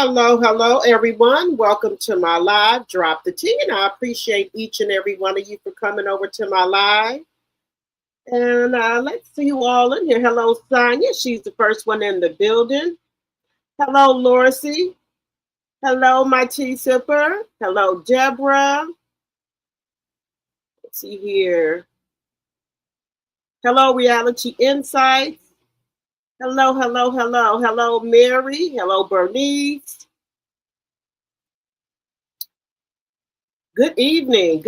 Hello, everyone. Welcome to my live. Drop the T, and I appreciate each and every one of you for coming over to my live. And let's see you all in here. Hello, Sonia. She's the first one in the building. Hello, Lorcy. Hello, my tea sipper. Hello, Deborah. Let's see here. Hello, Reality Insights. Hello, Mary. Hello, Bernice. Good evening,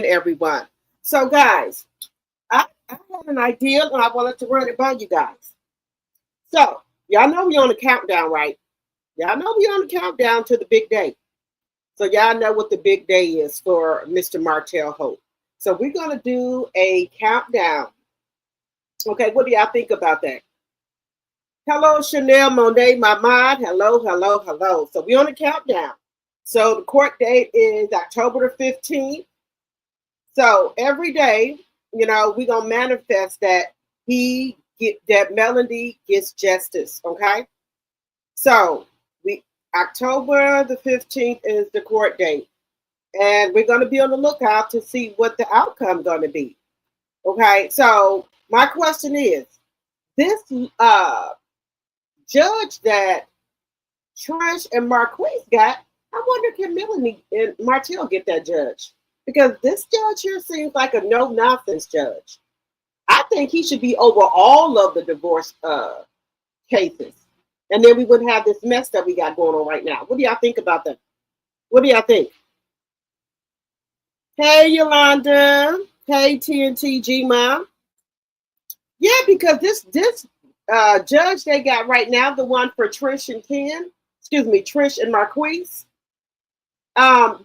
everyone. So, guys, I had an idea and I wanted to run it by you guys. So, y'all know we on the countdown, right? Y'all know we on the countdown to the big day. So, y'all know what the big day is for Mr. Martell Holt. So, we're going to do a countdown. Okay, what do y'all think about that? Hello, Chanel Monet, my mind. Hello. So, we on the countdown. So the court date is October the 15th. So every day, we're gonna manifest that that Melody gets justice. Okay. So October the 15th is the court date. And we're gonna be on the lookout to see what the outcome gonna be. Okay, so my question is, this judge that Trish and Marquise got, I wonder, can Melanie and Martell get that judge? Because this judge here seems like a no-nonsense judge. I think he should be over all of the divorce cases. And then we wouldn't have this mess that we got going on right now. What do y'all think about that? What do y'all think? Hey, Yolanda. Hey, TNT G-Mom. Yeah, because this judge they got right now, the one for Trish and Marquise,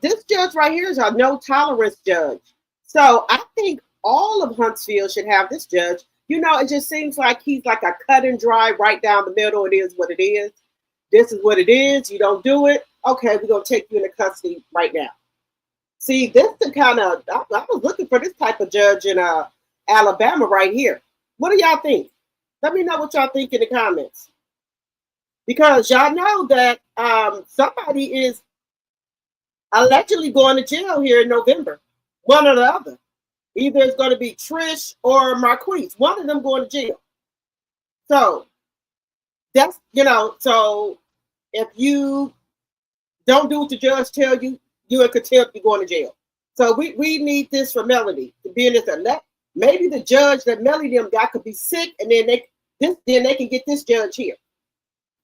this judge right here is a no tolerance judge. So I think all of Huntsville should have this judge. It just seems like he's like a cut and dry right down the middle. It is what it is. This is what it is. You don't do it. Okay, we're going to take you into custody right now. See, this is the kind of, I was looking for this type of judge in Alabama right here. What do y'all think? Let me know what y'all think in the comments. Because y'all know that somebody is allegedly going to jail here in November. One or the other. Either it's going to be Trish or Marquise. One of them going to jail. So that's, so if you don't do what the judge tell you, you're in contempt, you're going to jail. So we need this for Melody to be in this elect. Maybe the judge that Melody them got could be sick, and then they can get this judge here.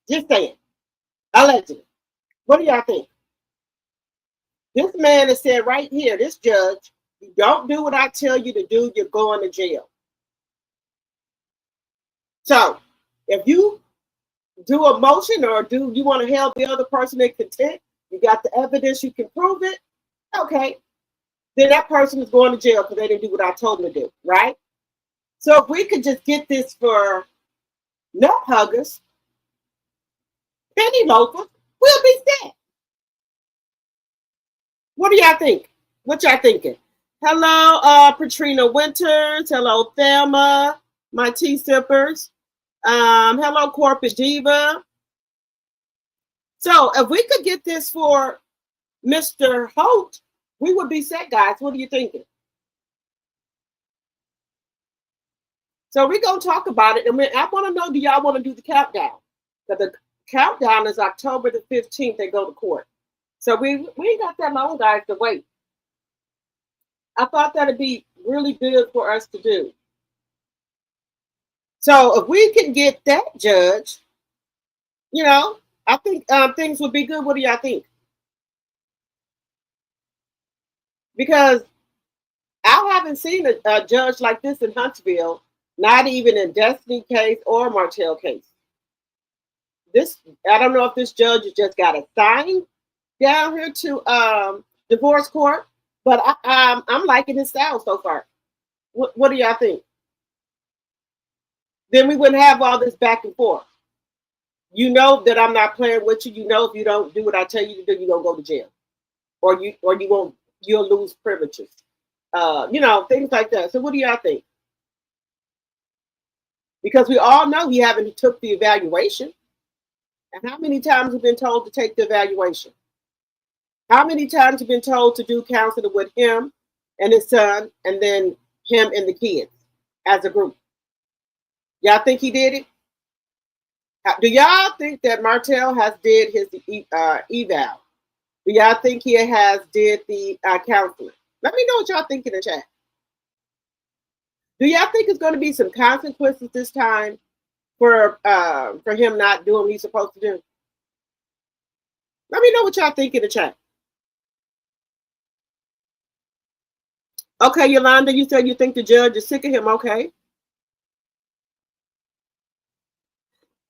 Just saying. Allegedly. What do y'all think? This man has said right here, this judge, you don't do what I tell you to do, you're going to jail. So, if you do a motion or you want to help the other person in contempt, you got the evidence, you can prove it, okay, then that person is going to jail because they didn't do what I told them to do, right? So if we could just get this for nut huggers, penny loafers, we'll be set. What do y'all think? What y'all thinking? Hello, Patrina Winters. Hello, Thelma, my tea sippers. Hello, Corporate Diva. So if we could get this for Mr. Holt, we would be set, guys. What are you thinking? So we're going to talk about it. And I want to know, do y'all want to do the countdown? Because the countdown is October the 15th. They go to court. So we ain't got that long, guys, to wait. I thought that'd be really good for us to do. So if we can get that judge, I think things would be good. What do y'all think? Because I haven't seen a judge like this in Huntsville, not even in Destiny case or Martell case. I don't know if this judge has just got assigned down here to divorce court, but I'm liking his style so far. What do y'all think? Then we wouldn't have all this back and forth. You know that I'm not playing with you. You know if you don't do what I tell you to do, you're gonna go to jail, or you'll lose privileges. Things like that. So what do y'all think? Because we all know he haven't took the evaluation. And how many times have been told to take the evaluation? How many times have been told to do counseling with him and his son, and then him and the kids as a group? Y'all think he did it? Do y'all think that Martell has did his eval? Do y'all think he has did the counseling? Let me know what y'all think in the chat. Do y'all think it's going to be some consequences this time for him not doing what he's supposed to do? Let me know what y'all think in the chat. Okay, Yolanda, you said you think the judge is sick of him. Okay.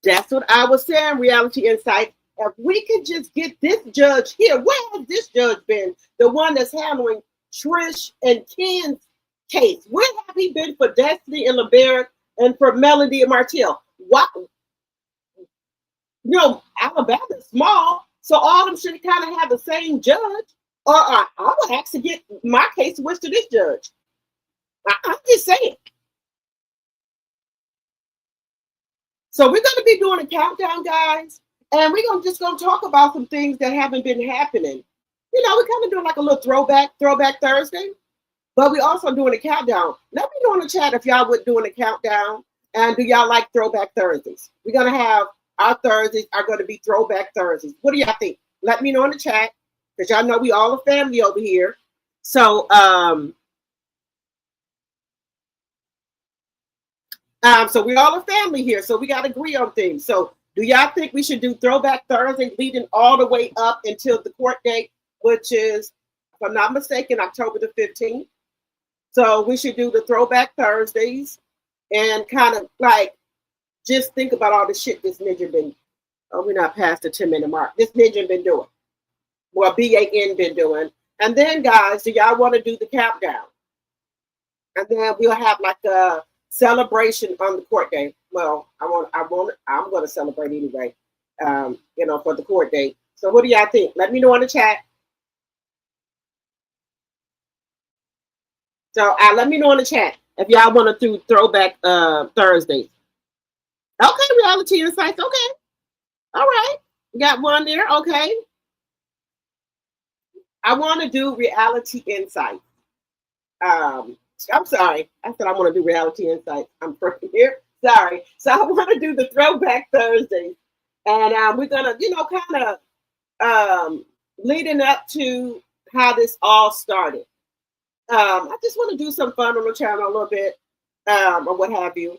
That's what I was saying, Reality Insight. If we could just get this judge here, where has this judge been? The one that's handling Trish and Ken's case. Where have he been for Destiny and LeBaric and for Melody and Martell? What? Alabama's small, so all of them should kind of have the same judge. Or I would actually get my case switched to this judge. I'm just saying. So we're going to be doing a countdown, guys, and we're just going to talk about some things that haven't been happening. We're kind of doing like a little throwback Thursday, but we're also doing a countdown. Let me know in the chat if y'all would doing a countdown, and do y'all like throwback Thursdays? We're going to have our Thursdays are going to be throwback Thursdays. What do y'all think? Let me know in the chat, because y'all know we all a family over here. So, so we're all a family here, so we got to agree on things. So do y'all think we should do Throwback Thursday leading all the way up until the court date, which is, if I'm not mistaken, October the 15th? So we should do the Throwback Thursdays and kind of like just think about all the shit this ninja been, we're not past the 10-minute mark. This ninja been doing. Well, BAN been doing. And then, guys, do y'all want to do the countdown? And then we'll have like a celebration on the court day. Well, I'm going to celebrate anyway, for the court date. So what do y'all think? Let me know in the chat. So let me know in the chat if y'all want to do Throwback Thursdays. Okay, Reality Insights. Okay. All right. We got one there. Okay. I want to do Reality Insights. I'm sorry. I said I want to do Reality Insights. I'm freaking here. Sorry. So I want to do the Throwback Thursdays. And we're going to, kind of leading up to how this all started. I just want to do some fun on the channel a little bit or what have you.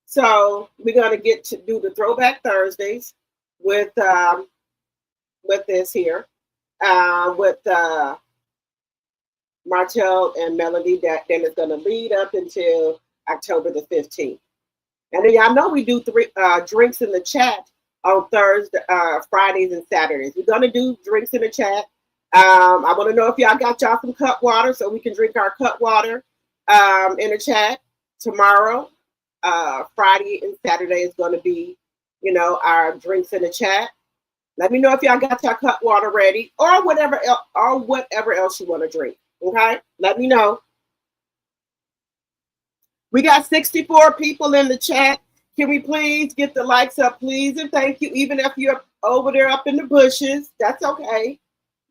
So we're going to get to do the Throwback Thursdays with this here, with Martell and Melody, that then is going to lead up until October the 15th. And then y'all know we do drinks in the chat on Thursday, Fridays, and Saturdays. We're going to do drinks in the chat. I want to know if y'all got y'all some cut water so we can drink our cut water in the chat tomorrow. Friday and Saturday is going to be, our drinks in the chat. Let me know if y'all got your cut water ready or whatever else you want to drink. Okay, let me know. We got 64 people in the chat. Can we please get the likes up, please? And thank you. Even if you're over there up in the bushes, that's okay.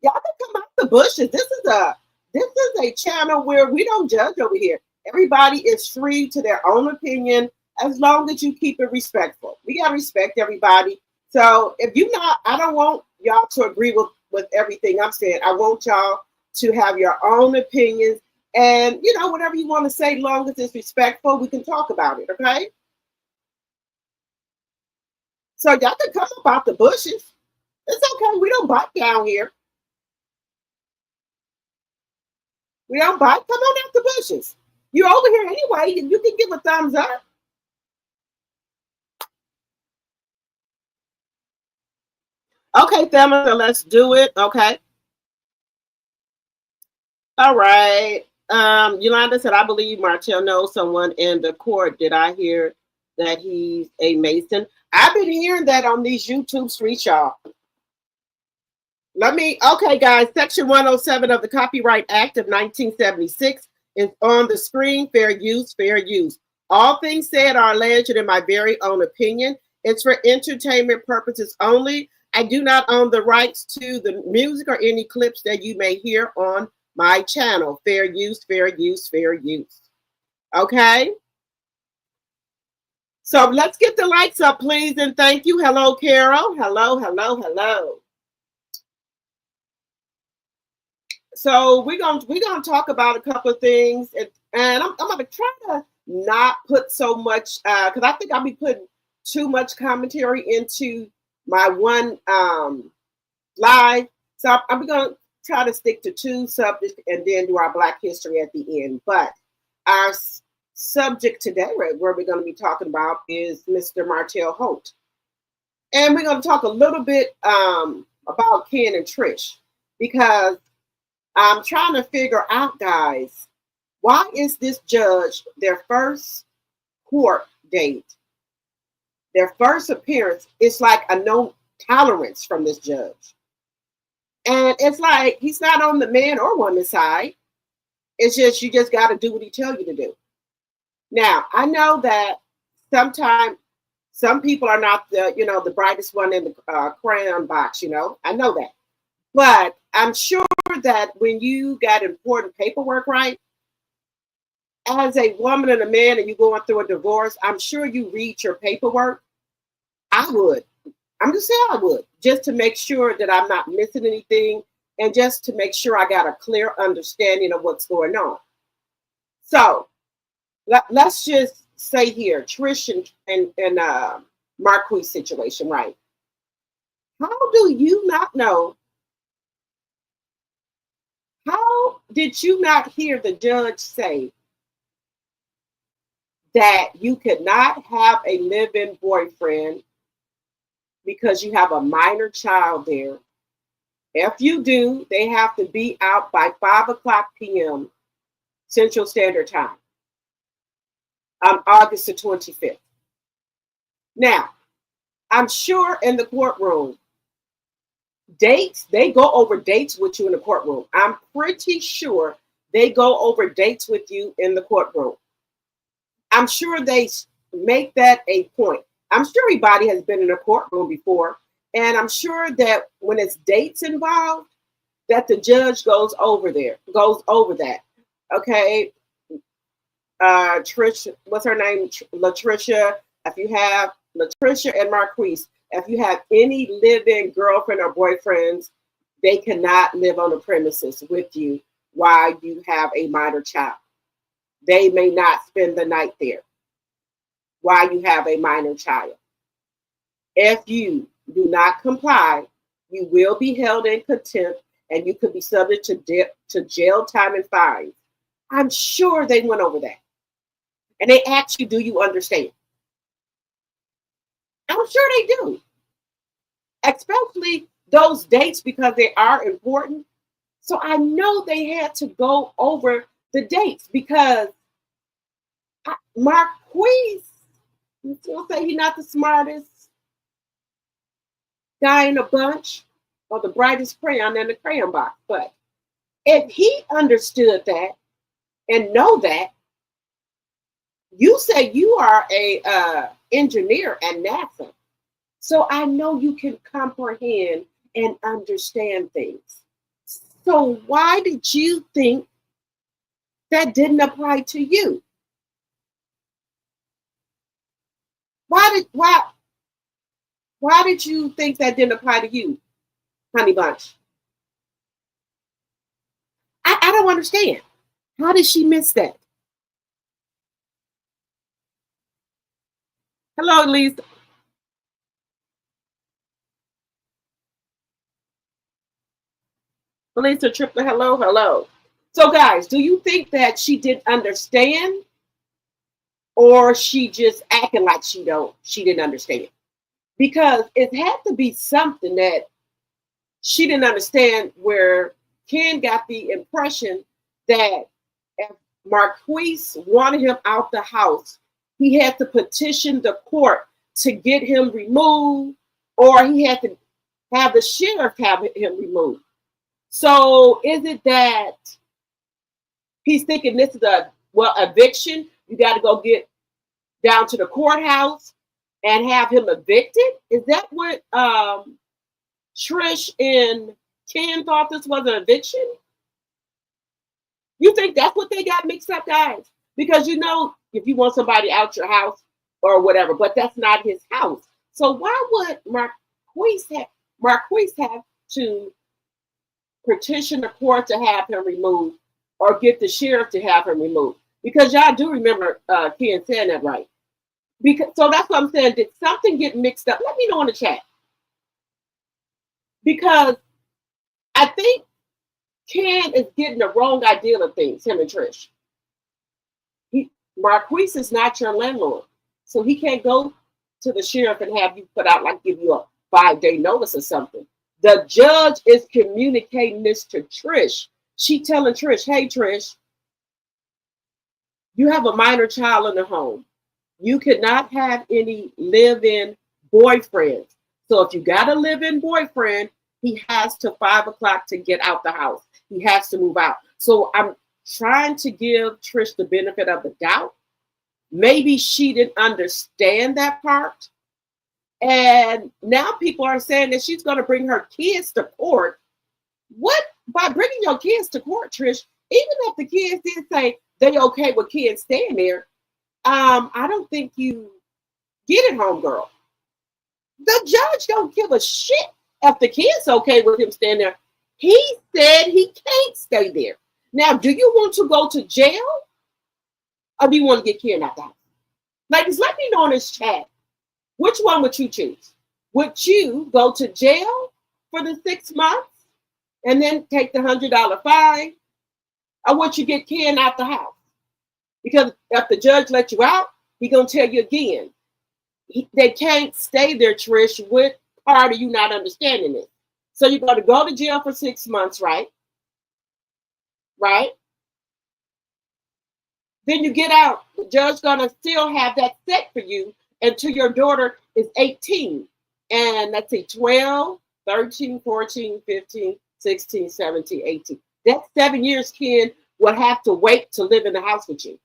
Y'all can come out the bushes. This is a channel where we don't judge over here. Everybody is free to their own opinion as long as you keep it respectful. We gotta respect everybody. So if you're not, I don't want y'all to agree with everything I'm saying. I want y'all to have your own opinions, and whatever you want to say, long as it's respectful, we can talk about it. Okay. So y'all can come up out the bushes. It's okay. We don't bite down here. We don't bite. Come on out the bushes. You're over here anyway. You can give a thumbs up. Okay, Thelma, so let's do it. Okay. All right. Yolanda said, I believe Martell knows someone in the court. Did I hear that he's a Mason? I've been hearing that on these YouTube streets, y'all. Okay, guys, Section 107 of the Copyright Act of 1976 is on the screen. Fair use, fair use. All things said are alleged in my very own opinion. It's for entertainment purposes only. I do not own the rights to the music or any clips that you may hear on my channel. Fair use, fair use, fair use. Okay? So let's get the lights up, please, and thank you. Hello, Carol. Hello, hello, hello. So we're gonna talk about a couple of things, and I'm gonna try to not put so much because I think I'll be putting too much commentary into my one live. So I'm gonna try to stick to two subjects and then do our Black history at the end. But our subject today, where we're going to be talking about, is Mr. Martell Holt, and we're going to talk a little bit about Ken and Trish, because I'm trying to figure out, guys, why is this judge, their first court date, their first appearance, it's like a no tolerance from this judge. And it's like he's not on the man or woman's side. It's just you just got to do what he tells you to do. Now, I know that sometimes some people are not the brightest one in the crayon box, I know that. But I'm sure that when you got important paperwork, right, as a woman and a man and you're going through a divorce, I'm sure you read your paperwork. I would. I'm just saying I would, just to make sure that I'm not missing anything and just to make sure I got a clear understanding of what's going on. So let's just say here, Trish and Marquis situation, right? How do you not know? How did you not hear the judge say that you could not have a live-in boyfriend because you have a minor child there? If you do, they have to be out by 5:00 p.m. Central Standard Time on August the 25th. Now, I'm sure in the courtroom, dates, they go over dates with you in the courtroom. I'm pretty sure they go over dates with you in the courtroom. I'm sure they make that a point. I'm sure everybody has been in a courtroom before, and I'm sure that when it's dates involved, that the judge goes over that. Okay, Trish, what's her name? Latricia. If you have Latricia and Marquis, if you have any live-in girlfriend or boyfriends, they cannot live on the premises with you while you have a minor child. They may not spend the night there while you have a minor child. If you do not comply, you will be held in contempt and you could be subject to jail time and fines. I'm sure they went over that. And they asked you, do you understand? I'm sure they do. Especially those dates, because they are important. So I know they had to go over the dates, because Marquis, I'm still say he's not the smartest guy in a bunch or the brightest crayon in the crayon box. But if he understood that and know that, you say you are a engineer at NASA. So I know you can comprehend and understand things. So why did you think that didn't apply to you? Why did you think that didn't apply to you, honey bunch? I don't understand. How did she miss that? Hello, Lisa. Lisa Triplet, hello, hello. So guys, do you think that she didn't understand, or she just acting like she didn't understand? Because it had to be something that she didn't understand, where Ken got the impression that if Marquis wanted him out the house, he had to petition the court to get him removed, or he had to have the sheriff have him removed. So is it that he's thinking this is eviction? You got to go get down to the courthouse and have him evicted? Is that what Trish and Ken thought this was an eviction? You think that's what they got mixed up, guys? Because you know, if you want somebody out your house or whatever, but that's not his house. So why would Marquise have to petition the court to have him removed or get the sheriff to have him removed? Because y'all do remember Ken saying that, right? Because so that's what I'm saying. Did something get mixed up? Let me know in the chat. Because I think Ken is getting the wrong idea of things, him and Trish. Marquise is not your landlord. So he can't go to the sheriff and have you put out, like give you a 5-day notice or something. The judge is communicating this to Trish. She telling Trish, hey, Trish, you have a minor child in the home. You cannot have any live-in boyfriends. So if you got a live-in boyfriend, he has to 5 o'clock to get out the house. He has to move out. So I'm trying to give Trish the benefit of the doubt. Maybe she didn't understand that part. And now people are saying that she's going to bring her kids to court. What? By bringing your kids to court, Trish, even if the kids did say they okay with kids staying there, I don't think you get it, homegirl. The judge don't give a shit if the kid's okay with him staying there. He said he can't stay there. Now, do you want to go to jail? Or do you want to get Ken out the house? Ladies, let me know in this chat. Which one would you choose? Would you go to jail for the 6 months and then take the $100 fine? Or would you get Ken out the house? Because if the judge let you out, he's going to tell you again. They can't stay there, Trish. What part are you not understanding it? So you're going to go to jail for 6 months, right? Right? Then you get out. The judge's going to still have that set for you until your daughter is 18. And let's see, 12, 13, 14, 15, 16, 17, 18. That's 7 years Ken will have to wait to live in the house with you.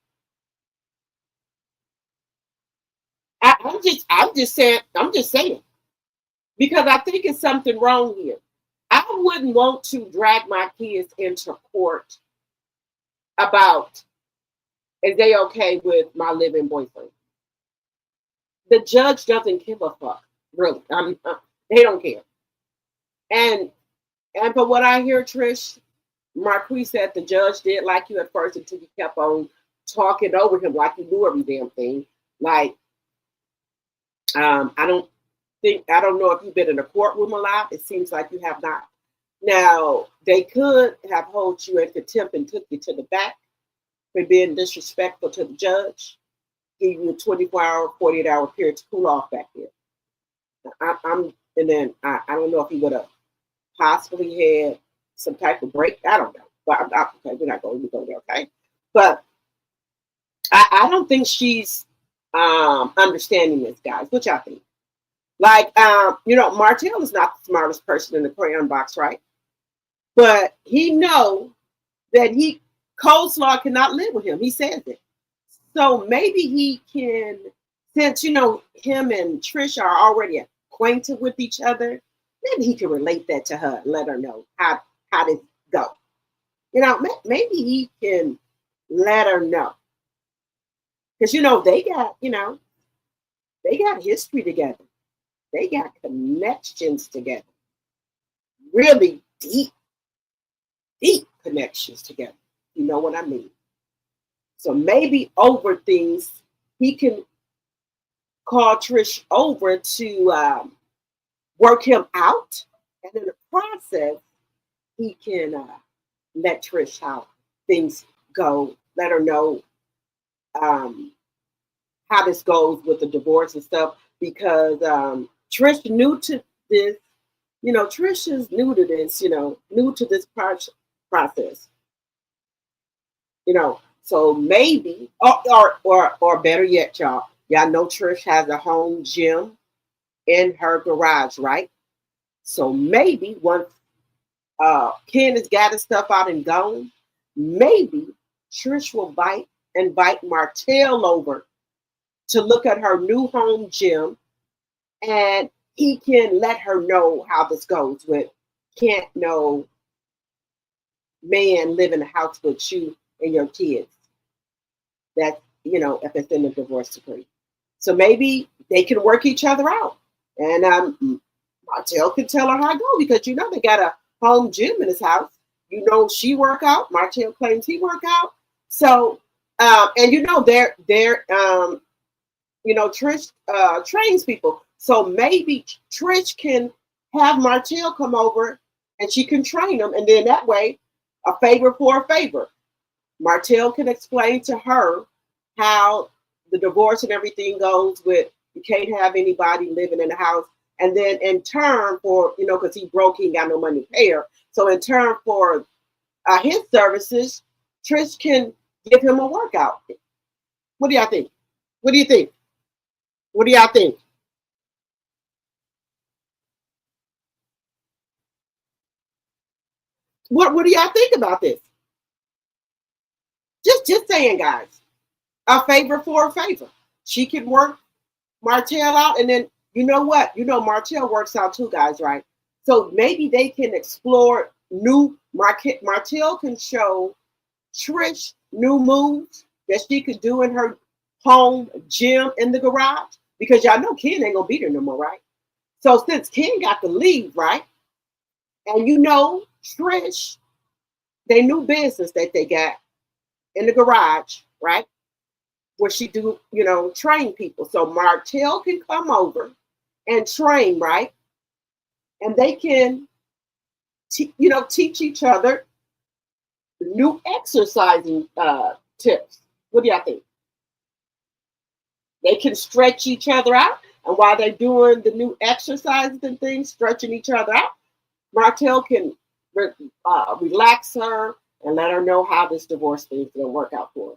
I'm just saying. Because I think it's something wrong here. I wouldn't want to drag my kids into court about is they okay with my living boyfriend. The judge doesn't give a fuck, really. They don't care. And from what I hear, Trish, Marquise said the judge did like you at first until you kept on talking over him like you knew every damn thing. Like, I don't know if you've been in a courtroom a lot. It seems like you have not. Now, they could have held you in contempt and took you to the back for being disrespectful to the judge. Give you a 24-hour, 48-hour period to cool off back there. I don't know if he would have possibly had some type of break. I don't know. But okay, we're not going to go there, okay? But I don't think she's understanding this, guys. What y'all think? Like, Martell is not the smartest person in the crayon box, right? But he know that Coleslaw cannot live with him. He says it. So maybe he can, since, him and Trish are already acquainted with each other, maybe he can relate that to her and let her know how this go. Maybe he can let her know. Because, they got history together. They got connections together. Really deep connections together. You know what I mean? So maybe over things, he can call Trish over to work him out. And in the process, he can let Trish how things go. Let her know how this goes with the divorce and stuff. Because Trish new to this, Trish is new to this, new to this process. So maybe, or better yet, y'all know Trish has a home gym in her garage, right? So maybe once Ken has got his stuff out and gone, maybe Trish will invite Martell over to look at her new home gym and he can let her know how this goes with can't no man live in the house with you and your kids. That, if it's in the divorce decree. So maybe they can work each other out. And Martell can tell her how to go because they got a home gym in his house. She work out. Martell claims he work out. So and they're Trish trains people. So maybe Trish can have Martell come over and she can train them. And then that way, a favor for a favor. Martell can explain to her how the divorce and everything goes with you can't have anybody living in the house. And then in turn for, because he broke, he ain't got no money to pay her. So in turn for his services, Trish can give him a workout. What do y'all think? What do you think? What do y'all think? What do y'all think about this? Just saying, guys. A favor for a favor. She can work Martell out, and then you know what? Martell works out too, guys, right? So maybe they can explore new Martell can show Trish new moves that she could do in her home gym in the garage. Because y'all know Ken ain't gonna be there no more, right? So since Ken got to leave, right? And Trish, they new business that they got in the garage, right? Where she do, train people. So Martell can come over and train, right? And they can, teach each other new exercising tips. What do y'all think? They can stretch each other out. And while they're doing the new exercises and things, stretching each other out, Martell can relax her and let her know how this divorce thing is going to work out for her.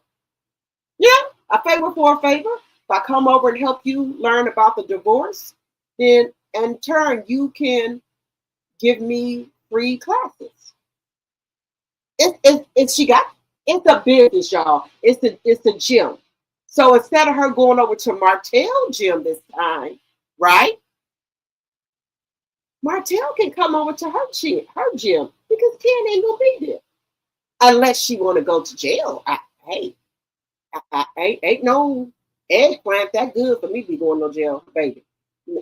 Yeah, a favor for a favor. If I come over and help you learn about the divorce, then in turn, you can give me free classes. It's a business, y'all. It's a gym. So instead of her going over to Martell gym this time, right? Martell can come over to her gym because Ken ain't gonna be there unless she want to go to jail. Ain't no eggplant that good for me to be going to jail, baby.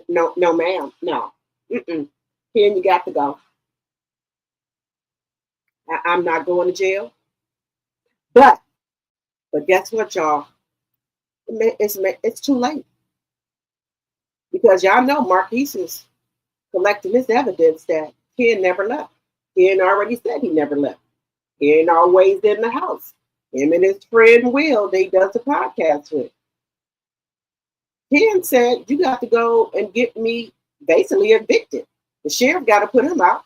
No, ma'am, no. Ken, you got to go. I'm not going to jail. But guess what, y'all? It's too late because y'all know Marquise is collecting this evidence that Ken never left. Ken already said he never left. Ken always in the house. Him and his friend Will, they does a podcast with. Ken said, you got to go and get me basically evicted. The sheriff got to put him out.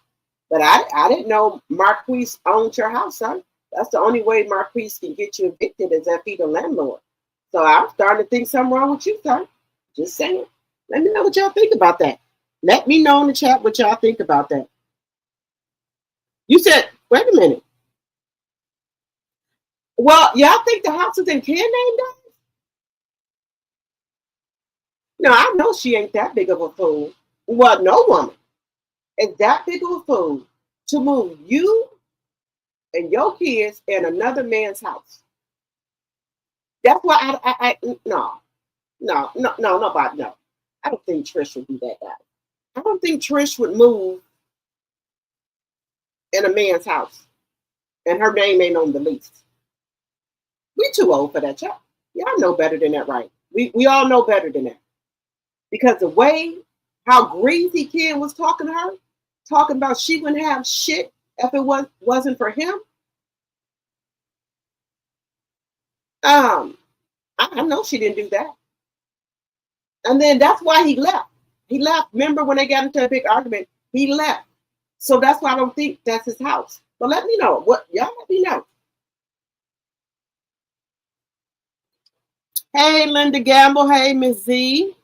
But I didn't know Marquise owned your house, son. That's the only way Marquise can get you evicted is if he's the landlord. So I'm starting to think something wrong with you, son. Just saying. Let me know what y'all think about that. Let me know in the chat what y'all think about that. You said, wait a minute. Well, y'all think the house is in Ken name, guys? No, I know she ain't that big of a fool. Well, no woman is that big of a fool to move you and your kids in another man's house. That's why no, nobody, no. I don't think Trish would be that guy. I don't think Trish would move in a man's house and her name ain't on the lease. We too old for that, y'all. Y'all know better than that, right? We all know better than that. Because the way how greasy Ken was talking to her, talking about she wouldn't have shit if it wasn't for him. I know she didn't do that. And then that's why he left. He left. Remember when they got into a big argument? He left. So that's why I don't think that's his house. But let me know. Y'all let me know. Hey, Linda Gamble. Hey, Ms. Z.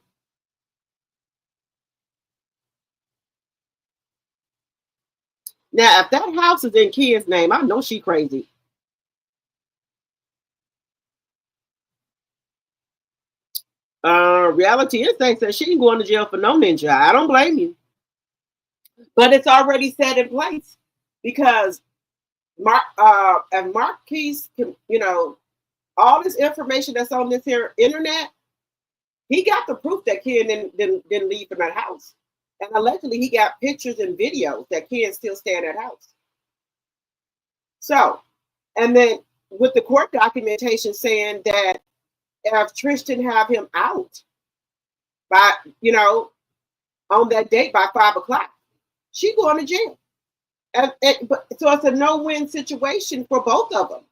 Now, if that house is in Ken's name, I know she crazy. Reality instinct says she ain't going to jail for no ninja. I don't blame you. But it's already set in place because and Marquise can, all this information that's on this here internet, he got the proof that Ken didn't leave from that house. And allegedly he got pictures and videos that Ken still stay in that house. So, and then with the court documentation saying that if Trish didn't have him out by, on that date by 5 o'clock, she going to jail. But so it's a no-win situation for both of them.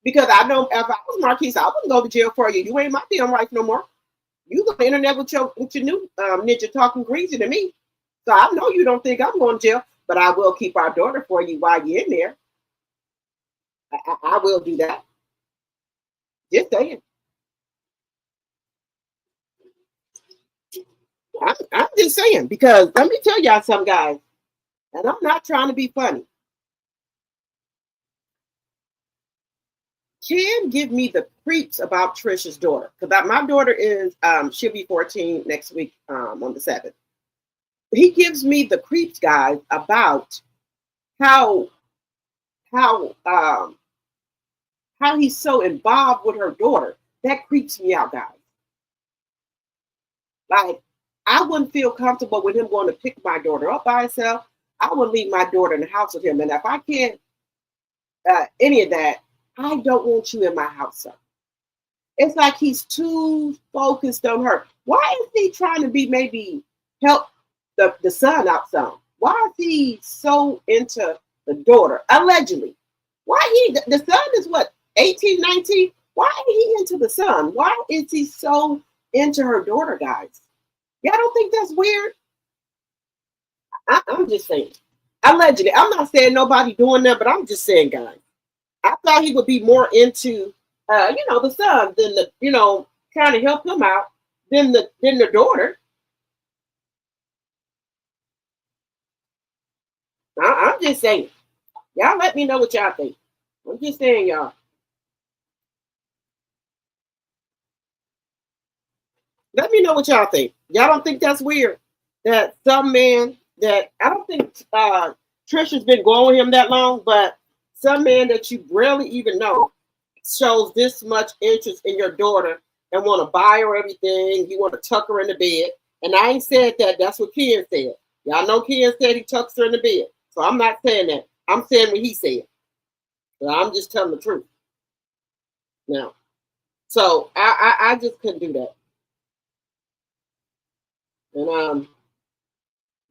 Because I know if I was Marquise, I wouldn't go to jail for you. You ain't my damn wife no more. You go on the internet with your new ninja talking greasy to me. So I know you don't think I'm going to jail, but I will keep our daughter for you while you're in there. I will do that. Just saying. I'm just saying, because let me tell y'all something, guys, and I'm not trying to be funny. Can give me the creeps about Trisha's daughter, because my daughter is she'll be 14 next week on the 7th. He gives me the creeps, guys, about how he's so involved with her daughter. That creeps me out, guys. Like, I wouldn't feel comfortable with him going to pick my daughter up by herself. I would leave my daughter in the house with him, and if I can't any of that, I don't want you in my house, sir. It's like he's too focused on her. Why is he trying to maybe help the son out some? Why is he so into the daughter? Allegedly. Why the son is what, 18, 19? Why is he into the son? Why is he so into her daughter, guys? Y'all don't think that's weird? I'm just saying. Allegedly. I'm not saying nobody doing that, but I'm just saying, guys. I thought he would be more into, the son than the, trying to help him out than the daughter. I'm just saying. Y'all let me know what y'all think. I'm just saying, y'all. Let me know what y'all think. Y'all don't think that's weird? That some man that, I don't think Trisha's been going with him that long, but some man that you barely even know shows this much interest in your daughter and want to buy her everything. You want to tuck her in the bed. And I ain't said that. That's what Ken said. Y'all know Ken said he tucks her in the bed. So I'm not saying that. I'm saying what he said. So I'm just telling the truth. Now, so I just couldn't do that. And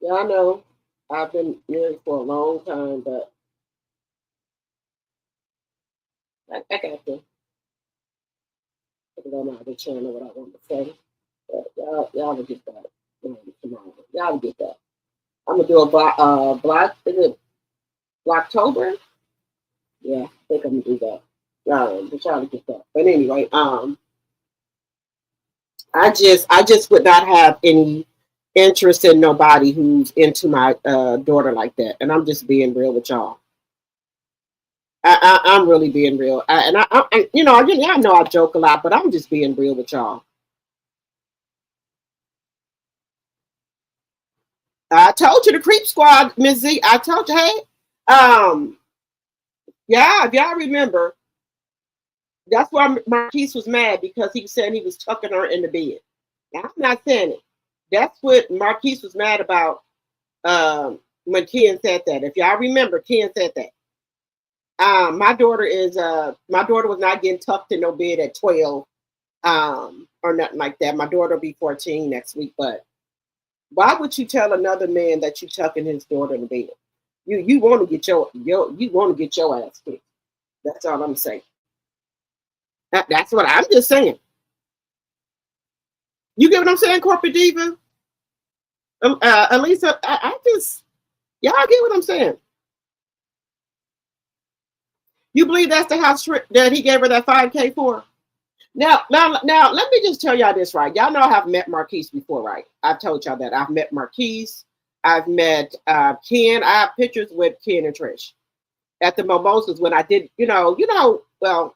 y'all know I've been married for a long time, but I got to put it on my other channel what I want to say. But y'all will get that tomorrow. Y'all will get that. I'm gonna do a is it Blacktober? Yeah, I think I'm gonna do that. But y'all will get that. But anyway, I just would not have any interest in nobody who's into my daughter like that. And I'm just being real with y'all. I'm really being real. I know I joke a lot, but I'm just being real with y'all. I told you the creep squad, Ms. Z. I told you, hey, yeah, if y'all remember, that's why Marquise was mad, because he was saying he was tucking her in the bed. Now, I'm not saying it. That's what Marquise was mad about when Ken said that. If y'all remember, Ken said that. My daughter was not getting tucked in no bed at 12 or nothing like that. My daughter will be 14 next week, but why would you tell another man that you tucking his daughter in the bed? You want to get your ass kicked. That's all I'm saying. That's what I'm just saying. You get what I'm saying, Corporate Diva? Elisa, I just, y'all get what I'm saying. You believe that's the house that he gave her that $5K for? Now, let me just tell y'all this, right? Y'all know I have met Marquise before, right? I've told y'all that. I've met Marquise. I've met Ken. I have pictures with Ken and Trish at the mimosas when I did, well,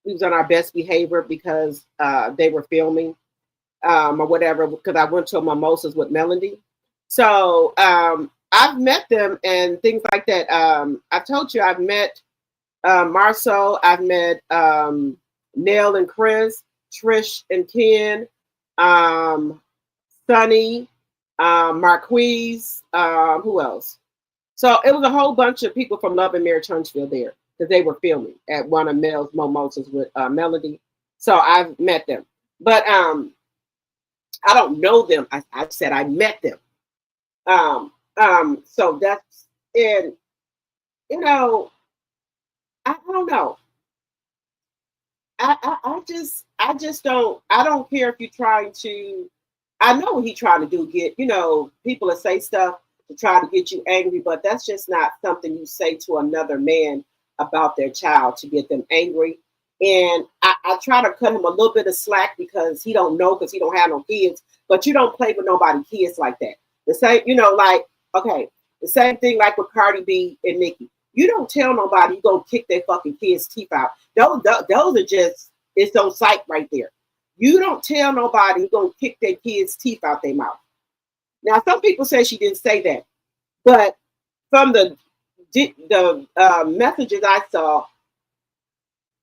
we was on our best behavior because they were filming or whatever, because I went to a mimosas with Melody. So I've met them and things like that. I told you I've met Marcel, I've met Nell and Chris, Trish and Ken, Sunny, Marquise, who else? So it was a whole bunch of people from Love and Marriage Huntsville there because they were filming at one of Mel's mimosas with Melody. So I've met them, but I don't know them. I said I met them. So that's, and you know, I don't know. I just don't, I don't care if you're trying to, I know what he's trying to do, get, you know, people to say stuff to try to get you angry, but that's just not something you say to another man about their child to get them angry. And I try to cut him a little bit of slack because he don't know, because he don't have no kids, but you don't play with nobody kids like that. The same, you know, like, okay, the same thing like with Cardi B and Nicki. You don't tell nobody you're gonna kick their fucking kids' teeth out. Those are just, it's on sight right there. You don't tell nobody you're gonna kick their kids' teeth out their mouth. Now, some people say she didn't say that, but from the messages I saw,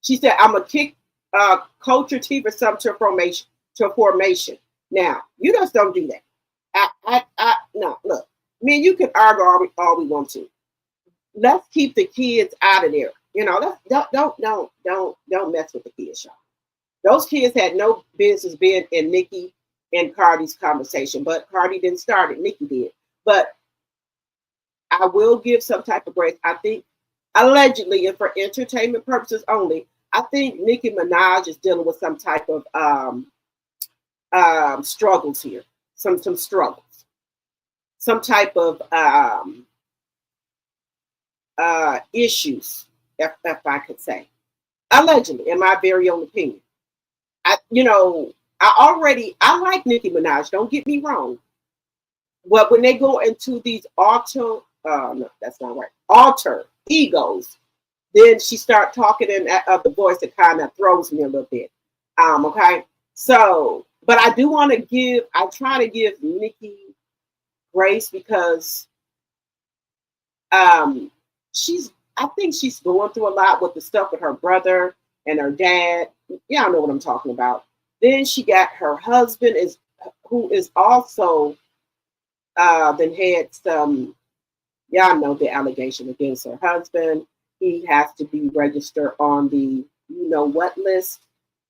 she said, "I'm gonna kick culture teeth or something to formation." Now, you just don't do that. No, look, me and you can argue all we want to. Let's keep the kids out of there. You know, don't mess with the kids, y'all. Those kids had no business being in Nicki and Cardi's conversation, but Cardi didn't start it. Nicki did. But I will give some type of grace. I think allegedly, and for entertainment purposes only, I think Nicki Minaj is dealing with some type of struggles here. Some struggles. Some type of issues, if I could say. Allegedly, in my very own opinion. I like Nicki Minaj, don't get me wrong. But when they go into these alter egos, then she start talking in the voice that kind of throws me a little bit. Okay. So, but I try to give Nicki grace because I think she's going through a lot with the stuff with her brother and her dad. Y'all know what I'm talking about. Then she got her husband who is also then had some, y'all know the allegation against her husband. He has to be registered on the you know what list.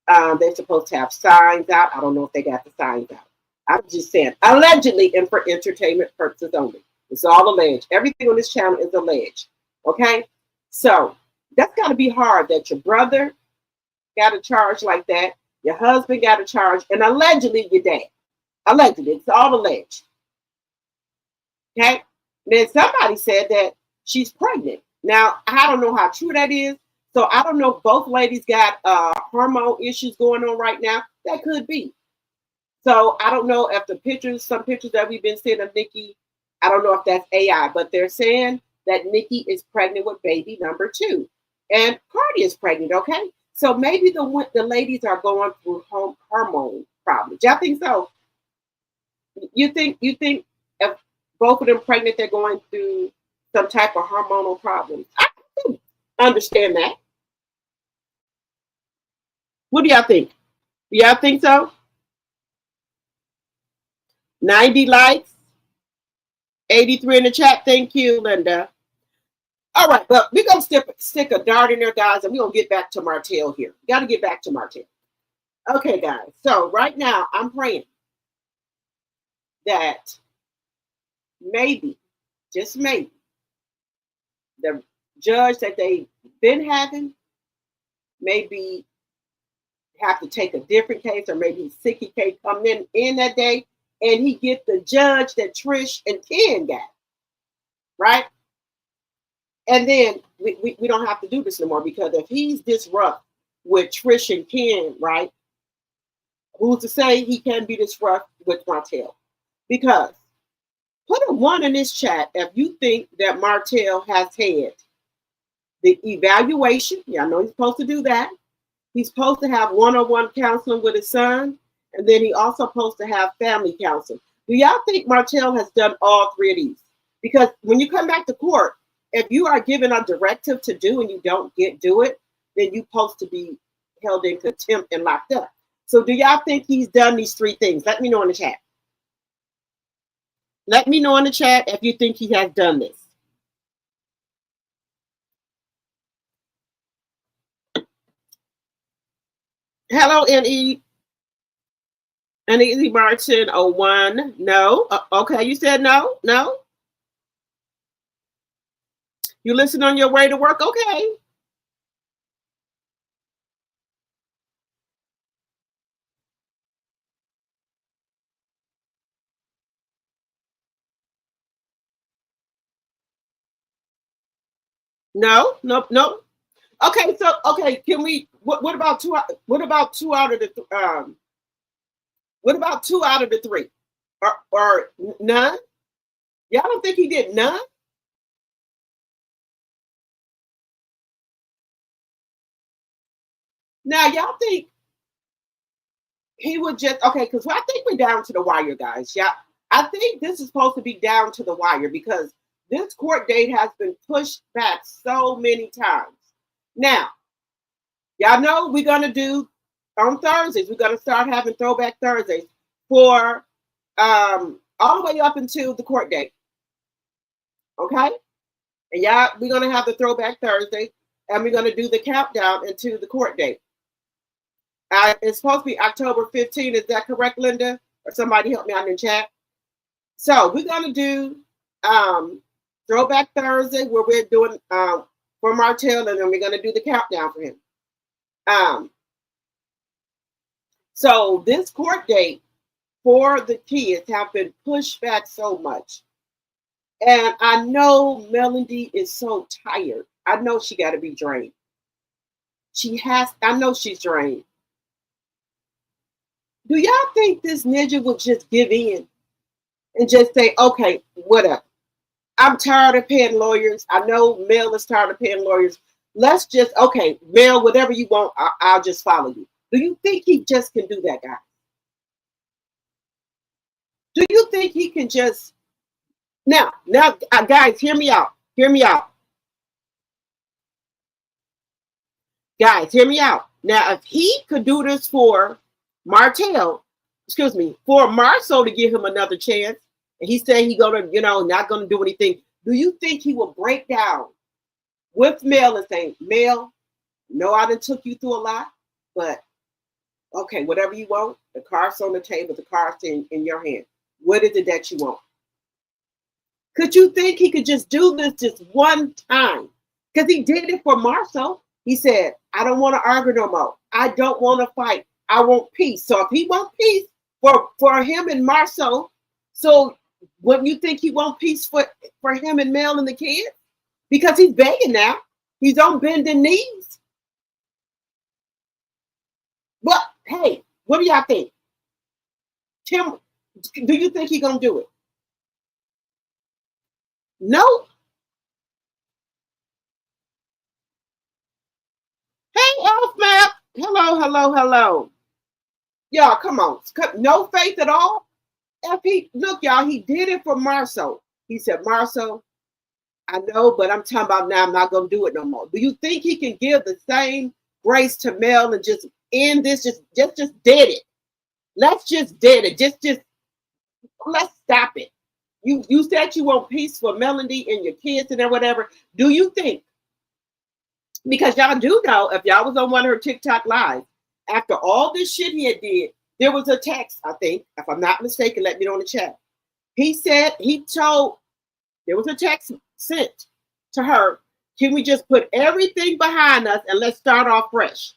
They're supposed to have signs out. I don't know if they got the signs out. I'm just saying, allegedly, and for entertainment purposes only. It's all alleged. Everything on this channel is alleged. Okay? So that's got to be hard that your brother got a charge like that, your husband got a charge, and allegedly your dad. Allegedly. It's all alleged. Okay? Then somebody said that she's pregnant. Now, I don't know how true that is. So I don't know if both ladies got hormone issues going on right now. That could be. So I don't know if some pictures that we've been seeing of Nicki, I don't know if that's AI, but they're saying that Nicki is pregnant with baby number 2. And Cardi is pregnant, okay? So maybe the ladies are going through hormone problems. Y'all think so? You think if both of them pregnant, they're going through some type of hormonal problems? I can understand that. What do y'all think? Do y'all think so? 90 likes, 83 in the chat. Thank you, Linda. All right, but we're going to stick a dart in there, guys, and we're going to get back to Martell here. Got to get back to Martell. Okay, guys. So right now, I'm praying that maybe, just maybe, the judge that they've been having maybe have to take a different case, or maybe Sicky K come in that day and he get the judge that Trish and Ken got, right? And then we don't have to do this no more, because if he's this rough with Trish and Ken, right? Who's to say he can be this rough with Martell? Because put a 1 in this chat if you think that Martell has had the evaluation. Yeah, I know he's supposed to do that. He's supposed to have one-on-one counseling with his son, and then he also supposed to have family counseling. Do y'all think Martell has done all three of these? Because when you come back to court, if you are given a directive to do and you don't do it, then you're supposed to be held in contempt and locked up. So do y'all think he's done these three things? Let me know in the chat. Let me know in the chat if you think he has done this. Hello, N.E. N.E. Martin 01. No. Okay, you said no? No? You listen on your way to work? Okay. No, nope, nope. Okay, so okay, can we? What about two? What about two out of the? What about two out of the three? Or none? Y'all don't think he did none? Now y'all think he would just okay? Because I think we're down to the wire, guys. Yeah, I think this is supposed to be down to the wire because this court date has been pushed back so many times. Now, y'all know we're gonna do on Thursdays. We're gonna start having Throwback Thursdays for all the way up until the court date. Okay, and y'all, we're gonna have the Throwback Thursday, and we're gonna do the countdown into the court date. It's supposed to be October 15th. Is that correct, Linda? Or somebody help me out in the chat. So we're gonna do Throwback Thursday where we're doing for Martell, and then we're gonna do the countdown for him. So this court date for the kids have been pushed back so much. And I know Melody is so tired. I know she got to be drained. I know she's drained. Do y'all think this ninja would just give in and just say, okay, whatever. I'm tired of paying lawyers. I know Mel is tired of paying lawyers. Let's just, okay, Mel, whatever you want, I'll just follow you. Do you think he just can do that, guy? Do you think he can just now, guys, hear me out. Hear me out. Guys, hear me out. Now, if he could do this for Martell, for Marceau to give him another chance, and he said he gonna, not gonna do anything, do you think he will break down with Mel and say, Mel, no, I done took you through a lot, but okay, whatever you want, the car's on the table, the car's in your hand. What is it that you want? Could you think he could just do this just one time? Because he did it for Marceau. He said, I don't want to argue no more. I don't want to fight. I want peace. So if he wants peace for him and Marceau, so wouldn't you think he wants peace for him and Mel and the kids? Because he's begging now. He's on bending knees. But hey, what do y'all think? Tim, do you think he's going to do it? No. Hey, Elf Map. Hello. Y'all, come on. No faith at all? Look, y'all, he did it for Marceau. He said, Marceau, I know, but I'm talking about now I'm not going to do it no more. Do you think he can give the same grace to Mel and just end this? Just dead it. Let's just dead it. Just let's stop it. You said you want peace for Melody and your kids and whatever. Do you think? Because y'all do know, if y'all was on one of her TikTok lives, after all this shit he had did, there was a text, I think, if I'm not mistaken, let me know in the chat. There was a text sent to her, can we just put everything behind us and let's start off fresh?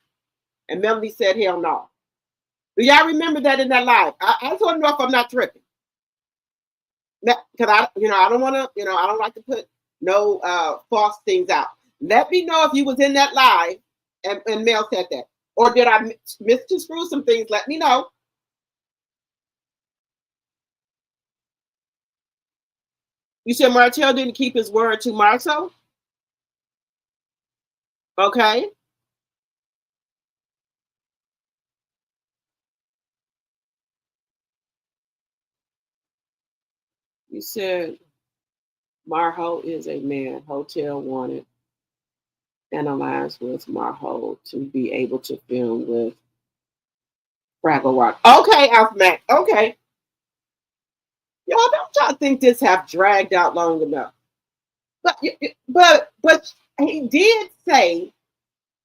And Melody said, hell no. Do y'all remember that in that live? I just want to know if I'm not tripping. Because I don't want to, I don't like to put no false things out. Let me know if you was in that live and Mel said that. Or did I misconstrue some things? Let me know. You said Martell didn't keep his word to Marceau? Okay. You said Marho is a man. Hotel wanted an alliance with Marho to be able to film with Fraggle Rock. Okay, Alpha Mac. Okay. Y'all don't y'all think this have dragged out long enough? But he did say,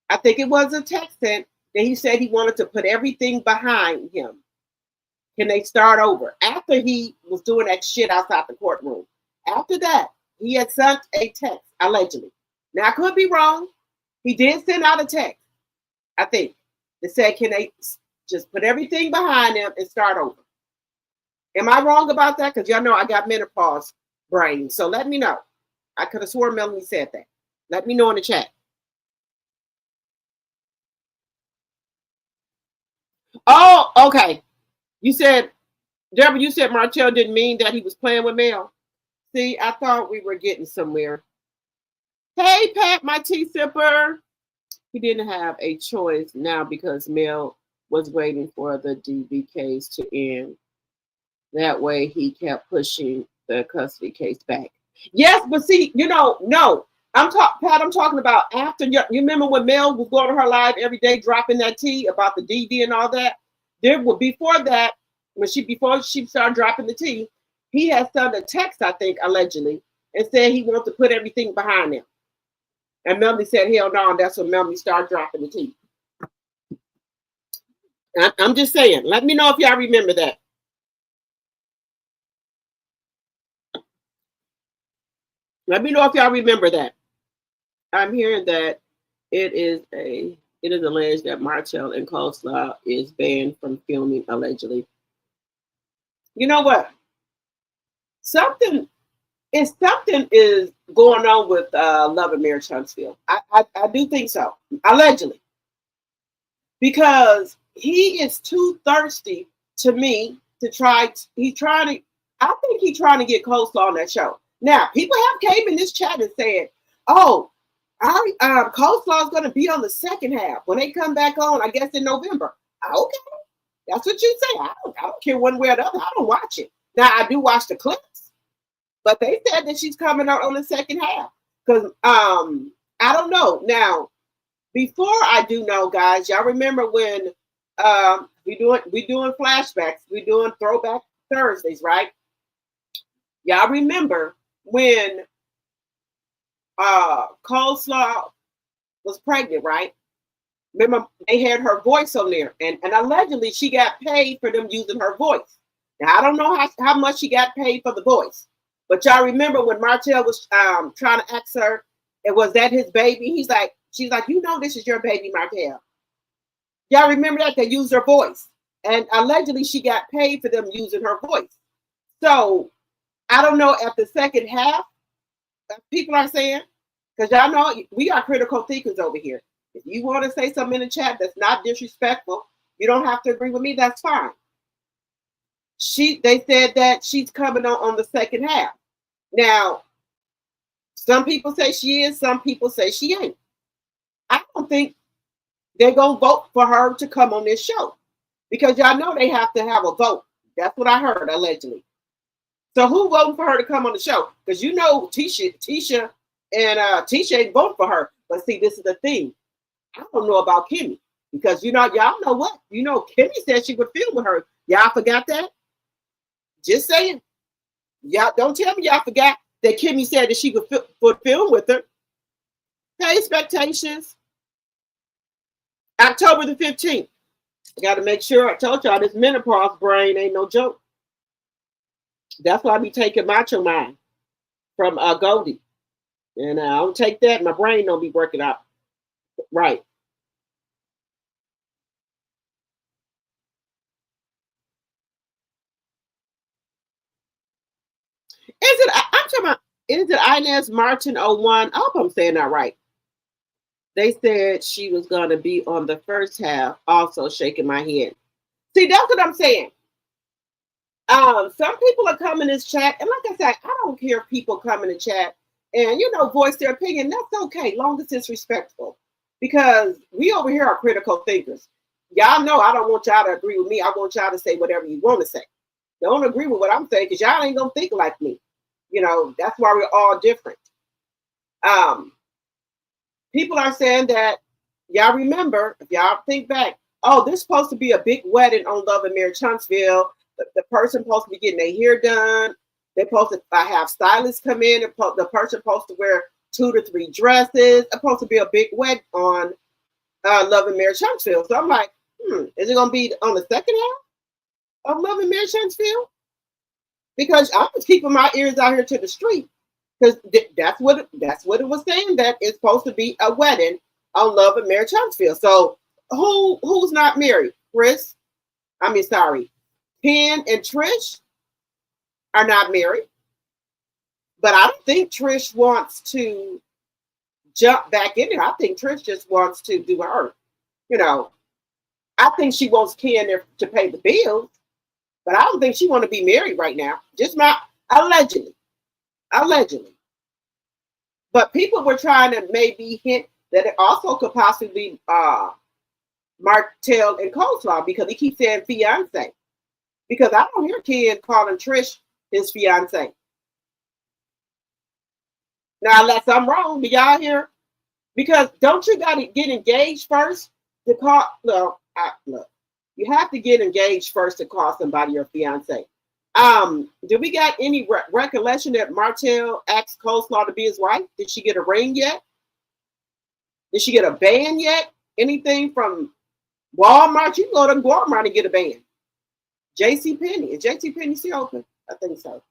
I think it was a text sent that he said he wanted to put everything behind him. Can they start over? After he was doing that shit outside the courtroom. After that, he had sent a text, allegedly. Now, I could be wrong. He did send out a text, I think, that said, can they just put everything behind them and start over? Am I wrong about that? Because y'all know I got menopause brain. So let me know. I could have sworn Melanie said that. Let me know in the chat. Oh, okay. You said, Deborah, you said Martell didn't mean that he was playing with Mel. See, I thought we were getting somewhere. Hey, Pat, my tea sipper. He didn't have a choice now because Mel was waiting for the DV case to end. That way he kept pushing the custody case back. Yes, but see, no. Pat, I'm talking about after. You remember when Mel was going to her live every day, dropping that tea about the DV and all that? Before that, before she started dropping the tea, he had sent a text, I think, allegedly, and said he wanted to put everything behind him. And Melanie said, hell no, and that's when Melanie started dropping the tea. I'm just saying, let me know if y'all remember that. Let me know if y'all remember that. I'm hearing that it is alleged that Martell and Coleslaw is banned from filming, allegedly. You know what? Something is going on with Love and Marriage Huntsville. I do think so, allegedly, because he is too thirsty to me to try. I think he's trying to get Coleslaw on that show. Now, people have came in this chat and said, "Oh, Coleslaw is going to be on the second half when they come back on. I guess in November." Okay, that's what you say. I don't care one way or the other. I don't watch it. Now, I do watch the clips, but they said that she's coming out on the second half. Because I don't know. Now, before I do know, guys, y'all remember when we doing flashbacks, we doing throwback Thursdays, right? Y'all remember when Coleslaw was pregnant, right? Remember, they had her voice on there, and allegedly she got paid for them using her voice. Now, I don't know how much she got paid for the voice, but y'all remember when Martell was trying to ask her, and was that his baby? She's like, this is your baby, Martell. Y'all remember that? They used her voice, and allegedly she got paid for them using her voice. So I don't know at the second half, people are saying, because y'all know we are critical thinkers over here. If you want to say something in the chat that's not disrespectful, you don't have to agree with me. That's fine. They said that she's coming on the second half. Now, some people say she is, some people say she ain't. I don't think they're going to vote for her to come on this show because y'all know they have to have a vote. That's what I heard, allegedly. So who voting for her to come on the show? Because you know Tisha ain't voting for her. But see, this is the thing. I don't know about Kimmy because y'all know what? Kimmy said she would film with her. Y'all forgot that? Just saying. Y'all don't tell me y'all forgot that Kimmy said that she would film with her. Hey, expectations. October the 15th. I got to make sure I told y'all this menopause brain ain't no joke. That's why I be taking Macho Man from Goldie. And I don't take that. My brain don't be working out right. Is it Inez Martin 01? I hope I'm saying that right. They said she was going to be on the first half, also shaking my head. See, that's what I'm saying. Some people are coming in this chat, and like I said, I don't care if people come in the chat and voice their opinion. That's okay, long as it's respectful. Because we over here are critical thinkers. Y'all know I don't want y'all to agree with me. I want y'all to say whatever you want to say. Don't agree with what I'm saying because y'all ain't gonna think like me. You know, that's why we're all different. Um, People are saying that y'all remember, if y'all think back, oh, this is supposed to be a big wedding on Love and Marriage Huntsville. The person supposed to be getting their hair done. They're supposed to have stylists come in. The person supposed to wear 2 to 3 dresses. It's supposed to be a big wedding on Love and Marriage Huntsville. So I'm like, is it going to be on the second half of Love and Marriage Huntsville? Because I'm just keeping my ears out here to the street. Because that's what it was saying, that it's supposed to be a wedding on Love and Marriage Huntsville. So who's not married? Ken and Trish are not married. But I don't think Trish wants to jump back in there. I think Trish just wants to do her. You know, I think she wants Ken there to pay the bills, but I don't think she want to be married right now. Just allegedly. But people were trying to maybe hint that it also could possibly be Martell and Coleslaw, because he keeps saying fiance. Because I don't hear Ken calling Trish his fiance. Now, unless I'm wrong, do y'all hear? Because don't you got to get engaged first to call? Look, you have to get engaged first to call somebody your fiance. Do we got any recollection that Martell asked Coleslaw to be his wife? Did she get a ring yet? Did she get a band yet? Anything from Walmart? You can go to Walmart and get a band. JCPenney. Is JCPenney still open? I think so.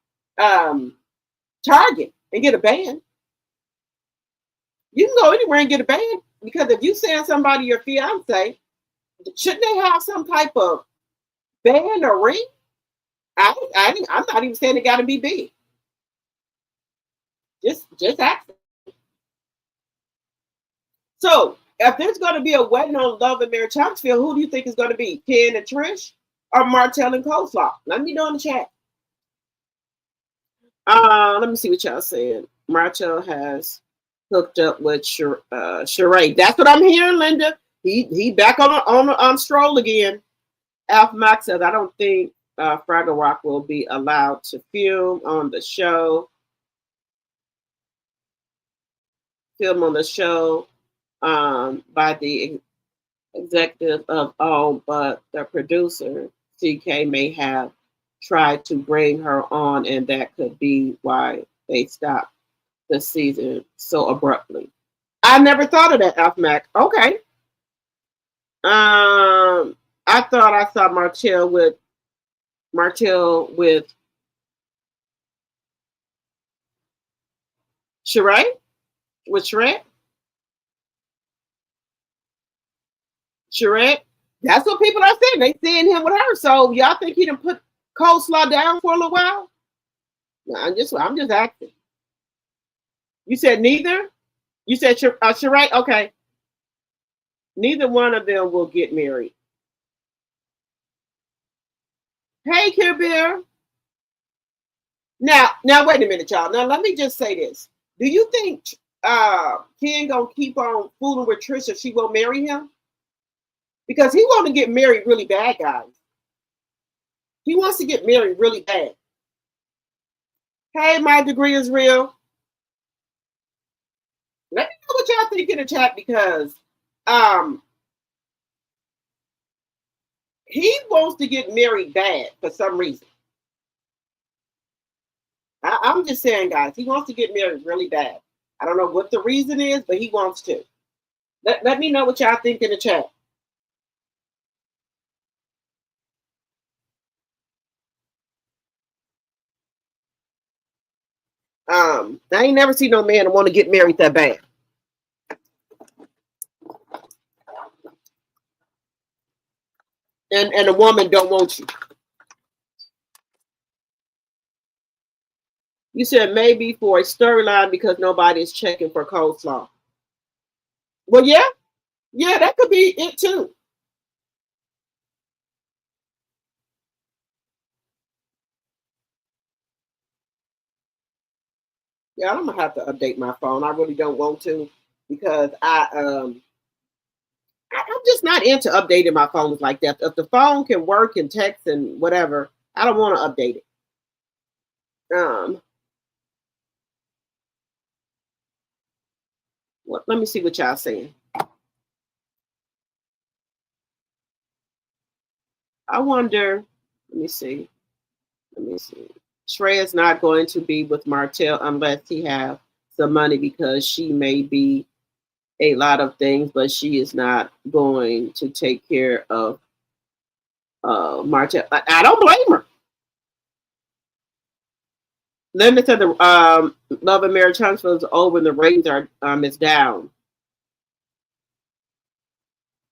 Target and get a band. You can go anywhere and get a band, because if you send somebody your fiance, shouldn't they have some type of band or ring? I'm not even saying it got to be big. Just ask. So if there's going to be a wedding on Love and Marriage Huntsville, who do you think is going to be? Ken and Trish or Martell and Coleslaw? Let me know in the chat. Let me see what y'all saying. Martell has hooked up with Sheree. That's what I'm hearing, Linda. He back on stroll again. Alpha Max says, I don't think Fraggle Rock will be allowed to film on the show. By the executive of all, but the producer CK may have tried to bring her on, and that could be why they stopped the season so abruptly. I never thought of that, Alpha Mac. Okay. I thought I saw Martell with Sheree? With Shrek? Sheree? That's what people are saying. They seeing him with her. So y'all think he done put Coleslaw down for a little while? No, I'm just asking. You said neither? You said Sheree? Okay. Neither one of them will get married. Hey, Care Bear. Now, wait a minute, y'all. Now, let me just say this. Do you think Ken gonna keep on fooling with Trisha? She won't marry him? Because he wants to get married really bad, guys. He wants to get married really bad. Hey, my degree is real. Let me know what y'all think in the chat, because he wants to get married bad for some reason. I'm just saying, guys, he wants to get married really bad. I don't know what the reason is, but he wants to. Let me know what y'all think in the chat. I ain't never seen no man want to get married that bad. And a woman don't want you. You said maybe for a storyline because nobody is checking for Coleslaw. Well, yeah, that could be it too. Yeah, I'm gonna have to update my phone. I really don't want to, because I'm just not into updating my phones like that. If the phone can work and text and whatever, I don't want to update it. Let me see what y'all saying. I wonder. Let me see. Let me see. Shreya's not going to be with Martell unless he have some money because she may be a lot of things, but she is not going to take care of Martell. I don't blame her. Linda said the Love and Marriage Huntsville is over and the ratings are is down.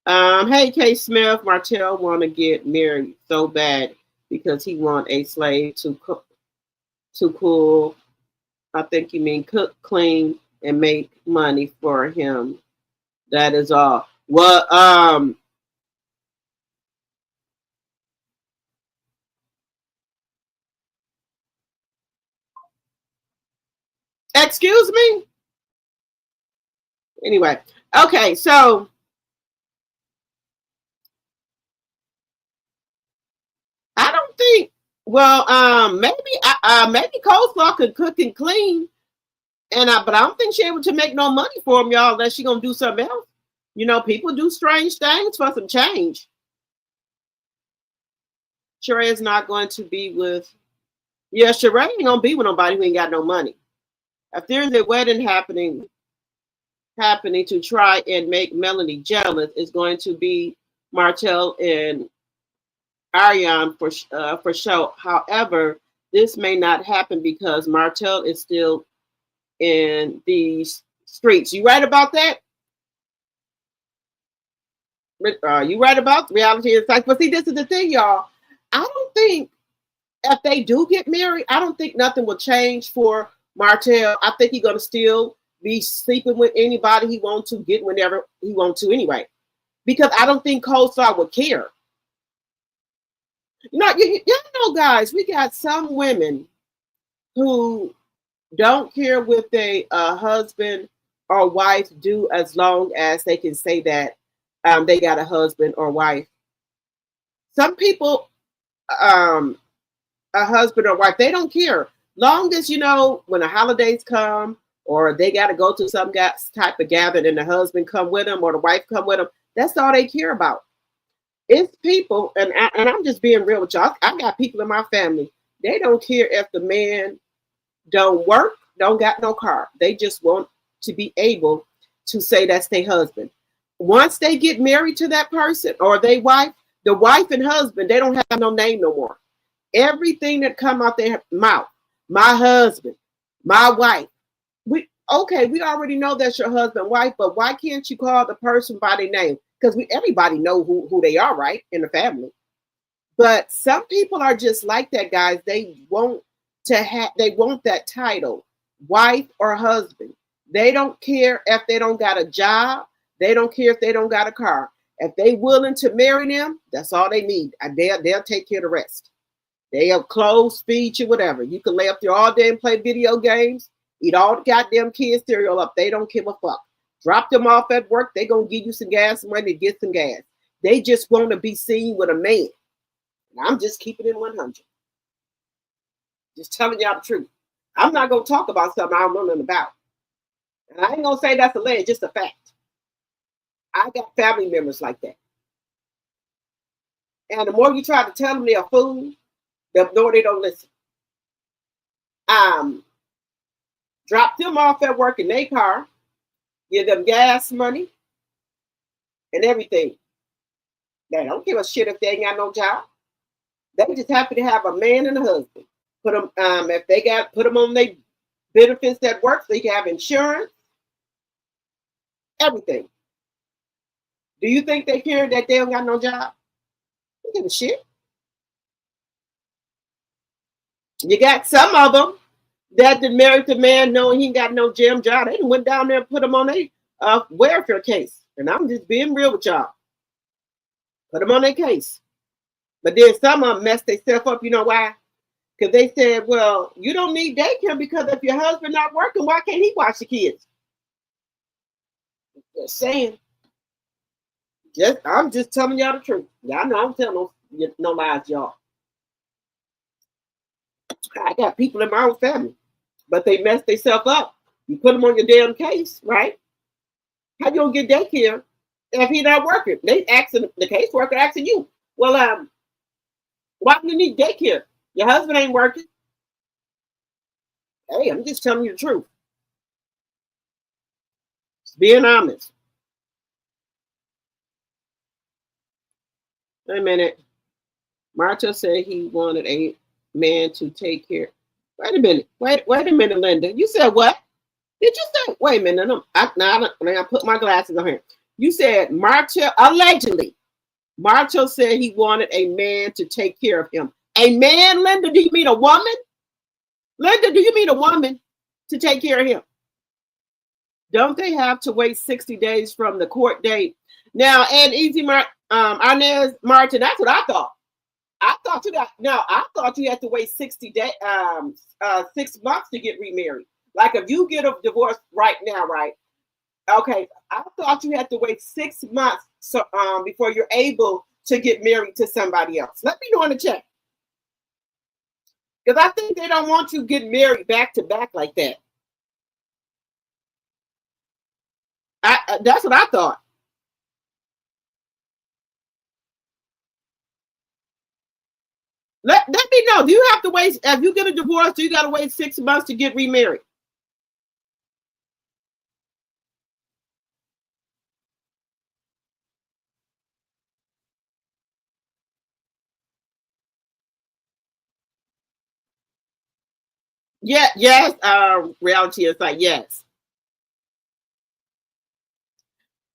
Hey, K. Smith, Martell want to get married so bad because he want a slave to cook, to cool. I think you mean cook, clean, and make money for him. That is all. Well, excuse me. Anyway, okay, so I don't think. Well, maybe Coleslaw could cook and clean, but I don't think she's able to make no money for him, y'all, unless she's gonna do something else. You know, people do strange things for some change. Sheree is not going to be with. Yeah, Sheree ain't gonna be with nobody who ain't got no money. If there's a wedding happening to try and make Melanie jealous, it's going to be Martell and Ariane for show. However, this may not happen because Martell is still in these streets. You right about that? You right about reality and fact. But see, this is the thing, y'all. I don't think if they do get married, I don't think nothing will change for Martell. I think he's gonna still be sleeping with anybody he wants to, get whenever he wants to anyway. Because I don't think Coleslaw would care. You know, guys, we got some women who don't care what a husband or wife do as long as they can say that they got a husband or wife. Some people, a husband or wife, they don't care. Long as, you know, when the holidays come or they got to go to some type of gathering and the husband come with them or the wife come with them, that's all they care about. It's people, and I'm just being real with y'all. I got people in my family. They don't care if the man don't work, don't got no car. They just want to be able to say that's their husband. Once they get married to that person or they wife, the wife and husband, they don't have no name no more. Everything that come out their mouth, my husband, my wife. We already know that's your husband, wife, but why can't you call the person by their name? Because everybody know who they are, right, in the family. But some people are just like that, guys. They want that title, wife or husband. They don't care if they don't got a job. They don't care if they don't got a car. If they willing to marry them, that's all they need. They'll take care of the rest. They'll clothes, feed you, whatever. You can lay up there all day and play video games, eat all the goddamn kids' cereal up. They don't give a fuck. Drop them off at work. They gonna give you some gas money to get some gas. They just want to be seen with a man. And I'm just keeping it 100. Just telling y'all the truth. I'm not gonna talk about something I don't know nothing about. And I ain't gonna say that's a lie, just a fact. I got family members like that. And the more you try to tell them they're a fool, the more they don't listen. Drop them off at work in their car, give them gas money and everything. They don't give a shit if they ain't got no job. They just happy to have a man and a husband. Put them if they put them on their benefits at work so they can have insurance, everything. Do you think they care that they don't got no job? They give a shit. You got some of them that the married man knowing he ain't got no gym job. They went down there and put him on a welfare case. And I'm just being real with y'all. Put them on their case. But then some of them messed themselves up. You know why? Because they said, well, you don't need daycare because if your husband not working, why can't he watch the kids? Just saying. I'm just telling y'all the truth. Y'all know I'm telling no lies, y'all. I got people in my own family, but they mess themselves up. You put them on your damn case, right? How you gonna get daycare if he not working? They asking the caseworker asking you, well, why do you need daycare? Your husband ain't working. Hey, I'm just telling you the truth. Just being honest. Wait a minute. Martell said he wanted a man to take care. Wait a minute. Wait a minute, Linda. You said what? Did you say? Wait a minute. No, I put my glasses on here. You said Martell allegedly. Martell said he wanted a man to take care of him. A man, Linda? Do you mean a woman? Linda, do you mean a woman to take care of him? Don't they have to wait 60 days from the court date? Now, and Inez Martin, that's what I thought. I thought you had to wait 60 days, 6 months to get remarried. Like if you get a divorce right now, right? Okay, I thought you had to wait 6 months before you're able to get married to somebody else. Let me know in the chat. Because I think they don't want you getting married back to back like that. That's what I thought. Let me know. Do you have to wait? If you get a divorce, do you got to wait 6 months to get remarried? Yeah, yes. Reality is like yes.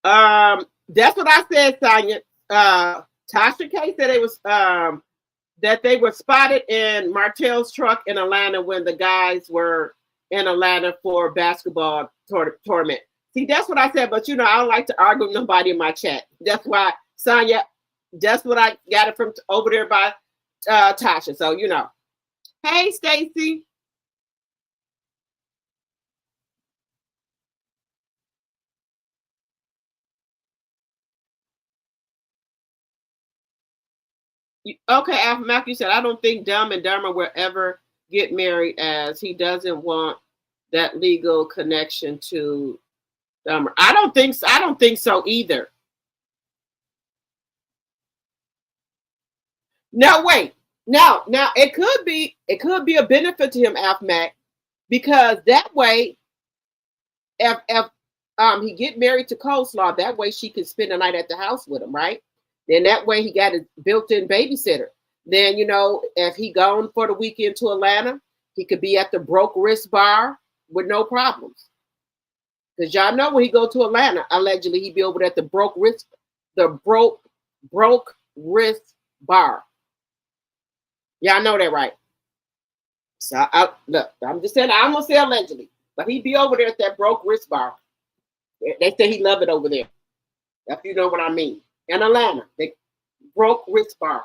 That's what I said, Sonia. Tasha K said it was that they were spotted in Martell's truck in Atlanta when the guys were in Atlanta for basketball tournament. See, that's what I said, but I don't like to argue with nobody in my chat. That's why, Sonia, that's what I got it from over there by Tasha. So, Hey, Stacy. Okay, Alpha Mac, you said, I don't think Dumb and Dumber will ever get married as he doesn't want that legal connection to Dumber. I don't think so. I don't think so either. Now wait. Now it could be a benefit to him, Alpha Mac, because that way, if he get married to Coleslaw, that way she can spend the night at the house with him, right? Then that way he got a built-in babysitter. Then if he gone for the weekend to Atlanta, he could be at the Broke Wrist Bar with no problems. Because y'all know when he go to Atlanta, allegedly he be over at the Broke Wrist Bar. Y'all know that, right? So I'm just saying, I'm gonna say allegedly, but he be over there at that Broke Wrist Bar. They say he love it over there. If you know what I mean. In Atlanta, they Broke Wrist Bar.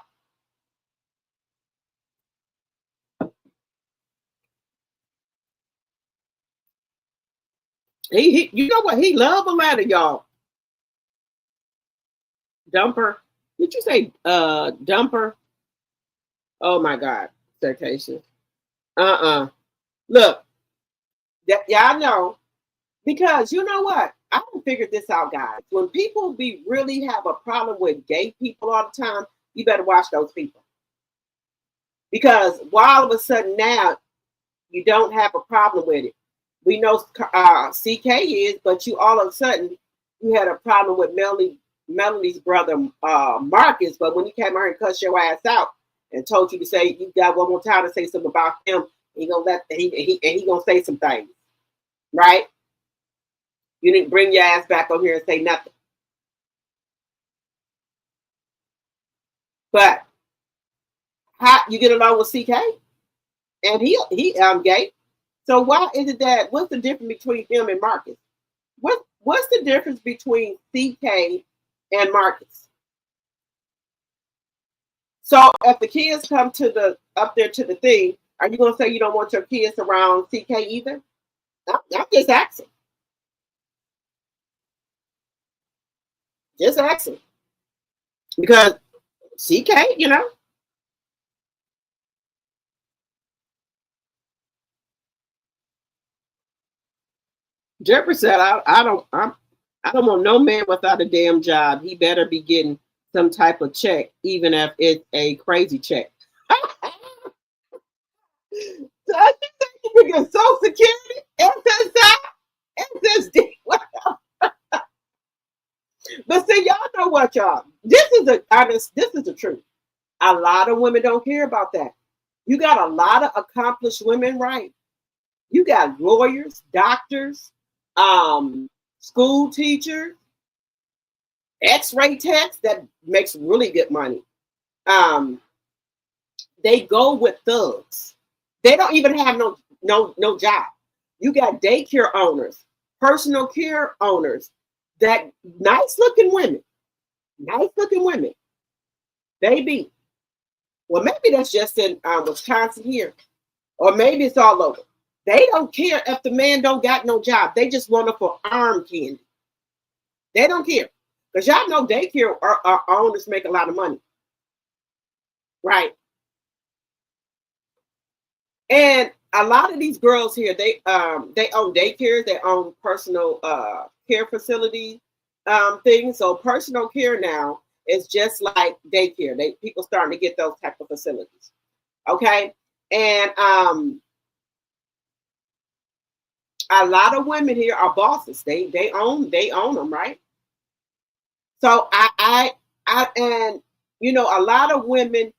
He you know what? He love Atlanta, y'all. Dumper. Did you say dumper? Oh my God. Citations. Look, y'all know, because you know what? I don't figure this out, guys. When people really have a problem with gay people all the time, you better watch those people. Because all of a sudden now, you don't have a problem with it. We know CK is, but you all of a sudden, you had a problem with Melanie's brother, Marcus, but when he came out and cussed your ass out and told you to say, you got one more time to say something about him, he gonna say some things, right? You didn't bring your ass back on here and say nothing. But how you get along with CK? And he gay. So why is it that? What's the difference between him and Marcus? What's the difference between CK and Marcus? So if the kids come up there to the thing, are you gonna say you don't want your kids around CK either? I'm just asking. Just asking. Because CK, Jeffrey said, I don't want no man without a damn job. He better be getting some type of check, even if it's a crazy check. So I think you get Social Security, SSI, SSD. But see, y'all know what, y'all. This is the truth. A lot of women don't care about that. You got a lot of accomplished women, right? You got lawyers, doctors, school teachers, X-ray techs that makes really good money. They go with thugs. They don't even have no job. You got daycare owners, personal care owners, that nice looking women. Baby. Well, maybe that's just in Wisconsin here, or maybe it's all over. They don't care if the man don't got no job. They just want it for arm candy. They don't care. Because y'all know daycare owners make a lot of money. Right? And a lot of these girls here, they own daycares, they own personal care facility things. So personal care now is just like daycare. People starting to get those type of facilities. Okay? And a lot of women here are bosses. They own them, right? So I and you know, a lot of women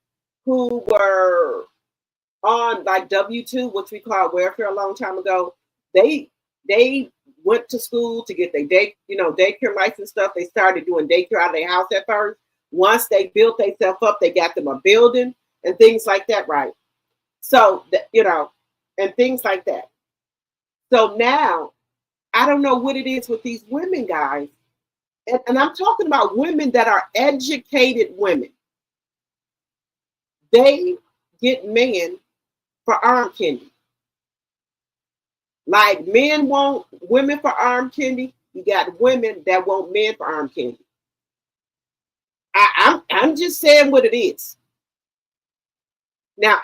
who were on like W-2, which we call welfare a long time ago, they went to school to get their daycare license stuff. They started doing daycare out of their house at first. Once they built themselves up, they got them a building and things like that, right? So and things like that. So now, I don't know what it is with these women, guys. And I'm talking about women that are educated women. They get men for arm candy. Like men want women for arm candy, you got women that want men for arm candy. I'm just saying what it is. Now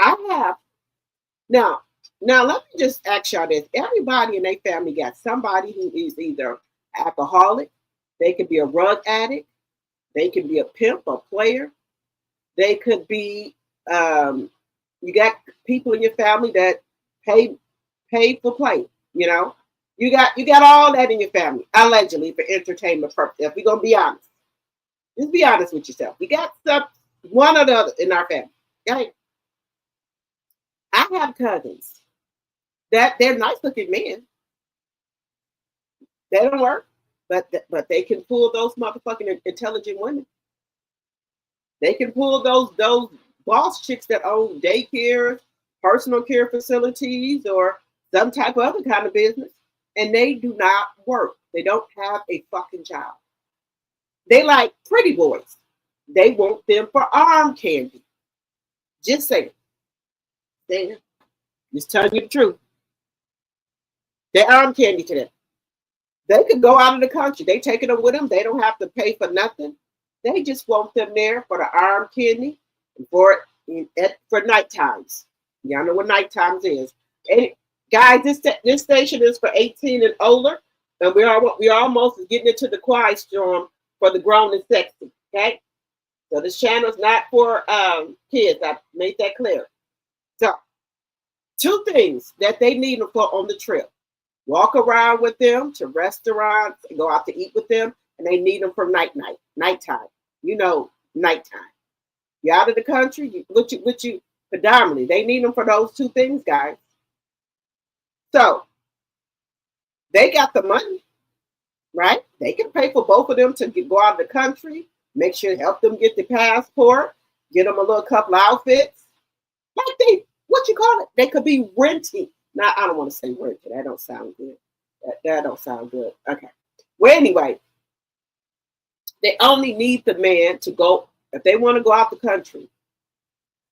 let me just ask y'all this. Everybody in their family got somebody who is either alcoholic, they could be a rug addict, they could be a pimp, a player, they could be you got people in your family that pay for play, you know. You got all that in your family, allegedly for entertainment purposes. If we're gonna be honest. Just be honest with yourself. We got one or the other in our family. Okay? I have cousins that they're nice looking men. They don't work, but they can pull those motherfucking intelligent women. They can pull those boss chicks that own daycare, personal care facilities, or some type of other kind of business, and they do not work. They don't have a fucking job. They like pretty boys. They want them for arm candy. Just saying. There. Just telling you the truth. They're arm candy to them. They could go out of the country. They taking them with them. They don't have to pay for nothing. They just want them there for the arm candy and for night times. Y'all know what night times is. And guys, this station is for 18 and older, and we're almost getting into the quiet storm for the grown and sexy. Okay, so this channel is not for kids. I made that clear. So, two things that they need them for on the trip: walk around with them to restaurants, and go out to eat with them, and they need them for nighttime. You know, nighttime. You're out of the country. What you predominantly? They need them for those two things, guys. So they got the money. Right? They can pay for both of them to go out of the country, make sure help them get the passport, get them a little couple outfits. Like they could be renting. Now, I don't want to say renting. That don't sound good. That don't sound good. Okay. Well, anyway, they only need the man to go, if they want to go out the country.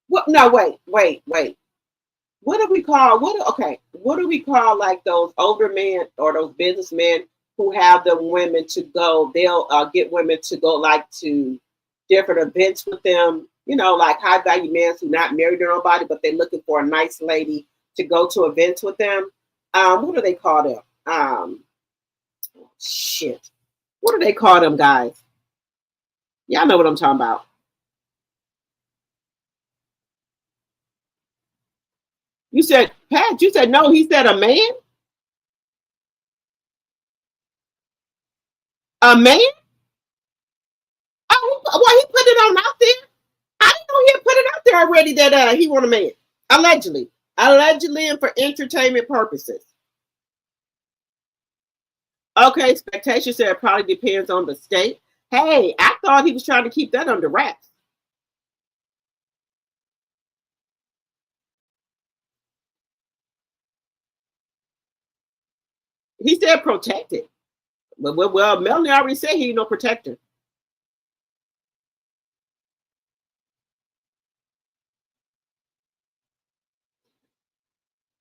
What? No, wait. What do we call like those older men or those businessmen who have the women to go? They'll get women to go like to different events with them, you know, like high value men who not married to nobody, but they're looking for a nice lady to go to events with them. What do they call them? Shit. What do they call them guys? Y'all know what I'm talking about. You said, Pat, you said no, he said a man? A man? Oh, well, he put it on out there. I didn't know he had put it out there already that he want a man. Allegedly. Allegedly and for entertainment purposes. Okay, expectation said it probably depends on the state. Hey, I thought he was trying to keep that under wraps. He said protected. Well, Melanie already said he ain't no protector.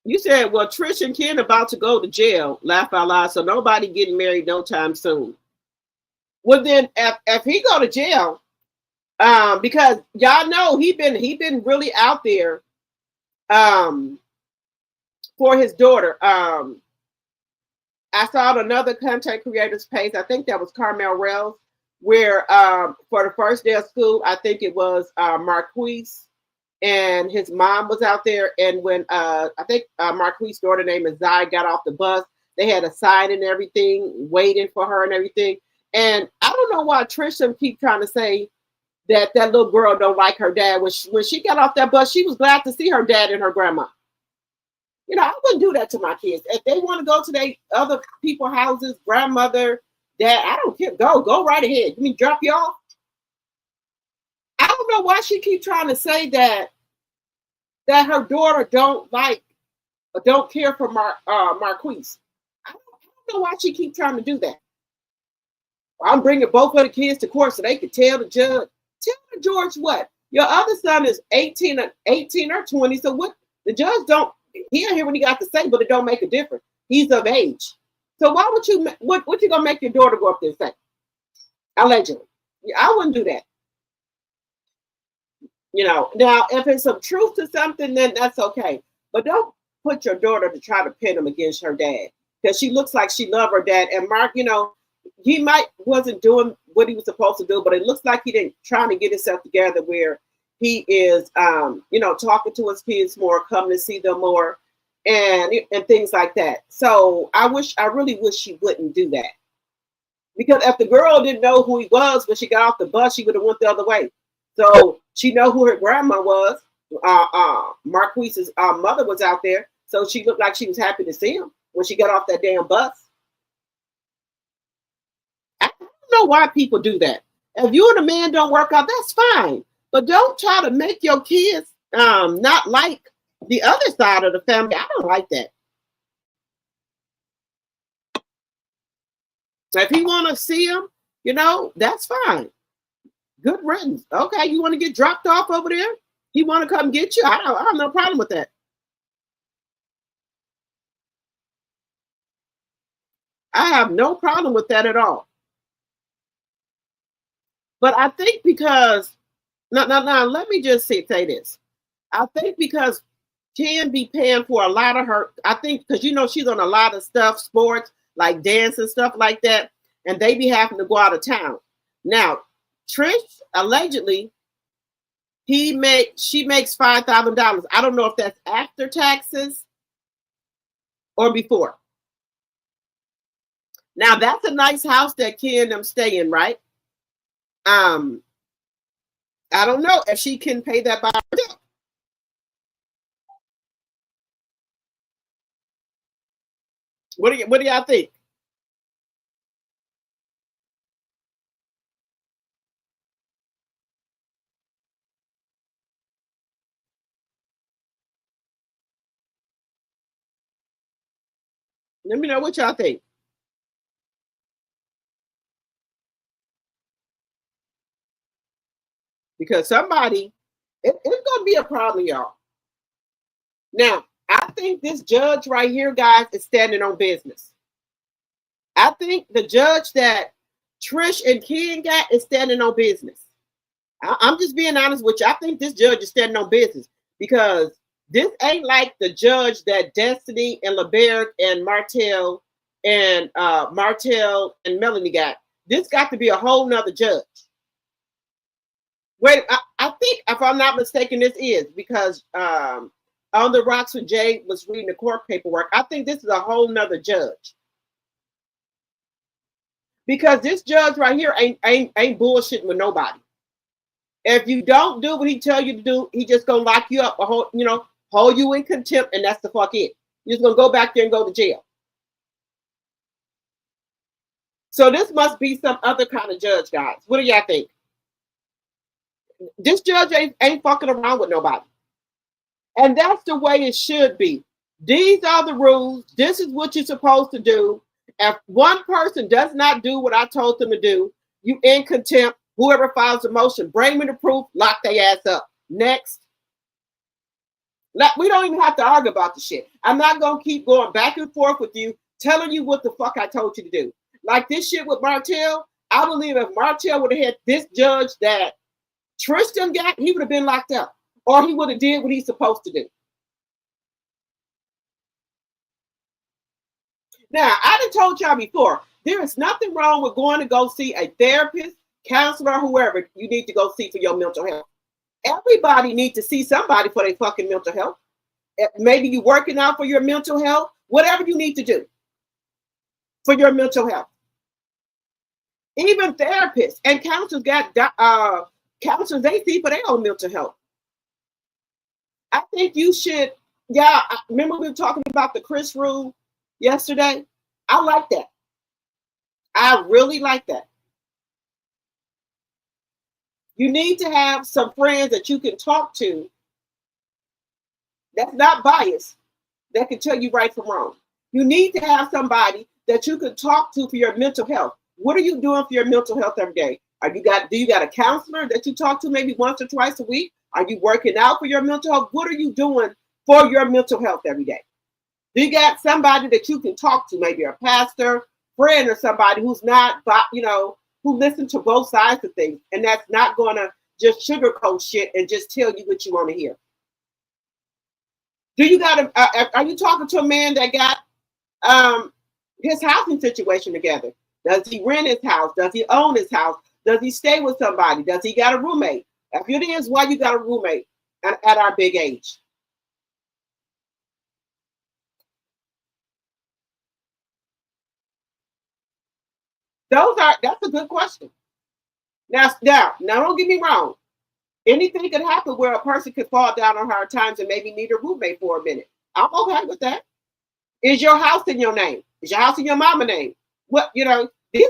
You said, well, Trish and Ken about to go to jail. Laugh out loud. So nobody getting married no time soon. Well, then if he go to jail, because y'all know he been really out there for his daughter. I saw another content creators page. I think that was Carmel Rails, where for the first day of school, I think it was Marquise and his mom was out there. And when I think Marquise's daughter name is Zai got off the bus, they had a sign and everything waiting for her and everything. And I don't know why Trisha keep trying to say that little girl don't like her dad. When she got off that bus, she was glad to see her dad and her grandma. You know, I wouldn't do that to my kids. If they want to go to their other people's houses, grandmother, dad, I don't care. Go right ahead. You mean drop you off? I don't know why she keep trying to say that her daughter don't like or don't care for Marquise. I don't know why she keep trying to do that. I'm bringing both of the kids to court so they can tell the judge. Tell the George what? Your other son is 18 or 20. So what? The judge don't hear what he got to say, but it don't make a difference. He's of age. So why would you? What you gonna make your daughter go up there and say? Allegedly, I wouldn't do that. You know. Now, if it's some truth to something, then that's okay. But don't put your daughter to try to pin him against her dad because she looks like she loved her dad. And Mark, you know, he might wasn't doing what he was supposed to do, but it looks like he didn't trying to get himself together where he is, you know, talking to his kids more, coming to see them more, and things like that. So I really wish she wouldn't do that, because if the girl didn't know who he was when she got off the bus, she would have went the other way. So she know who her grandma was. Marquise's mother was out there, so she looked like she was happy to see him when she got off that damn bus. I don't know why people do that. If you and a man don't work out, that's fine. But don't try to make your kids not like the other side of the family. I don't like that. If he want to see him, you know, that's fine. Good riddance. Okay, you want to get dropped off over there? He want to come get you? I have no problem with that. I have no problem with that at all. But I think because now, let me just say this. I think because Ken be paying for a lot of her, I think because you know she's on a lot of stuff, sports, like dance and stuff like that, and they be having to go out of town. Now, Trish allegedly she makes $5,000. I don't know if that's after taxes or before. Now that's a nice house that Ken and them stay in, right? I don't know if she can pay that by herself. What do y'all think? Let me know what y'all think. Because it's gonna be a problem, y'all. Now, I think this judge right here, guys, is standing on business. I think the judge that Trish and Ken got is standing on business. I'm just being honest with you. I think this judge is standing on business because this ain't like the judge that Destiny and LeBerick and Martell and Martell and Melanie got. This got to be a whole nother judge. Wait, I think, if I'm not mistaken, this is because On the Rocks with Jay was reading the court paperwork. I think this is a whole nother judge. Because this judge right here ain't bullshitting with nobody. If you don't do what he tell you to do, he just gonna lock you up or hold you in contempt, and that's the fuck it. You're just gonna go back there and go to jail. So this must be some other kind of judge, guys. What do y'all think? This judge ain't fucking around with nobody. And that's the way it should be. These are the rules. This is what you're supposed to do. If one person does not do what I told them to do, you in contempt. Whoever files the motion, bring me the proof, lock their ass up. Next. We don't even have to argue about the shit. I'm not going to keep going back and forth with you, telling you what the fuck I told you to do. Like this shit with Martell, I believe if Martell would have had this judge that Tristan got, he would have been locked up. Or he would have did what he's supposed to do. Now, I done told y'all before, there is nothing wrong with going to go see a therapist, counselor, whoever you need to go see for your mental health. Everybody needs to see somebody for their fucking mental health. Maybe you're working out for your mental health, whatever you need to do for your mental health. Even therapists and counselors got counselors they see for their own mental health. I think you should, remember we were talking about the Chris rule yesterday? I like that. I really like that. You need to have some friends that you can talk to that's not biased, that can tell you right from wrong. You need to have somebody that you can talk to for your mental health. What are you doing for your mental health every day? Do you got a counselor that you talk to maybe once or twice a week? Are you working out for your mental health? What are you doing for your mental health every day? Do you got somebody that you can talk to, maybe a pastor, friend, or somebody who's not, who listens to both sides of things, and that's not going to just sugarcoat shit and just tell you what you want to hear? Do you got are you talking to a man that got his housing situation together? Does he rent his house? Does he own his house? Does he stay with somebody? Does he got a roommate? If it is, why you got a roommate at our big age? That's a good question. Now, don't get me wrong. Anything could happen where a person could fall down on hard times and maybe need a roommate for a minute. I'm okay with that. Is your house in your name? Is your house in your mama's name? These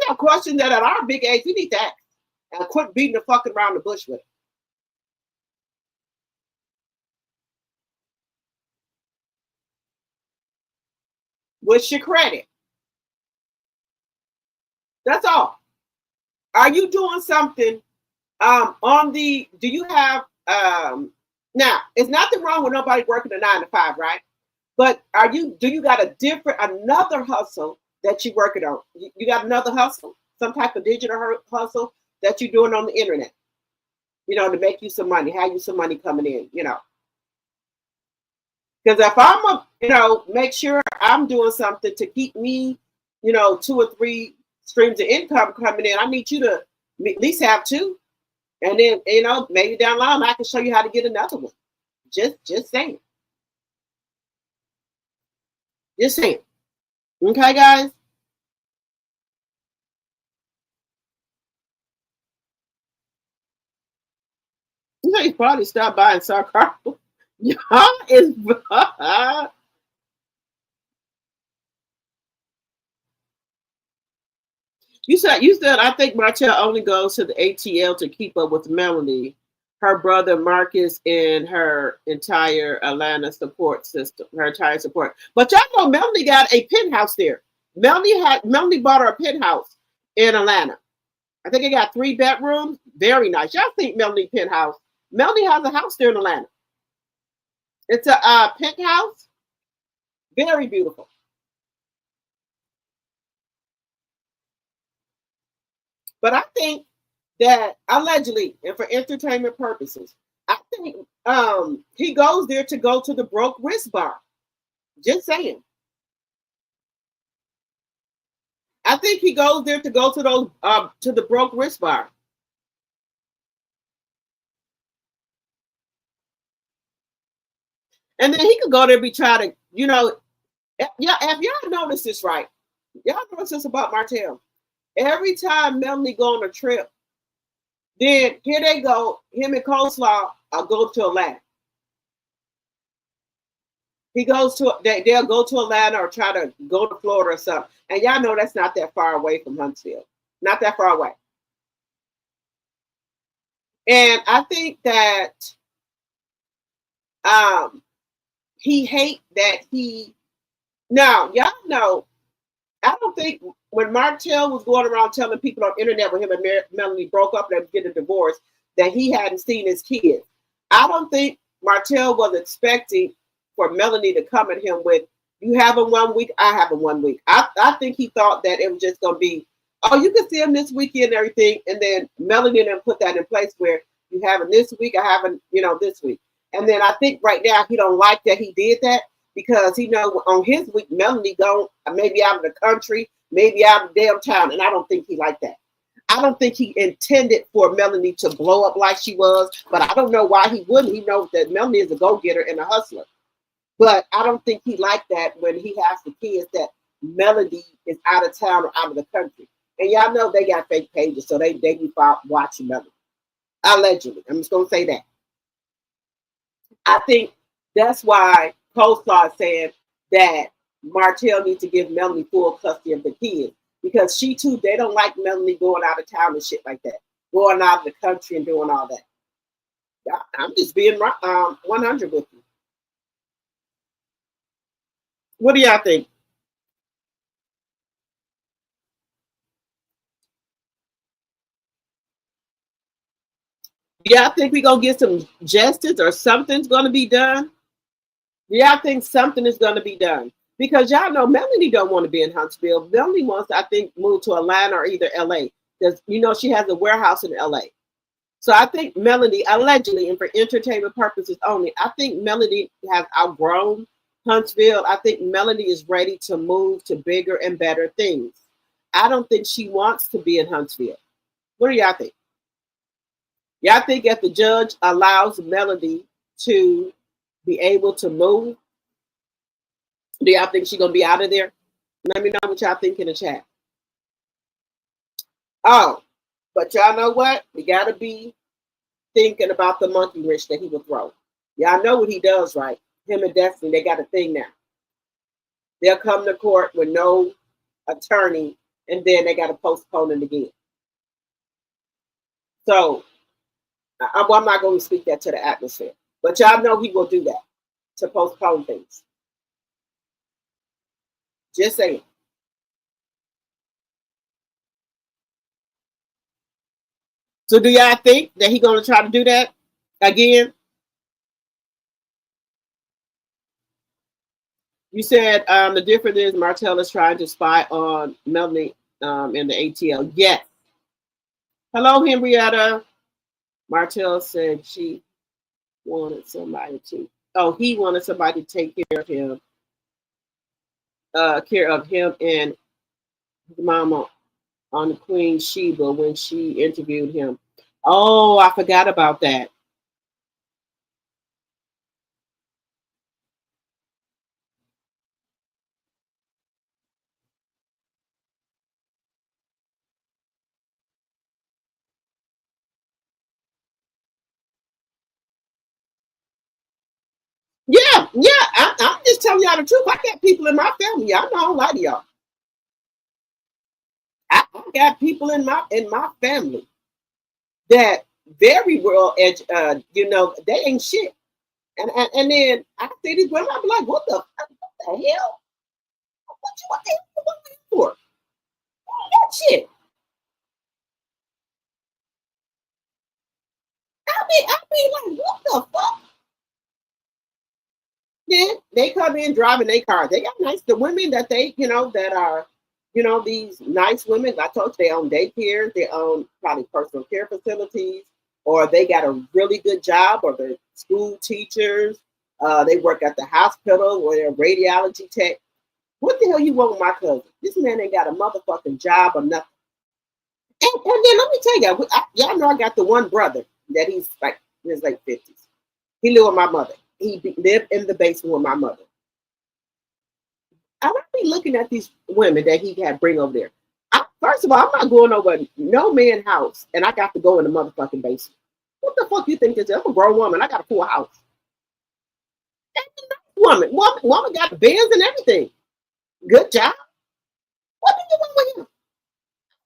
are questions that at our big age we need to ask and quit beating the fucking around the bush with it. What's your credit? That's all. Are you doing something do you have now it's nothing wrong with nobody working a 9 to 5, right? But do you got another hustle that you're working on? You got another hustle, some type of digital hustle that you're doing on the internet, to make you some money, have you some money coming in, Because if I'm make sure I'm doing something to keep me, 2 or 3 streams of income coming in, I need you to at least have 2. And then, maybe down the line, I can show you how to get another one. Just saying. Just saying. Okay, guys? You probably stop buying sarcasm. Y'all is You said I think Martell only goes to the ATL to keep up with Melanie, her brother Marcus, and her entire Atlanta support system, her entire support. But y'all know Melanie got a penthouse there. Melanie bought her a penthouse in Atlanta. I think it got 3 bedrooms. Very nice. Y'all think Melanie penthouse. Melanie has a house there in Atlanta. It's a penthouse. Very beautiful. But I think that allegedly and for entertainment purposes, I think he goes there to go to the broke wrist bar. Just saying. I think he goes there to go to those to the broke wrist bar. And then he could go there and be trying to, yeah, if y'all notice this right, y'all notice this about Martell. Every time Melanie go on a trip, then here they go, him and Coleslaw go to Atlanta. He goes to, they'll go to Atlanta or try to go to Florida or something. And y'all know that's not that far away from Huntsville. Not that far away. And I think that he hate that he, now y'all know, I don't think when Martell was going around telling people on the internet when him and Melanie broke up and they were getting a divorce, that he hadn't seen his kids. I don't think Martell was expecting for Melanie to come at him with, you have him 1 week, I have him 1 week. I think he thought that it was just going to be, oh, you can see him this weekend and everything. And then Melanie then put that in place where you have him this week, I have him, this week. And then I think right now he don't like that he did that because he know on his week, Melanie gone maybe out of the country, maybe out of damn town. And I don't think he liked that. I don't think he intended for Melanie to blow up like she was, but I don't know why he wouldn't. He knows that Melanie is a go-getter and a hustler. But I don't think he liked that when he has the kids that Melody is out of town or out of the country. And y'all know they got fake pages, so they be watching Melody. Allegedly. I'm just going to say that. I think that's why Coleslaw is saying that Martell needs to give Melanie full custody of the kids. Because she too, they don't like Melanie going out of town and shit like that. Going out of the country and doing all that. I'm just being 100 with you. What do y'all think? Do y'all think we're going to get some justice or something's going to be done? Do y'all think something is going to be done? Because y'all know Melanie don't want to be in Huntsville. Melanie wants to, I think, move to Atlanta or either LA. Because, she has a warehouse in LA. So I think Melanie, allegedly, and for entertainment purposes only, I think Melanie has outgrown Huntsville. I think Melanie is ready to move to bigger and better things. I don't think she wants to be in Huntsville. What do y'all think? Y'all think if the judge allows Melanie to be able to move, do y'all think she's going to be out of there? Let me know what y'all think in the chat. Oh, but y'all know what? We got to be thinking about the monkey wrench that he will throw. Y'all know what he does, right? Him and Destiny, they got a thing now. They'll come to court with no attorney, and then they got to postpone it again. So, I'm not going to speak that to the atmosphere. But y'all know he will do that to postpone things. Just saying. So do y'all think that he's going to try to do that again? You said the difference is Martell is trying to spy on Melanie in the ATL. Yes. Hello, Henrietta. Martell said she wanted somebody to. Oh, he wanted somebody to take care of him and his mama on the Queen Sheba when she interviewed him. Oh, I forgot about that. Yeah, I'm just telling y'all the truth. I got people in my family. Y'all know I don't lie to y'all. I got people in my family that very well they ain't shit. And then I see these women, I'm like, what the hell? What the hell for? That shit. I be like, what the fuck? Then they come in driving their car. They got the women that they, that are, these nice women. I told you they own daycares, they own probably personal care facilities, or they got a really good job, or they're school teachers. They work at the hospital or they're radiology tech. What the hell you want with my cousin? This man ain't got a motherfucking job or nothing. And then let me tell you, y'all know I got the one brother that he's like in his late 50s. He lived with my mother. Lived in the basement with my mother. I would be looking at these women that he had bring over there. First of all, I'm not going over no man's house, and I got to go in the motherfucking basement. What the fuck you think this is? I'm a grown woman. I got a full house. Woman got the bands and everything. Good job. What do you want with him?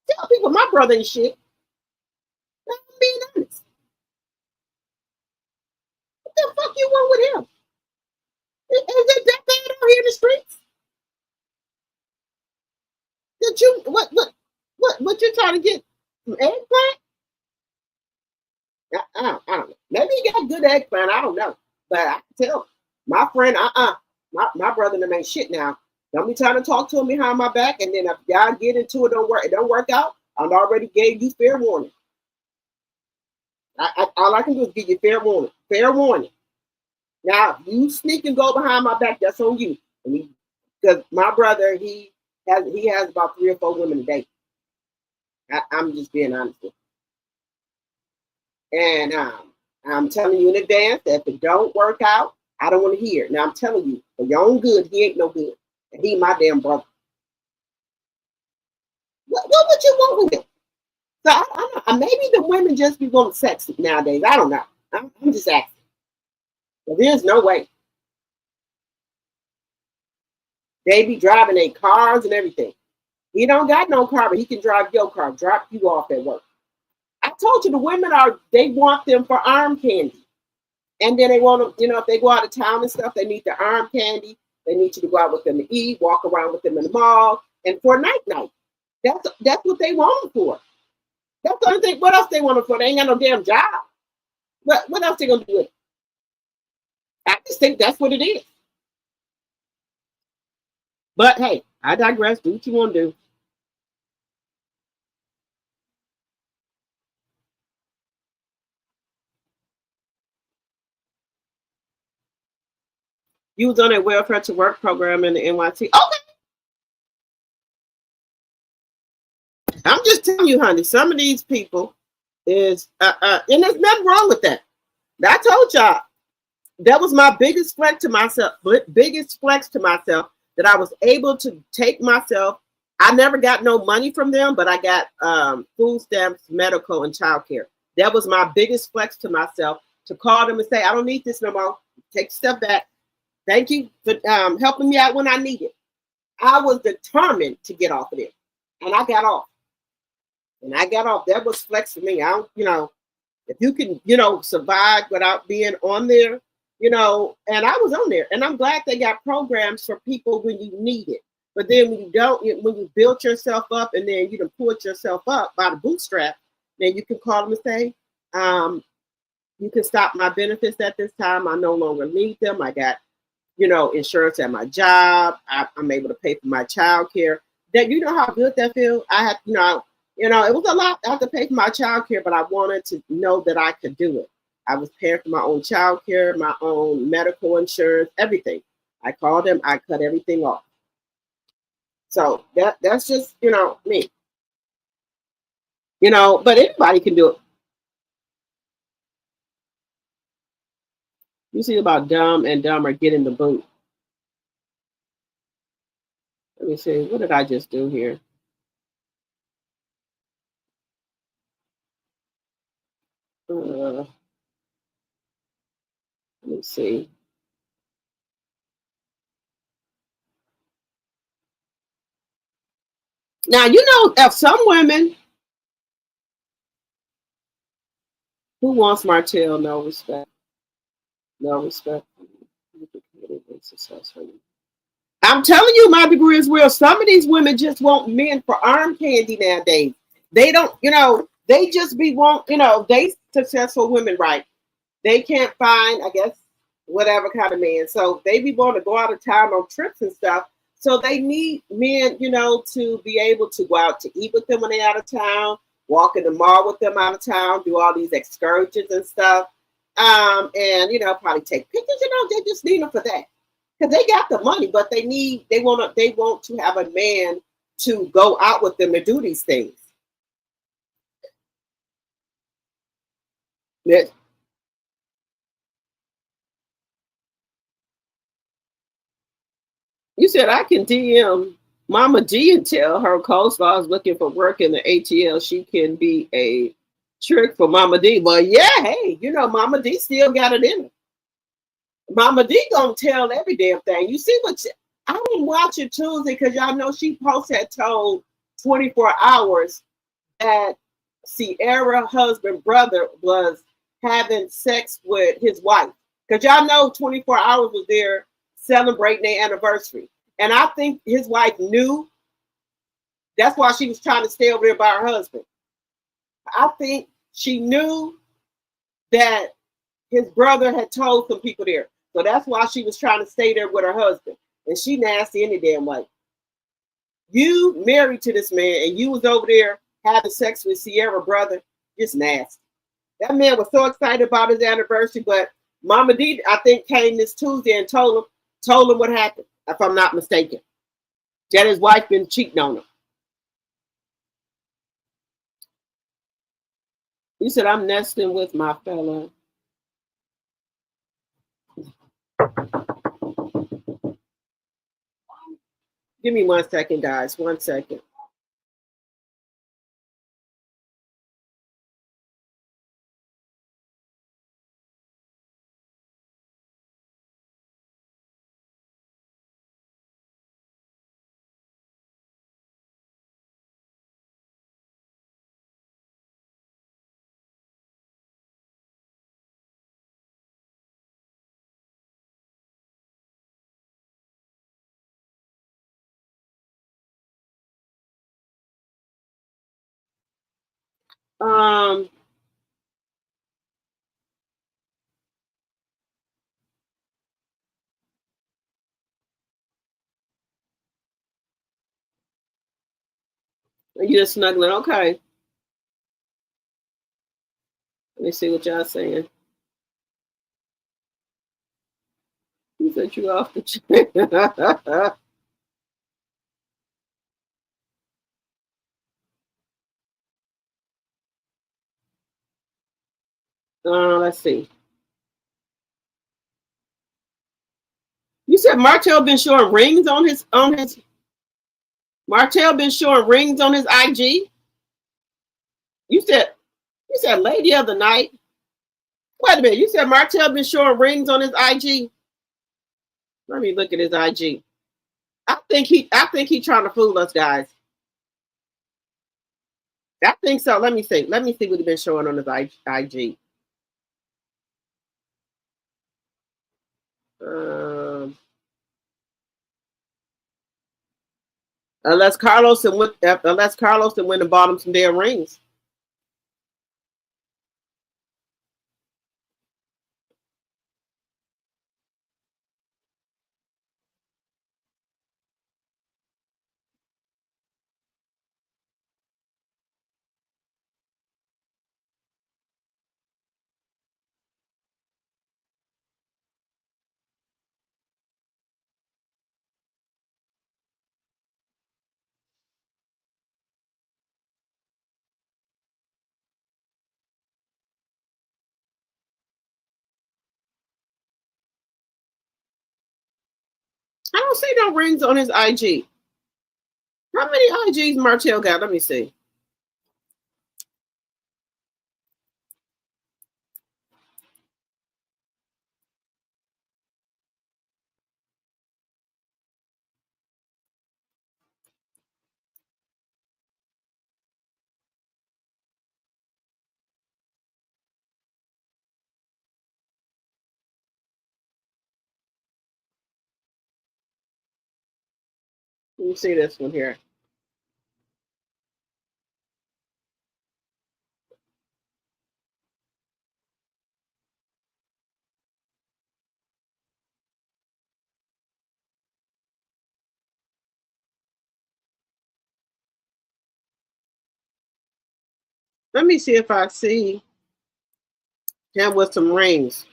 Tell people my brother ain't shit. I'm being honest. What the fuck you want with him? Is it that bad out here in the streets? Did you what you trying to get some eggplant? I don't know. Maybe he got good eggplant. I don't know. But I can tell my friend, my brother and them ain't shit now. Don't be trying to talk to me behind my back, and then if y'all get into it, it don't work out. I already gave you fair warning. All I can do is give you fair warning. Fair warning. Now, if you sneak and go behind my back, that's on you. Because my brother, he has about 3 or 4 women a day. I'm just being honest with you. And I'm telling you in advance that if it don't work out, I don't want to hear it. Now I'm telling you, for your own good, he ain't no good. And he my damn brother. What would you want with him? So maybe the women just be wanting sex nowadays. I don't know. I'm just asking. But there's no way. They be driving their cars and everything. He don't got no car, but he can drive your car, drop you off at work. I told you the women they want them for arm candy. And then they want them, if they go out of town and stuff, they need the arm candy. They need you to go out with them to eat, walk around with them in the mall, and for night. That's what they want them for. That's the only thing. What else they want them for? They ain't got no damn job. What else they gonna do with it? I just think that's what it is. But hey, I digress. Do what you want to do. You was on a welfare to work program in the NYT. Okay. I'm just telling you, honey, some of these people is, and there's nothing wrong with that. I told y'all, that was my biggest flex to myself, that I was able to take myself. I never got no money from them, but I got food stamps, medical, and childcare. That was my biggest flex to myself, to call them and say, I don't need this no more. Take a step back. Thank you for helping me out when I need it. I was determined to get off of it. And I got off. That was flex for me. If you can, survive without being on there, and I was on there. And I'm glad they got programs for people when you need it. But then when you don't, when you built yourself up and then you done pulled yourself up by the bootstrap, then you can call them and say, you can stop my benefits at this time. I no longer need them. I got, insurance at my job. I'm able to pay for my child care. That, how good that feels? I had, it was a lot. I had to pay for my child care, but I wanted to know that I could do it. I was paying for my own child care, my own medical insurance, everything. I called them. I cut everything off. So that's just, me. But anybody can do it. You see about Dumb and Dumber getting the boot. Let me see. What did I just do here? Let me see. Now, if some women who wants Martell, no respect. No respect. I'm telling you, my degree is real. Some of these women just want men for arm candy nowadays. They don't, they just they successful women, right? They can't find, I guess, whatever kind of man. So they be wanting to go out of town on trips and stuff. So they need men, to be able to go out to eat with them when they're out of town, walk in the mall with them out of town, do all these excursions and stuff. And, probably take pictures, they just need them for that. because they got the money, but they want to have a man to go out with them and do these things. That you said I can DM Mama D and tell her co-star is looking for work in the ATL. She can be a trick for Mama D. But yeah, hey, you know Mama D still got it in her. Mama D gonna tell every damn thing. You see what I didn't watch it Tuesday because y'all know she post had told 24 hours that Sierra husband brother was having sex with his wife. Because y'all know 24 hours was there celebrating their anniversary. And I think his wife knew. That's why she was trying to stay over there by her husband. I think she knew that his brother had told some people there. So that's why she was trying to stay there with her husband. And she nasty any damn way. You married to this man and you was over there having sex with Sierra brother. It's nasty. That man was so excited about his anniversary, but Mama D, I think, came this Tuesday and told him what happened, if I'm not mistaken. That his wife been cheating on him. He said, I'm nesting with my fella. Give me 1 second, guys. 1 second. Um, you just snuggling. Okay. Let me see what y'all saying. He said you off the chain. Let's see. You said Martell been showing rings on his Martell been showing rings on his IG. You said lady of the night. Wait a minute. You said Martell been showing rings on his IG. Let me look at his IG. I think he trying to fool us, guys. I think so. Let me see. Let me see what he's been showing on his IG. Unless Carlos and went and bought him some damn rings. I don't see no rings on his IG. How many IGs Martell got? Let me see. Let me see this one here. Let me see if I see him with some rings.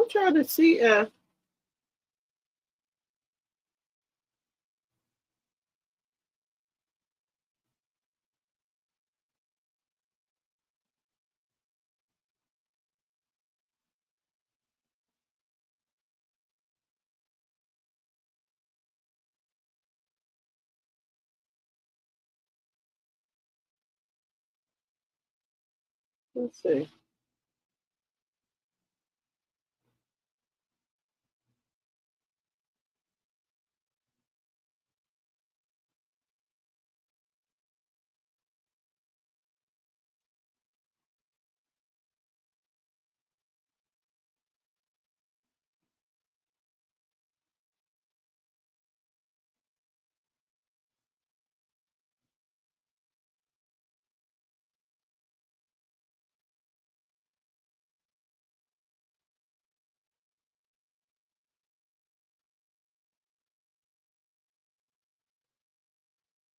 I'm trying to see. Let's see.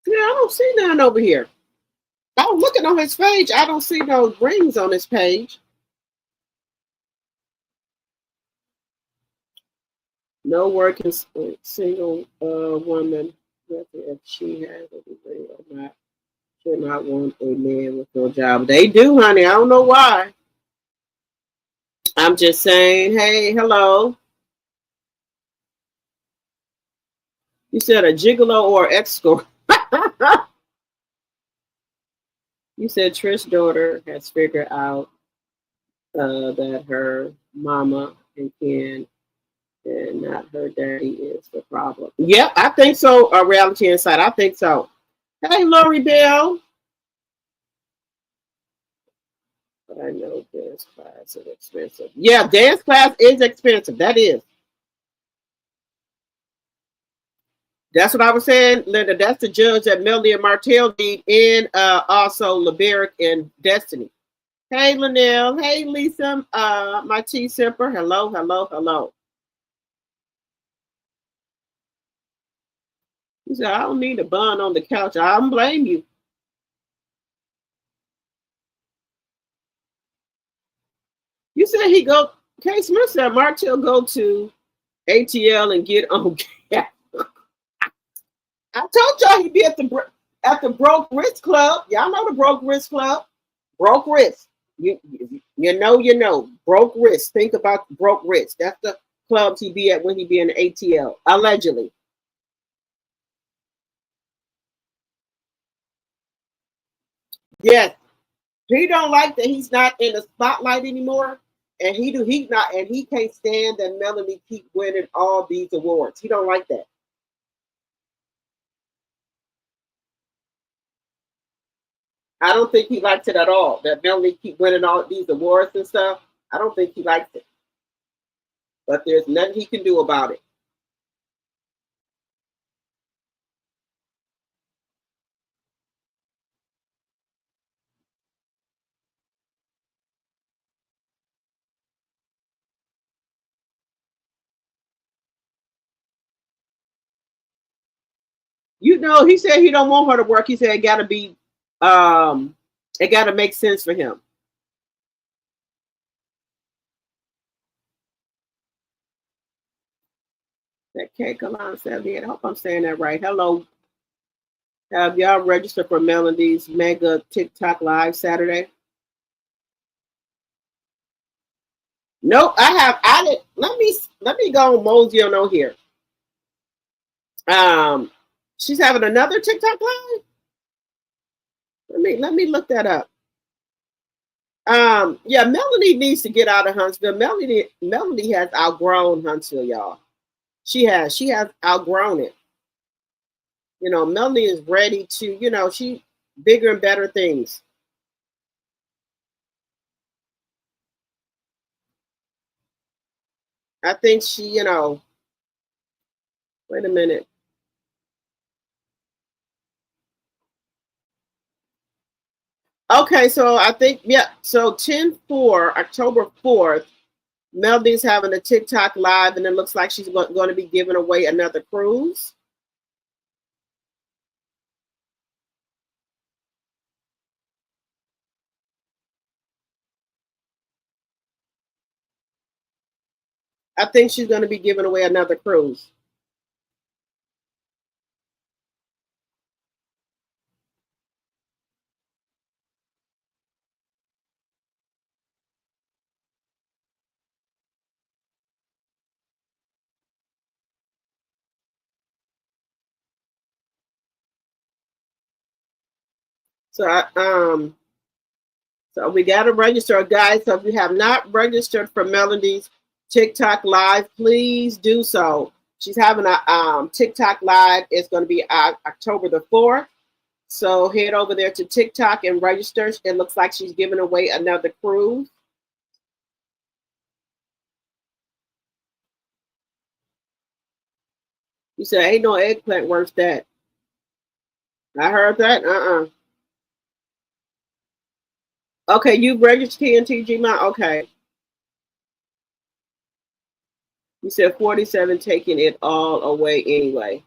Yeah, I don't see none over here. I'm looking on his page. I don't see no rings on his page. No working single woman, whether if she has a degree or not, should not want a man with no job. They do, honey. I don't know why. I'm just saying, hey, hello. You said a gigolo or escort. You said Trish's daughter has figured out that her mama and Ken and not her daddy is the problem. Yep, I think so. Reality Insight. I think so. Hey, Lori Bell. But I know dance class is expensive. Yeah, dance class is expensive. That is. That's what I was saying, Linda. That's the judge that Melody and Martell need, and also Liberic and Destiny. Hey, Linnell. Hey, Lisa. My tea sipper. Hello, hello, hello. He said, I don't need a bun on the couch. I don't blame you. You said he go, K. Smith said Martell go to ATL and get on. I told y'all he'd be at the Broke Wrist Club. Y'all know the Broke Wrist Club. Broke Wrist. You know. Broke Wrist. Think about Broke Wrist. That's the clubs he be at when he be in the ATL. Allegedly. Yes. He don't like that he's not in the spotlight anymore. And he can't stand that Melanie keep winning all these awards. He don't like that. I don't think he likes it at all. That Melanie keep winning all these awards and stuff. I don't think he likes it. But there's nothing he can do about it. You know, he said he don't want her to work. He said um it gotta make sense for him. That cake alarm 78. I hope I'm saying that right. Hello. Have y'all registered for Melody's mega TikTok live Saturday? Nope, I have added. Let me go mosey on over here. Um she's having another TikTok live. Let me look that up. Yeah, Melody needs to get out of Huntsville. Melody has outgrown Huntsville, y'all. She has outgrown it. You know, Melanie is ready to, she bigger and better things. I think wait a minute. Okay, so I think, yeah, so 10/4, October 4th, Melody's having a TikTok live, and it looks like she's going to be giving away another cruise. I think she's going to be giving away another cruise. So so we got to register, guys. So if you have not registered for Melody's TikTok live, please do so. She's having a TikTok live. It's going to be October the 4th. So head over there to TikTok and register. It looks like she's giving away another cruise. You said ain't no eggplant worth that. I heard that. Okay, you registered TNTG Ma. Okay. You said 47 taking it all away anyway.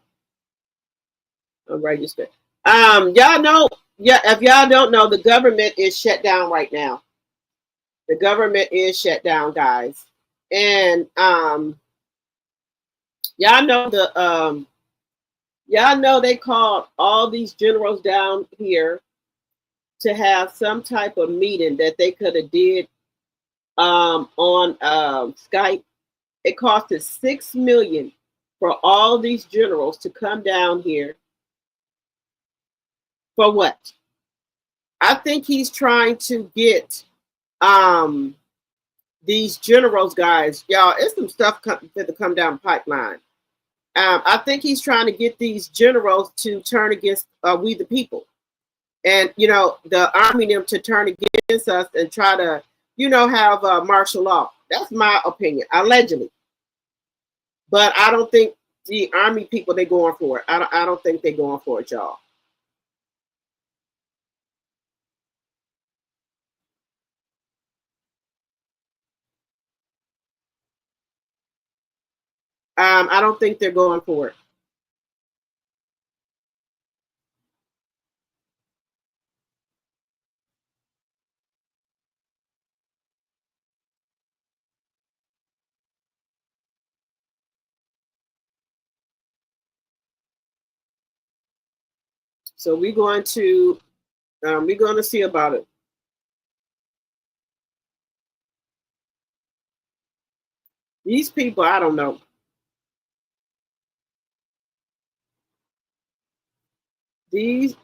I'm registered. Y'all know, yeah, if y'all don't know, the government is shut down right now. The government is shut down, guys. And y'all know y'all know they called all these generals down here to have some type of meeting that they could have did on Skype. It costed $6 million for all these generals to come down here. For what? I think he's trying to get these generals, guys. Y'all, it's some stuff to come down the pipeline. I think he's trying to get these generals to turn against we the people. And, you know, the army them to turn against us and try to, you know, have martial law. That's my opinion, allegedly. But I don't think the army people, they going for it. I don't think they're going for it, y'all. I don't think they're going for it. So we're going to see about it. These people, I don't know. These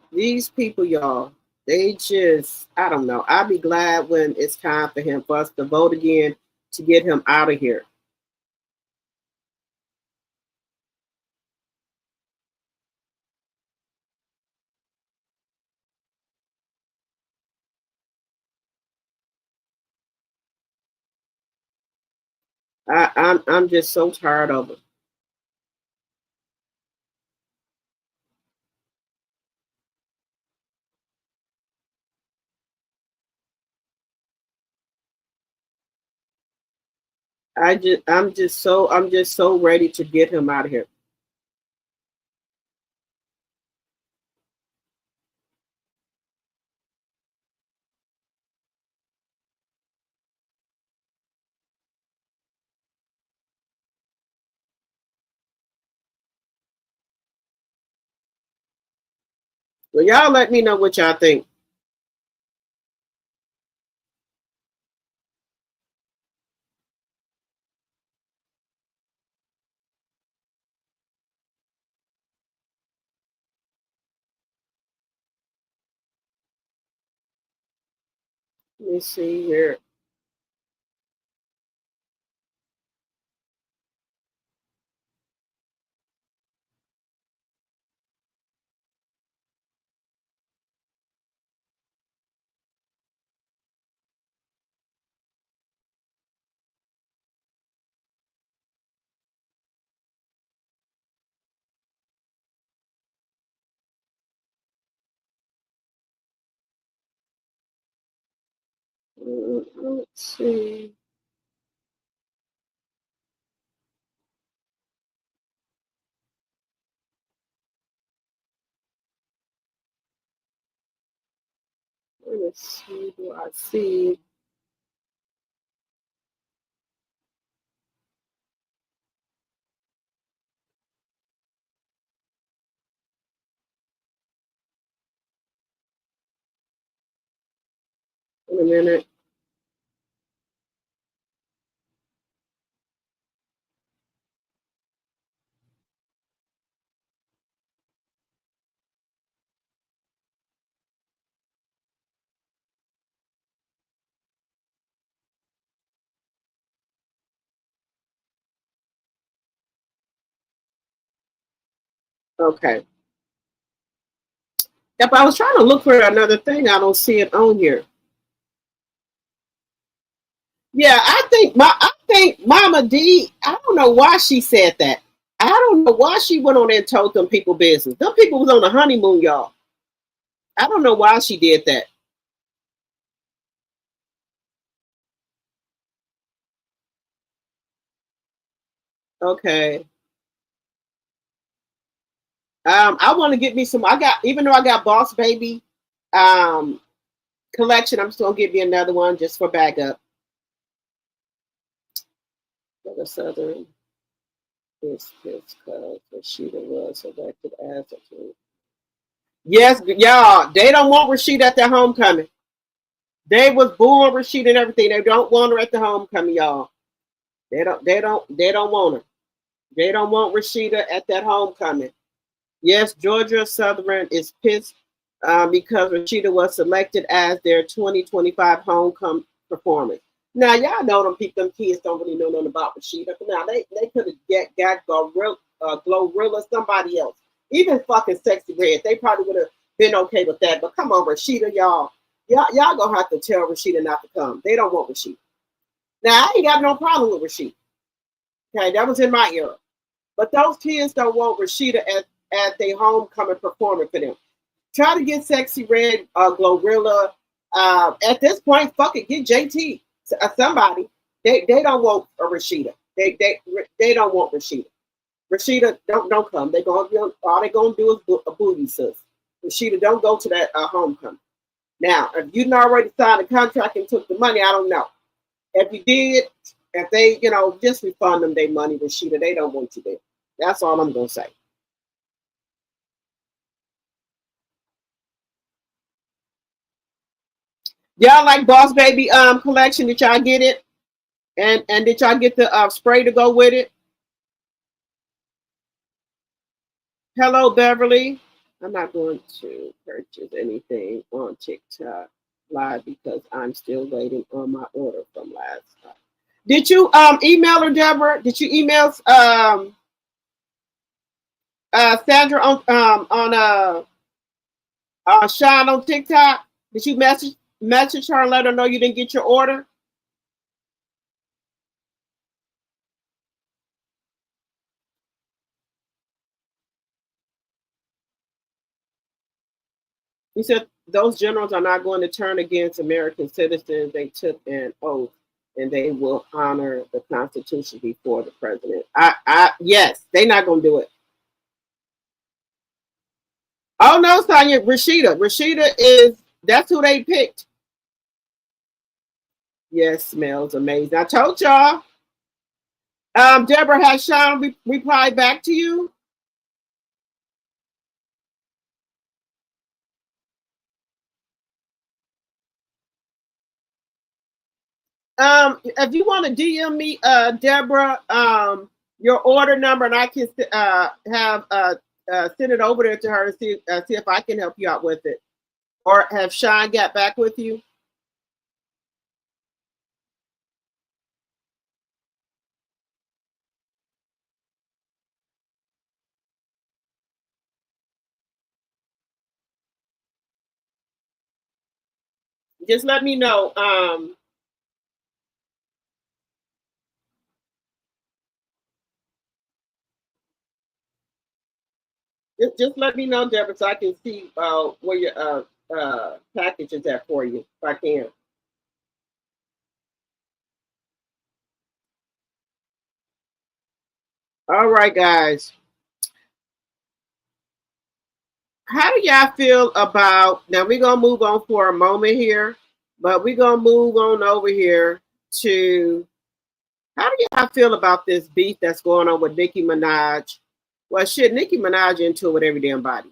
people, y'all, they just, I don't know. I'll be glad when it's time for him for us to vote again to get him out of here. I'm just so tired of it. I'm just so ready to get him out of here. Well, y'all let me know what y'all think. Let me see here. Let's see. Let's see. Do I see? In a minute. Okay. Yep, I was trying to look for another thing. I don't see it on here. Yeah, I think Mama D, I don't know why she said that. I don't know why she went on there and told them people business. Them people was on a honeymoon, y'all. I don't know why she did that. Okay. I want to get me some. I got, even though I got Boss Baby um collection, I'm still gonna get me another one just for backup. For the Southern is because Rashida was elected as a king. Yes, y'all. They don't want Rashida at their homecoming. They was booing Rashida and everything. They don't want her at the homecoming, y'all. They don't want her. They don't want Rashida at that homecoming. Yes, Georgia Southern is pissed because Rashida was selected as their 2025 homecoming performance. Now y'all know them people, them kids don't really know nothing about Rashida. Now they could have got Glorilla, somebody else, even fucking Sexy Red. They probably would have been okay with that. But come on, Rashida, y'all gonna have to tell Rashida not to come. They don't want Rashida. Now I ain't got no problem with Rashida. Okay, that was in my era. But those kids don't want Rashida at their homecoming performing for them. Try to get Sexy Red, Glorilla. At this point, fuck it, get JT, somebody. They don't want a Rashida. They don't want Rashida. Rashida, don't come. They gonna all they gonna do is a booty sis. Rashida, don't go to that homecoming. Now, if you already signed a contract and took the money, I don't know. If you did, if they, just refund them their money, Rashida, they don't want you there. That's all I'm gonna say. Y'all like Boss Baby collection? Did y'all get it? And did y'all get the spray to go with it? Hello, Beverly. I'm not going to purchase anything on TikTok live because I'm still waiting on my order from last time. Did you email her, Deborah? Did you email Sandra on Shine on TikTok? Did you message her and let her know you didn't get your order? He said those generals are not going to turn against American citizens. They took an oath and they will honor the Constitution before the president. Yes, they're not going to do it. Oh no, Sonya, Rashida. Rashida that's who they picked. Yes, smells amazing. I told y'all. Deborah, has Sean replied back to you? If you want to DM me, Deborah, your order number, and I can have send it over there to her and see if I can help you out with it, or have Sean got back with you? Just let me know. Just let me know, Deborah, so I can see where your package is at for you, if I can. All right, guys. How do y'all feel about now? We're gonna move on for a moment here, but we're gonna move on over here to how do y'all feel about this beef that's going on with Nicki Minaj? Well, shit, Nicki Minaj into it with every damn body.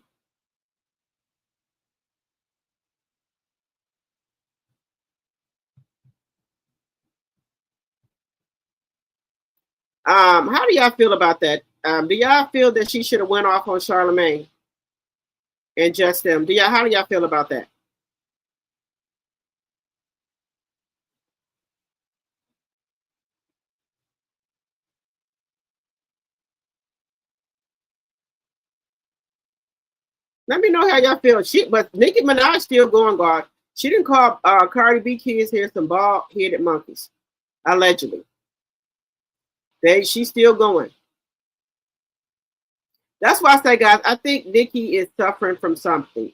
How do y'all feel about that? Do y'all feel that she should have went off on Charlamagne and just them? How do y'all feel about that? Let me know how y'all feel. But Nicki Minaj still going, God. She didn't call Cardi B kids here some bald-headed monkeys, allegedly. She's still going. That's why I say, guys, I think Nicki is suffering from something.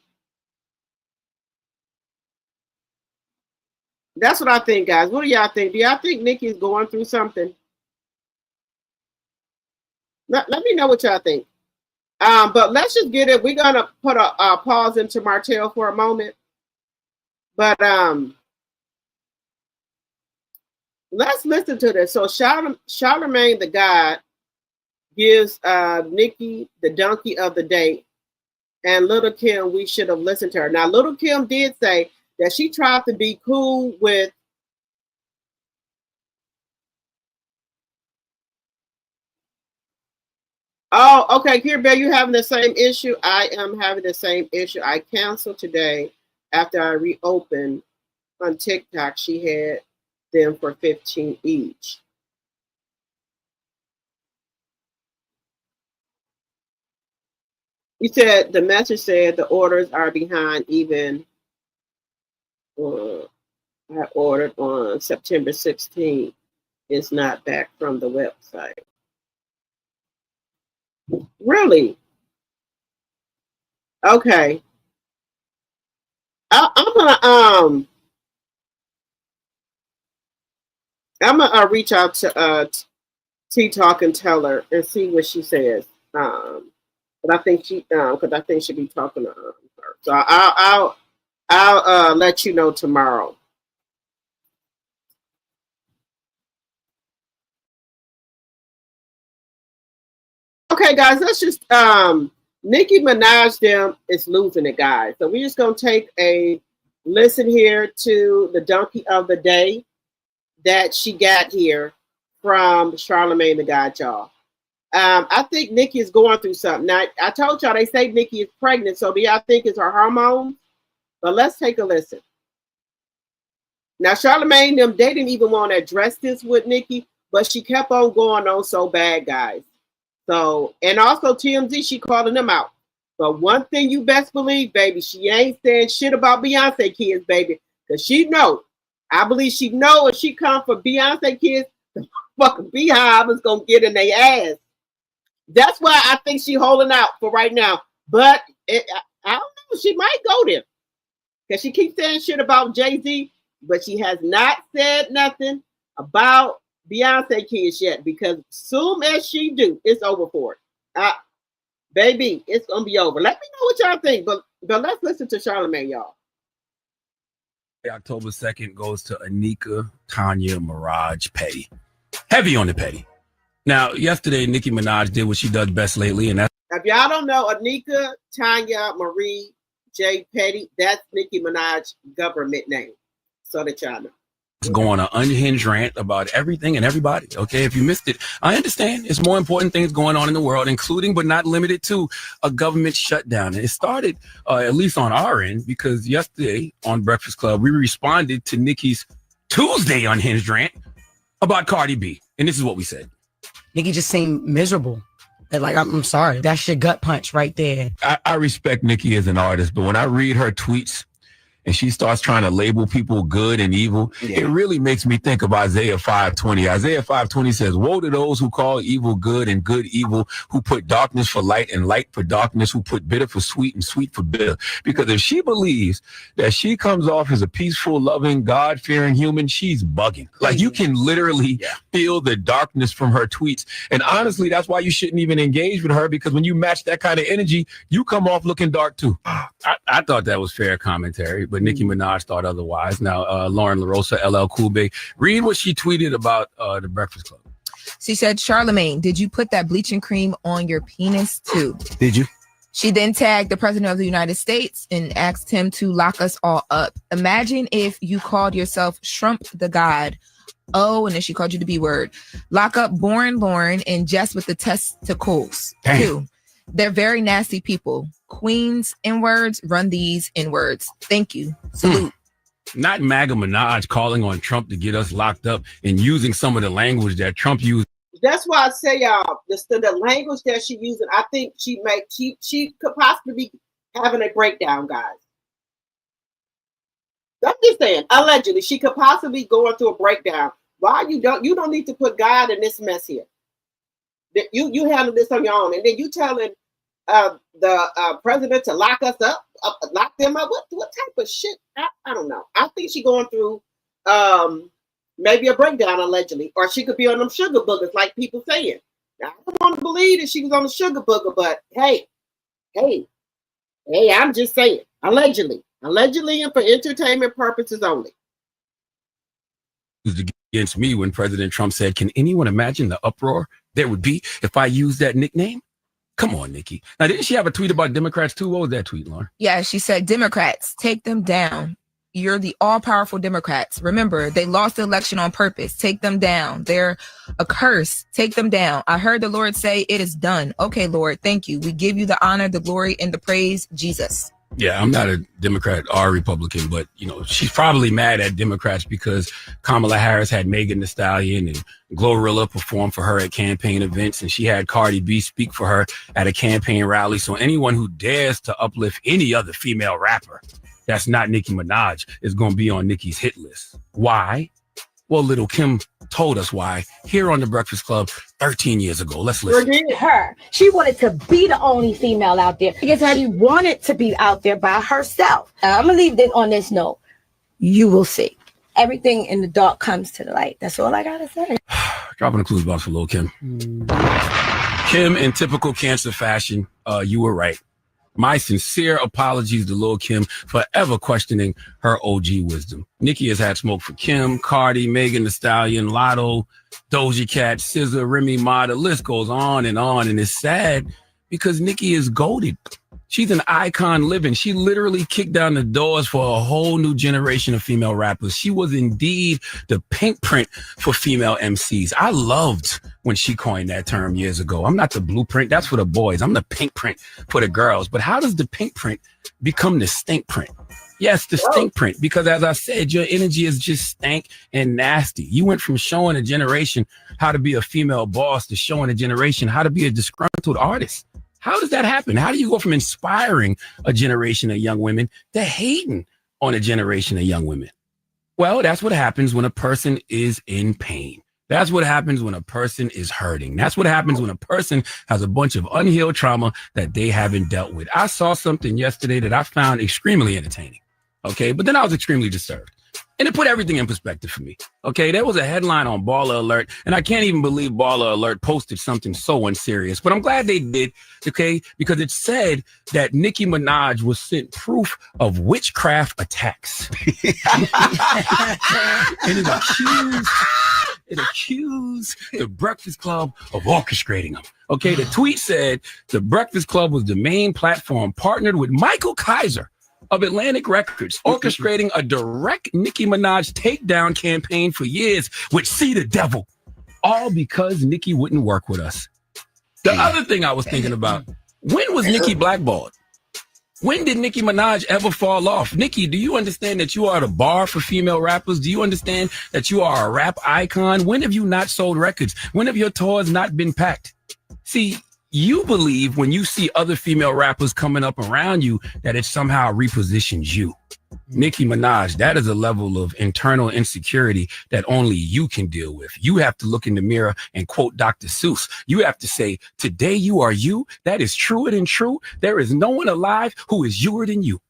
That's what I think, guys. What do y'all think? Do y'all think Nicki is going through something? Let me know what y'all think. But let's just get it. We're gonna put a pause into Martell for a moment. But let's listen to this. So Charlamagne the God gives Nicki the donkey of the day, and Little Kim, we should have listened to her. Now, Little Kim did say that she tried to be cool with Oh, okay, Kirby, you having the same issue? I am having the same issue. I canceled today after I reopened on TikTok. She had them for 15 each. You said the message said the orders are behind even. I ordered on September 16th. It's not back from the website. Really? Okay. I'm gonna reach out to T Talk and tell her and see what she says. But I think because I think she'll be talking to her. So I'll let you know tomorrow. Okay, guys, let's just Nicki Minaj them is losing it, guys. So we're just gonna take a listen here to the donkey of the day that she got here from Charlamagne the God, y'all. I think Nicki is going through something. Now, I told y'all they say Nicki is pregnant, so do y'all think it's her hormones? But let's take a listen. Now, Charlamagne them, they didn't even want to address this with Nicki, but she kept on going on so bad, guys. So, and also TMZ, she calling them out. But one thing you best believe, baby, she ain't saying shit about Beyonce kids, baby. Because she know. I believe she know if she come for Beyonce kids, the fucking Beehive is going to get in their ass. That's why I think she holding out for right now. But I don't know. She might go there. Because she keeps saying shit about Jay-Z, but she has not said nothing about Beyonce kids yet, because soon as she do, it's over for it. Baby, it's gonna be over. Let me know what y'all think, but let's listen to Charlamagne, y'all. October 2nd goes to Anika, Tanya, Mirage, Petty. Heavy on the Petty. Now, yesterday, Nicki Minaj did what she does best lately, and that's if y'all don't know, Anika, Tanya, Marie, J. Petty, that's Nicki Minaj's government name, so that y'all know. Go on an unhinged rant about everything and everybody. Okay, if you missed it, I understand. It's more important things going on in the world, including but not limited to a government shutdown. And it started, at least on our end, because yesterday on Breakfast Club, we responded to Nicki's Tuesday unhinged rant about Cardi B. And this is what we said. Nicki just seemed miserable. Like, I'm sorry. That's your gut punch right there. I respect Nicki as an artist, but when I read her tweets, and she starts trying to label people good and evil, it really makes me think of Isaiah 5:20. Isaiah 5:20 says, woe to those who call evil good and good evil, who put darkness for light and light for darkness, who put bitter for sweet and sweet for bitter. Because if she believes that she comes off as a peaceful, loving, God-fearing human, she's bugging. Like, you can literally feel the darkness from her tweets. And honestly, that's why you shouldn't even engage with her, because when you match that kind of energy, you come off looking dark too. I thought that was fair commentary, but Nicki Minaj thought otherwise. Now, Lauren LaRosa, LL Cool J, read what she tweeted about the Breakfast Club. She said, Charlamagne, did you put that bleaching cream on your penis too? Did you? She then tagged the president of the United States and asked him to lock us all up. Imagine if you called yourself Trump the God Oh, and then she called you the B word. Lock up Born Lauren and Jess with the testicles. Damn. 2. They're very nasty people. Queens in words, run these in words. Thank you. Salute. Not MAGA Minaj calling on Trump to get us locked up and using some of the language that Trump used. That's why I say, y'all, the language that she using, I think she could possibly be having a breakdown, guys. I'm just saying, allegedly, she could possibly be going through a breakdown. Why you don't need to put God in this mess here. You handle this on your own, and then you telling the president to lock us up, lock them up. What type of shit? I don't know. I think she's going through maybe a breakdown, allegedly, or she could be on them sugar boogers, like people saying. Now, I don't want to believe that she was on the sugar booger, but hey, I'm just saying, allegedly, and for entertainment purposes only. Against me when President Trump said, "Can anyone imagine the uproar there would be if I used that nickname?" Come on, Nikki. Now, didn't she have a tweet about Democrats too? What was that tweet, Lauren? Yeah, she said, Democrats, take them down. You're the all-powerful Democrats. Remember, they lost the election on purpose. Take them down. They're a curse. Take them down. I heard the Lord say, it is done. Okay, Lord, thank you. We give you the honor, the glory, and the praise, Jesus. Yeah, I'm not a Democrat or a Republican, but, she's probably mad at Democrats because Kamala Harris had Megan Thee Stallion and Glorilla perform for her at campaign events, and she had Cardi B speak for her at a campaign rally. So anyone who dares to uplift any other female rapper that's not Nicki Minaj is going to be on Nicki's hit list. Why? Well, Little Kim told us why here on The Breakfast Club 13 years ago. Let's listen. Her. She wanted to be the only female out there because she wanted to be out there by herself. I'm going to leave this on this note. You will see. Everything in the dark comes to the light. That's all I got to say. Dropping the clues box for Lil Kim. Kim, in typical Cancer fashion, you were right. My sincere apologies to Lil Kim for ever questioning her OG wisdom. Nicki has had smoke for Kim, Cardi, Megan Thee Stallion, Lotto, Doja Cat, SZA, Remy Ma. The list goes on, and it's sad because Nicki is goated. She's an icon living. She literally kicked down the doors for a whole new generation of female rappers. She was indeed the pink print for female MCs. I loved when she coined that term years ago. I'm not the blueprint. That's for the boys. I'm the pink print for the girls. But how does the pink print become the stink print? Yes, the stink print, because as I said, your energy is just stank and nasty. You went from showing a generation how to be a female boss to showing a generation how to be a disgruntled artist. How does that happen? How do you go from inspiring a generation of young women to hating on a generation of young women? Well, that's what happens when a person is in pain. That's what happens when a person is hurting. That's what happens when a person has a bunch of unhealed trauma that they haven't dealt with. I saw something yesterday that I found extremely entertaining. Okay, but then I was extremely disturbed. And it put everything in perspective for me. Okay, there was a headline on Baller Alert, and I can't even believe Baller Alert posted something so unserious. But I'm glad they did, okay, because it said that Nicki Minaj was sent proof of witchcraft attacks. And it accused the Breakfast Club of orchestrating them. Okay, the tweet said the Breakfast Club was the main platform partnered with Michael Kaiser of Atlantic Records, orchestrating a direct Nicki Minaj takedown campaign for years, which see the devil, all because Nicki wouldn't work with us. The other thing I was thinking about, when was Nicki blackballed? When did Nicki Minaj ever fall off? Nicki, do you understand that you are the bar for female rappers? Do you understand that you are a rap icon? When have you not sold records? When have your tours not been packed? See, you believe when you see other female rappers coming up around you that it somehow repositions you. Nicki Minaj, that is a level of internal insecurity that only you can deal with. You have to look in the mirror and quote Dr. Seuss. You have to say, today you are you. That is truer than true. There is no one alive who is youer than you.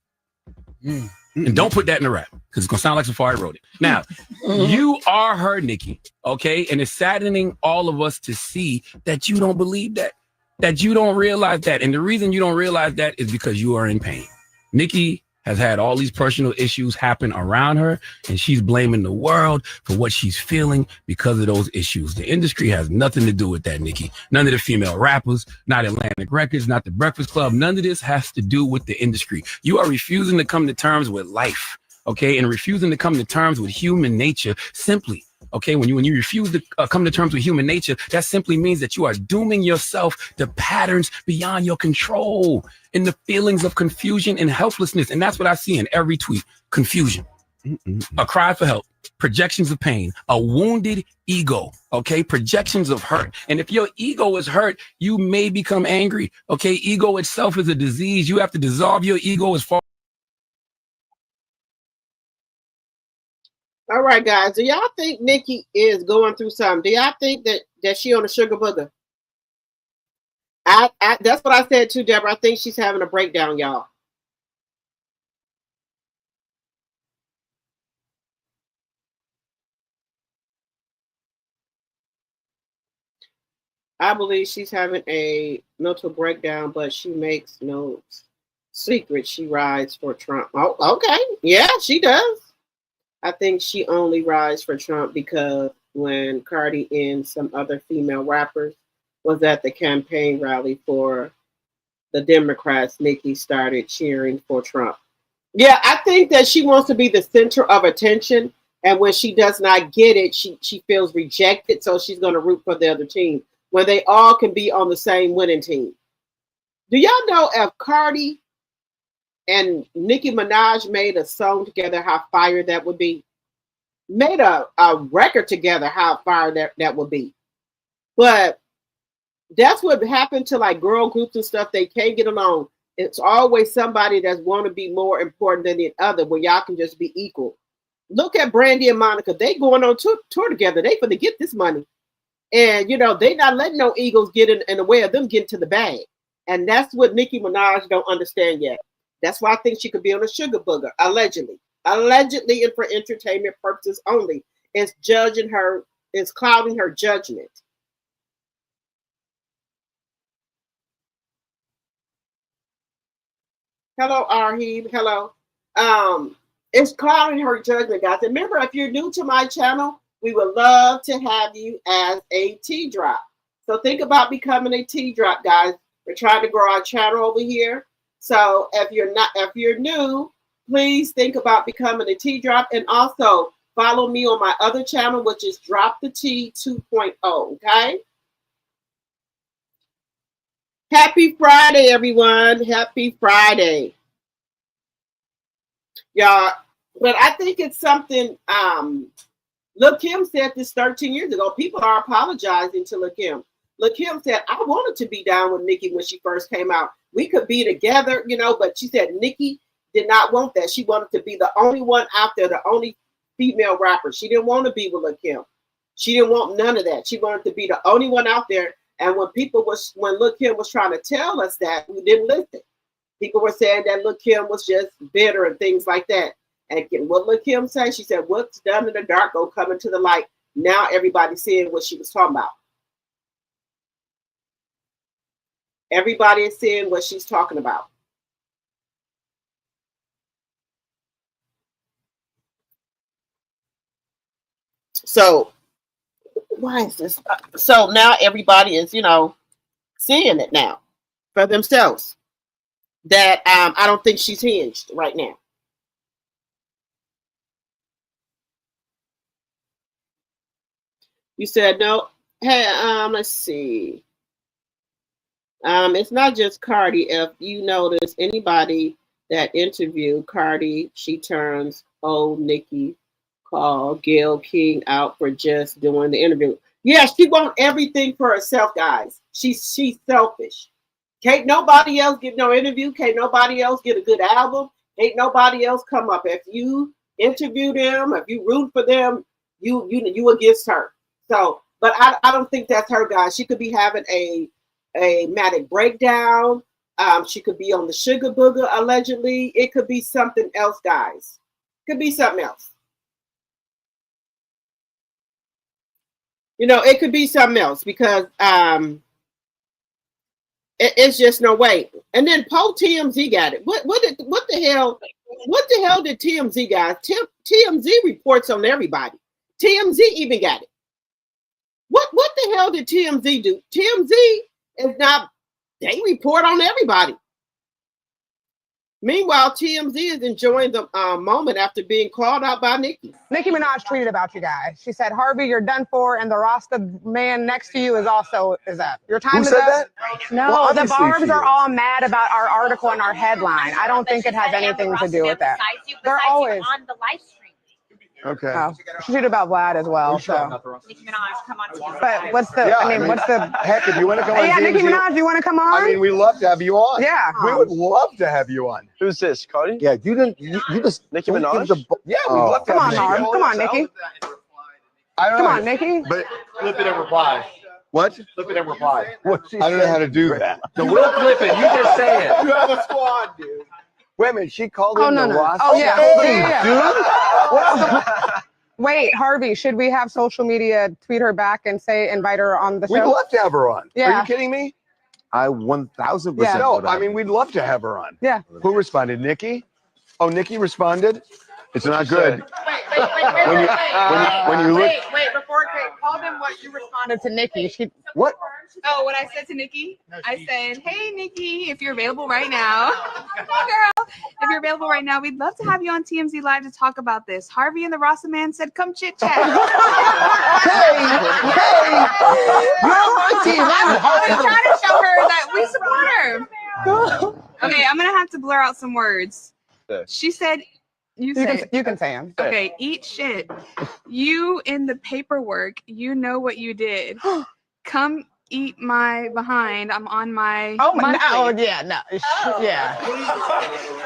And don't put that in the rap because it's going to sound like Safari wrote it. Now, you are her, Nicki, okay? And it's saddening all of us to see that you don't believe that you don't realize that. And the reason you don't realize that is because you are in pain. Nicki has had all these personal issues happen around her, and she's blaming the world for what she's feeling because of those issues. The industry has nothing to do with that, Nicki. None of the female rappers, not Atlantic Records, not the Breakfast Club. None of this has to do with the industry. You are refusing to come to terms with life, okay, and refusing to come to terms with human nature simply Okay, when you refuse to come to terms with human nature, that simply means that you are dooming yourself to patterns beyond your control and the feelings of confusion and helplessness. And that's what I see in every tweet: confusion, a cry for help, projections of pain, a wounded ego, okay, projections of hurt. And if your ego is hurt, you may become angry, okay? Ego itself is a disease. You have to dissolve your ego as far. All right, guys. Do y'all think Nikki is going through something? Do y'all think that she on a sugar booger? That's what I said too, Deborah. I think she's having a breakdown, y'all. I believe she's having a mental breakdown, but she makes no secret she rides for Trump. Oh, okay. Yeah, she does. I think she only rides for Trump because when Cardi and some other female rappers was at the campaign rally for the Democrats, Nikki started cheering for Trump. Yeah, I think that she wants to be the center of attention. And when she does not get it, she feels rejected. So she's going to root for the other team when they all can be on the same winning team. Do y'all know if Cardi and Nicki Minaj made a song together, how fire that would be? Made a record together, how fire that would be. But that's what happened to like girl groups and stuff. They can't get along. It's always somebody that's want to be more important than the other, where y'all can just be equal. Look at Brandy and Monica. They going on tour together. They finna get this money. And, you know, they not letting no egos get in the way of them getting to the bag. And that's what Nicki Minaj don't understand yet. That's why I think she could be on a sugar booger, allegedly. Allegedly, and for entertainment purposes only. It's judging her, it's clouding her judgment. Hello, Arheeb. Hello. It's clouding her judgment, guys. Remember, if you're new to my channel, we would love to have you as a T-drop. So think about becoming a T-drop, guys. We're trying to grow our channel over here. So if you're new, please think about becoming a T-drop, and also follow me on my other channel, which is Drop the T 2.0. Okay. Happy Friday, everyone. Happy Friday. Y'all, but I think it's something, Lil' Kim said this 13 years ago. People are apologizing to Lil' Kim. Lil' Kim said, I wanted to be down with Nicki when she first came out. We could be together, you know, but she said Nicki did not want that. She wanted to be the only one out there, the only female rapper. She didn't want to be with Lil' Kim. She didn't want none of that. She wanted to be the only one out there. And when Lil' Kim was trying to tell us that, we didn't listen. People were saying that Lil' Kim was just bitter and things like that. And what Lil' Kim said, she said, what's done in the dark will come into the light. Now everybody's seeing what she was talking about. Everybody is seeing what she's talking about. So why is this? So now everybody is, you know, seeing it now for themselves. That I don't think she's hinged right now. You said no. Hey, let's see. It's not just Cardi. If you notice anybody that interviewed Cardi, she turns old Nicki, call Gayle King out for just doing the interview. Yeah, she wants everything for herself, guys. She's selfish. Can't nobody else get no interview. Can't nobody else get a good album. Ain't nobody else come up. If you interview them, if you root for them, you against her. So, but I don't think that's her, guys. She could be having a manic breakdown. She could be on the sugar booger, allegedly. It could be something else, guys. Could be something else. You know, it could be something else because it's just no way. And then TMZ got it. What the hell did TMZ, guys? TMZ reports on everybody. TMZ even got it. What the hell did TMZ do? TMZ is not, they report on everybody. Meanwhile, TMZ is enjoying the moment after being called out by Nicki. Nicki Minaj tweeted about you guys. She said, Harvey, you're done for, and the Rasta man next to you is up. Your time is up. That? No, Well, the Barbs she are is. all mad about our article and our headline. I don't think it has anything to do with that. They're always on the live stream. Okay. Oh, she tweeted about Vlad as well. So, Nicki Minaj, come on TMZ. but what's the? Yeah, I mean, what's the? Heck, if you want to come on Yeah, Nicki TMZ, Minaj, you want to come on? I mean, we love to have you on. Yeah. We would love to have you on. Who's this, Cardi? Yeah, you just Nicki don't Minaj? give the- Yeah, we'd love to Come have on, you. Harv. Come on, Nicki. I don't Come know. on, Nicki. But Flip it and reply. what? Flip it and reply. I don't know how to do that. So we'll flip it. You just say it. You have a squad, dude. Wait a minute, she called Oh him no, the no. Rasta. Oh yeah. Hey, Yeah. Wait, Harvey, should we have social media tweet her back and say invite her on the show? We'd love to have her on. Are Yeah. you kidding me? I 1000%. Yeah. No, would I have mean, you. we'd love to have her on. Yeah. Who responded? Nikki? Oh, Nikki responded? It's not good. When you look. Wait, before call them what you responded to Nikki. What? Oh, what I said to Nikki? I said, hey, Nikki, if you're available right now. Hey, girl. If you're available right now, we'd love to have you on TMZ Live to talk about this. Harvey and the Rasta man said, come chit chat. Hey, I was trying to show her that we support her. Okay, I'm going to have to blur out some words. She said, you can say them. Okay, eat shit. You in the paperwork, you know what you did. Come eat my behind. I'm on my monthly. Yeah, no. Yeah.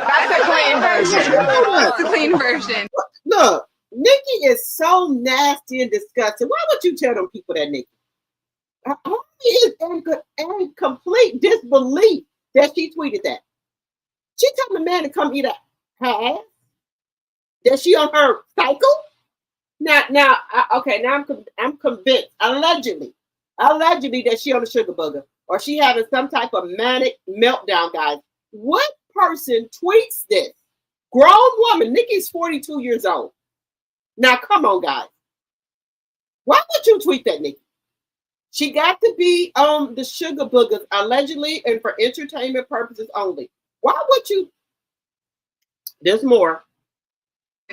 That's a clean version. That's a clean version. Look, Nicki is so nasty and disgusting. Why would you tell them people that, Nicki? He is in complete disbelief that she tweeted that. She told the man to come eat her ass. That she on her cycle? Now, I'm convinced. Allegedly that she on a sugar booger or she having some type of manic meltdown, guys. What person tweets this? Grown woman. Nicki's 42 years old. Now, come on, guys. Why would you tweet that, Nicki? She got to be on the sugar boogers, allegedly, and for entertainment purposes only. Why would you? There's more.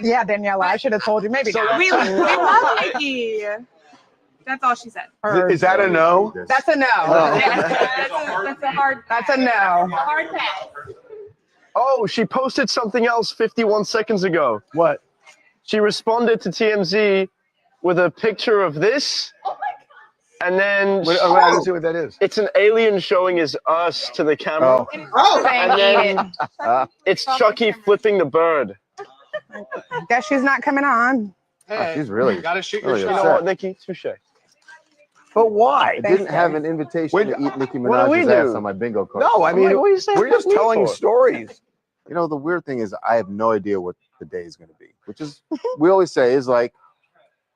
Yeah, Daniela, I should have told you. Maybe not. We love Nicki. That's all she said. Is that a no? That's a no. That's a hard. That's a no. Hard pass. Oh, she posted something else 51 seconds ago. What? She responded to TMZ with a picture of this. Oh my God. And then I don't see what that is. it's an alien showing his us to the camera. Oh, And then it's Chucky flipping the bird. Guess she's not coming on. She's really. Gotta shoot really your shot. You know upset. what, Nikki? Touche. But why? I didn't have an invitation to eat Nicki what do we Minaj's do? ass on my bingo card. No, I mean, what are you saying we're just that's me telling for? stories. You know, the weird thing is I have no idea what the day is going to be, which is, we always say, is like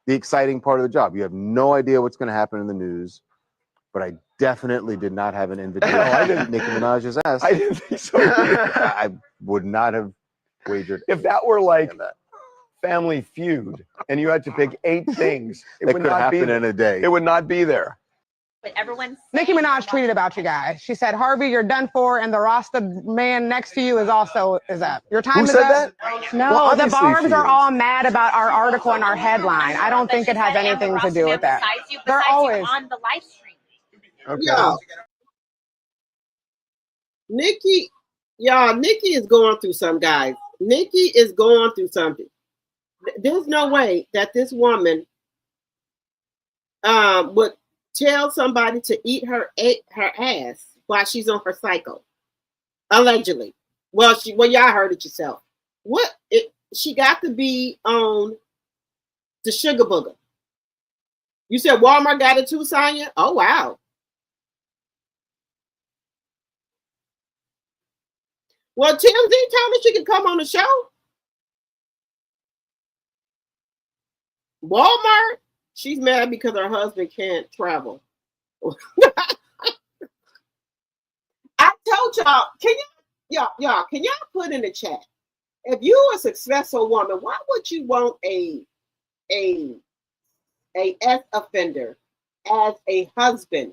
the exciting part of the job. You have no idea what's going to happen in the news, but I definitely did not have an invitation to eat Nicki Minaj's ass. I didn't think so. I would not have wagered. If that were like on that. Family Feud and you had to pick 8 things, it That would could not be happen in a day. It would not be there. But everyone's Nicki Minaj tweeted about you guys. She said, Harvey, you're done for, and the Rasta man next to you is up. Your time Who is said up. that? No, Well, the obviously Barbs she are is. all mad about our article and our headline. I don't think it has anything to do with that. They're always on the live stream. Okay. yeah. Nicki is going through some, guys. Nicki is going through something. There's no way that this woman would tell somebody to eat her ass while she's on her cycle. Allegedly. Well, y'all heard it yourself. She got to be on the sugar booger. You said Walmart got it too, Sonya? Oh, wow. Well, TMZ told me she could come on the show. Walmart, she's mad because her husband can't travel. I told y'all, can y'all put in the chat, if you're a successful woman, why would you want a ex offender as a husband?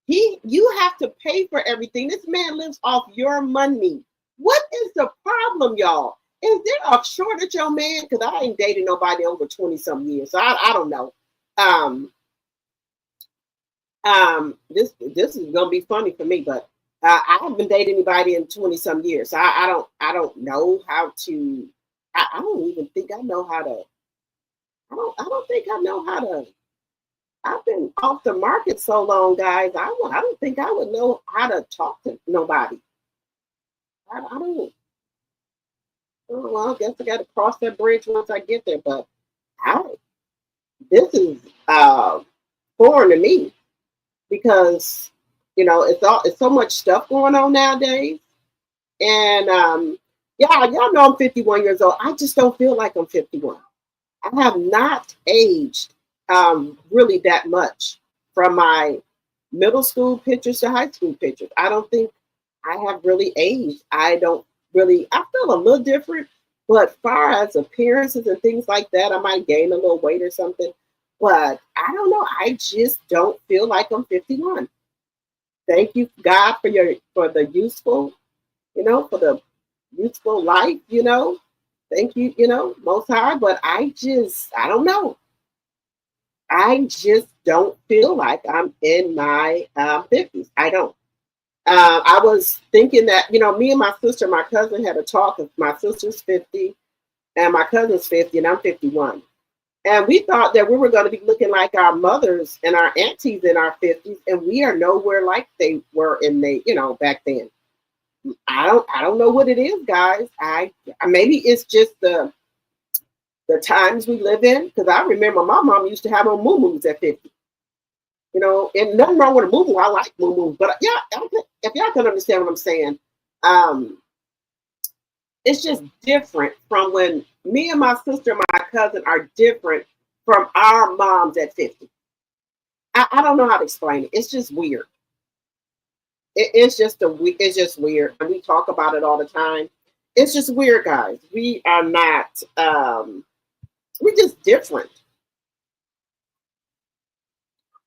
You have to pay for everything. This man lives off your money. What is the problem, y'all? Is there a shortage on man? Because I ain't dated nobody over 20-some years. So I don't know. This is gonna be funny for me, but I haven't dated anybody in 20-some years. So I don't know how to. I don't even think I know how to. I don't think I know how to. I've been off the market so long, guys. I don't think I would know how to talk to nobody. I don't. Oh, well, I guess I got to cross that bridge once I get there. But this is foreign to me because it's so much stuff going on nowadays. And yeah, y'all know I'm 51 years old. I just don't feel like I'm 51. I have not aged really that much from my middle school pictures to high school pictures. I don't think I have really aged. I feel a little different, but far as appearances and things like that, I might gain a little weight or something. But I don't know. I just don't feel like I'm 51. Thank you, God, for the useful, for the useful life, Thank you, Most High. But I don't know. I just don't feel like I'm in my 50s. I don't. I was thinking that, me and my sister, my cousin had a talk. My sister's 50 and my cousin's 50 and I'm 51. And we thought that we were going to be looking like our mothers and our aunties in our 50s. And we are nowhere like they were back then. I don't know what it is, guys. Maybe it's just the times we live in. Because I remember my mom used to have on moo-moos at 50. And nothing wrong with a moo-moo. I like moo-moos. But yeah, if y'all can understand what I'm saying, it's just different from when me and my sister and my cousin are different from our moms at 50. I don't know how to explain it. It's just weird. It's just weird. And we talk about it all the time. It's just weird, guys. We are not, we're just different.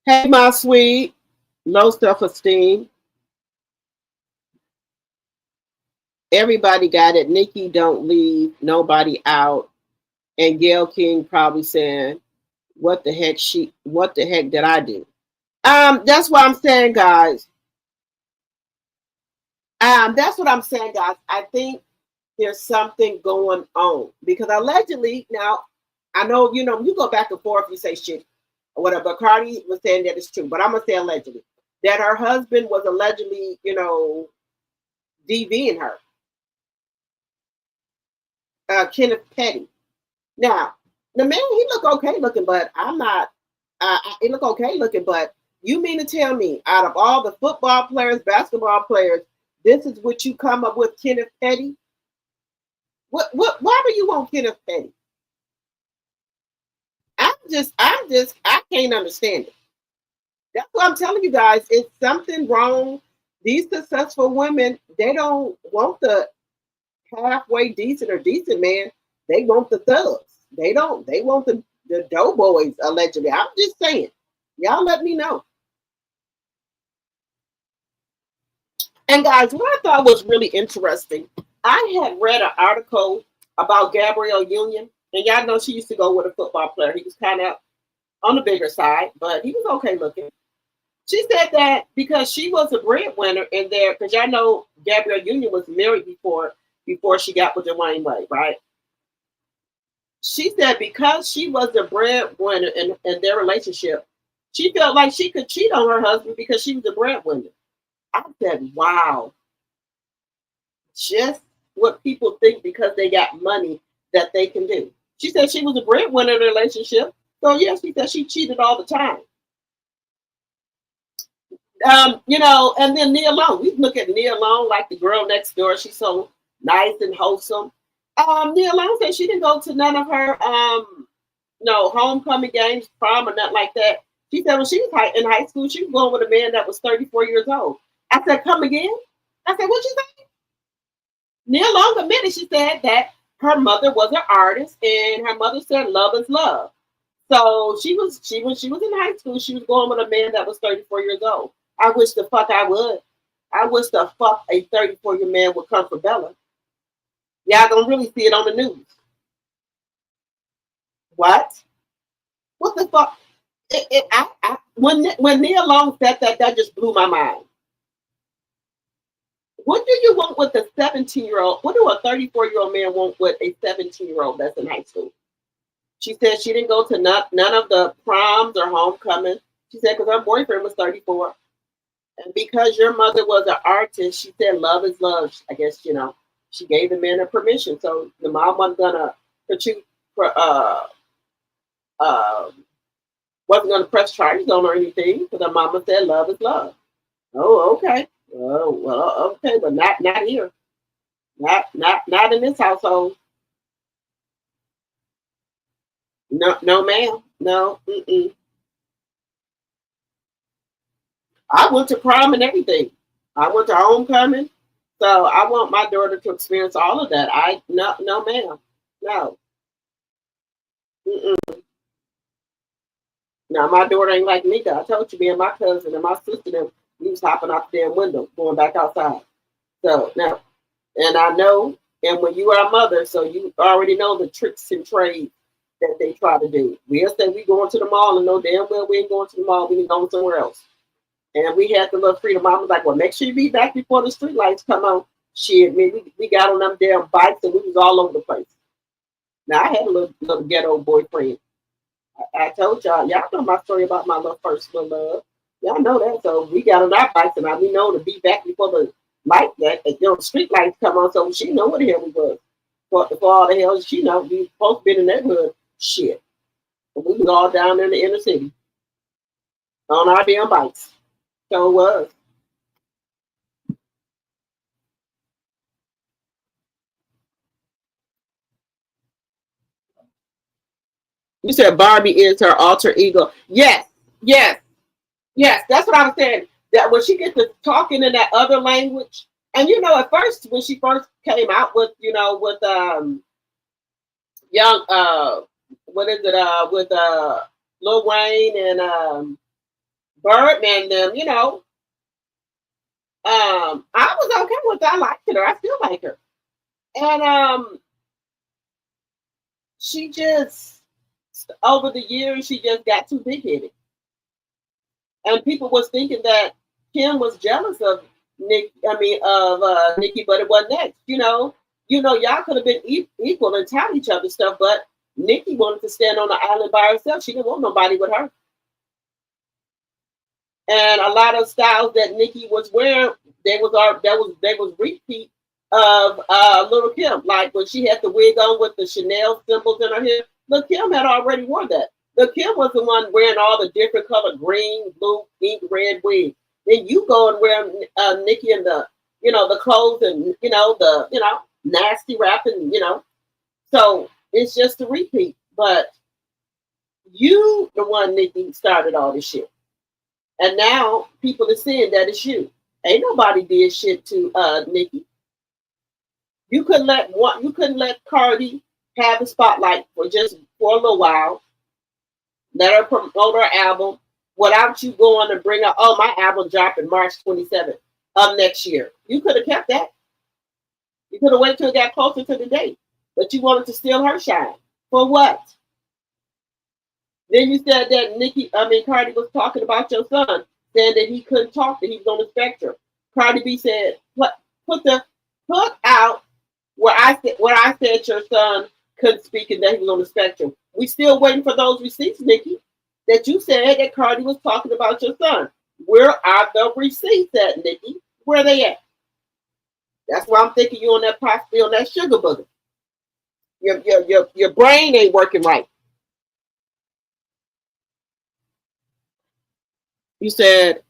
Hey, my sweet, low self-esteem. Everybody got it. Nikki, don't leave nobody out. And Gail King probably saying, what the heck did I do? That's what I'm saying, guys. That's what I'm saying, guys. I think there's something going on because allegedly, now I know, you go back and forth, you say shit or whatever, but Cardi was saying that it's true, but I'm going to say allegedly that her husband was allegedly, DVing her. Kenneth Petty. Now, the man, he look okay looking, but I'm not, he look okay looking, but you mean to tell me out of all the football players, basketball players, this is what you come up with, Kenneth Petty? Why do you want Kenneth Petty? I can't understand it. That's what I'm telling you guys. It's something wrong. These successful women, they don't want the halfway decent or decent man. They want the thugs. They want the doughboys, allegedly. I'm just saying. Y'all let me know. And guys, what I thought was really interesting, I had read an article about Gabrielle Union, and y'all know she used to go with a football player. He was kind of on the bigger side, but he was okay looking. She said that because she was a breadwinner in there, because y'all know Gabrielle Union was married before she got with Dwayne Wade, right? She said because she was a breadwinner in their relationship, she felt like she could cheat on her husband because she was a breadwinner. I said, wow. Just what people think because they got money that they can do. She said she was a breadwinner in a relationship. So yes, she said she cheated all the time. And then Nia Long. We look at Nia Long like the girl next door. She's so nice and wholesome. Nia Long said she didn't go to none of her homecoming games, prom, or nothing like that. She said when she was in high school, she was going with a man that was 34 years old. I said, come again? I said, what you say? Nia Long admitted, she said that her mother was an artist and her mother said love is love. So when she was in high school, she was going with a man that was 34 years old. I wish the fuck I would. I wish the fuck a 34-year man would come for Bella. Y'all gonna really see it on the news. What? What the fuck? When Nia Long said that just blew my mind. What do you want with a 17-year-old? What do a 34-year-old man want with a 17-year-old that's in high school? She said she didn't go to none of the proms or homecoming. She said because her boyfriend was 34. And because your mother was an artist, she said love is love. I guess, she gave the man a permission. So the mom wasn't gonna wasn't gonna press charges on or anything, because the mama said love is love. Oh, okay. Oh, well, okay, but not here. Not in this household. No, ma'am. No. Mm-mm. I went to prom and everything. I went to homecoming. So I want my daughter to experience all of that. No, ma'am. No. Mm-mm. Now my daughter ain't like Nika. I told you, me and my cousin and my sister, we was hopping out the damn window, going back outside. So now, and I know, and when you are a mother, so you already know the tricks and trades that they try to do. We'll say we going to the mall and know damn well we ain't going to the mall, we ain't going somewhere else. And we had the little freedom. Mom was like, well, make sure you be back before the street lights come on. Shit, man, we got on them damn bikes and we was all over the place. Now I had a little ghetto boyfriend. I told y'all know my story about my little first little love. Y'all know that. So we got on our bikes and we know to be back before the street lights come on. So she know what the hell we was. For all the hell she know, we supposed to be in the neighborhood. Shit. But we was all down in the inner city on our damn bikes. So it was. You said Barbie is her alter ego. Yes. That's what I was saying. That when she gets to talking in that other language, and at first when she first came out with young what is it with Lil Wayne and Birdman them, I was okay with that. I liked her. I still like her. And she just over the years she just got too big headed. And people was thinking that Kim was jealous of Nikki, but it wasn't that. Y'all could have been equal and tell each other stuff, but Nikki wanted to stand on the island by herself. She didn't want nobody with her. And a lot of styles that Nikki was wearing, they was repeat of Little Kim. Like when she had the wig on with the Chanel symbols in her hair, Little Kim had already worn that. Little Kim was the one wearing all the different color green, blue, pink, red wigs. Then you go and wear Nikki and the clothes and the nasty rapping, So it's just a repeat. But you the one, Nikki, started all this shit. And now people are saying that it's you. Ain't nobody did shit to Nikki. You couldn't let Cardi have the spotlight for a little while. Let her promote her album without you going and bring up, my album dropping March 27th of next year. You could have kept that. You could have waited till it got closer to the date. But you wanted to steal her shine. For what? Then you said that Cardi was talking about your son, saying that he couldn't talk, that he was on the spectrum. Cardi B said, put out where I said your son couldn't speak and that he was on the spectrum. We still waiting for those receipts, Nikki, that you said that Cardi was talking about your son. Where are the receipts at, Nikki? Where are they at? That's why I'm thinking you on that possibly on that sugar booger. Your brain ain't working right. You said,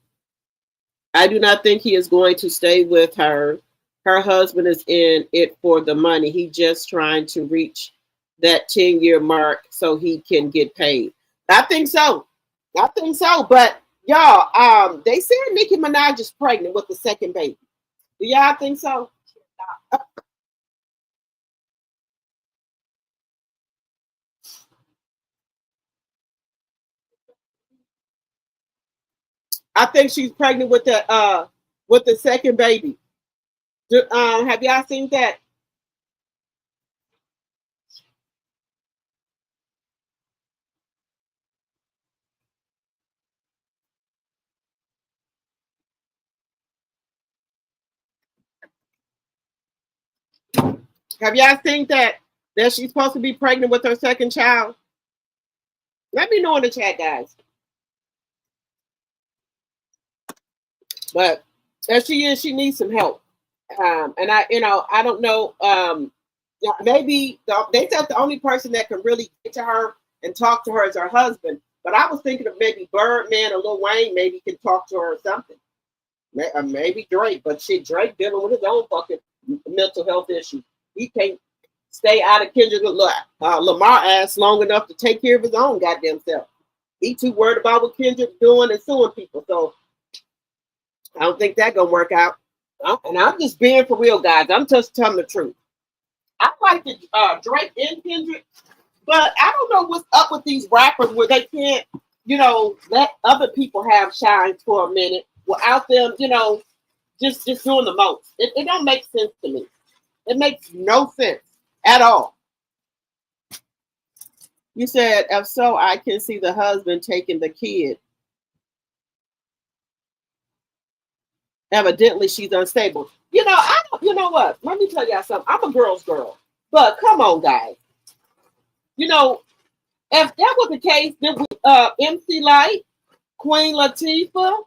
I do not think he is going to stay with her. Her husband is in it for the money. He's just trying to reach that 10-year mark so he can get paid. I think so. But y'all, they said Nicki Minaj is pregnant with the second baby. Do y'all think so? I think she's pregnant with the with the second baby. Have y'all seen that? Have y'all seen that she's supposed to be pregnant with her second child? Let me know in the chat, guys. But as she is, she needs some help. And I don't know. Maybe they said the only person that can really get to her and talk to her is her husband. But I was thinking of maybe Birdman or Lil Wayne maybe can talk to her or something. Maybe Drake, but Drake dealing with his own fucking mental health issues. He can't stay out of Kendrick Lamar ass long enough to take care of his own goddamn self. He too worried about what Kendrick doing and suing people. So I don't think that gonna work out. And I'm just being for real, guys. I'm just telling the truth. I like the Drake and Kendrick, but I don't know what's up with these rappers where they can't, let other people have shine for a minute without them, just doing the most. It don't make sense to me. It makes no sense at all. You said, if so, I can see the husband taking the kid. Evidently, she's unstable. You know what? Let me tell y'all something. I'm a girl's girl. But come on, guys. If that was the case, then MC Light, Queen Latifah,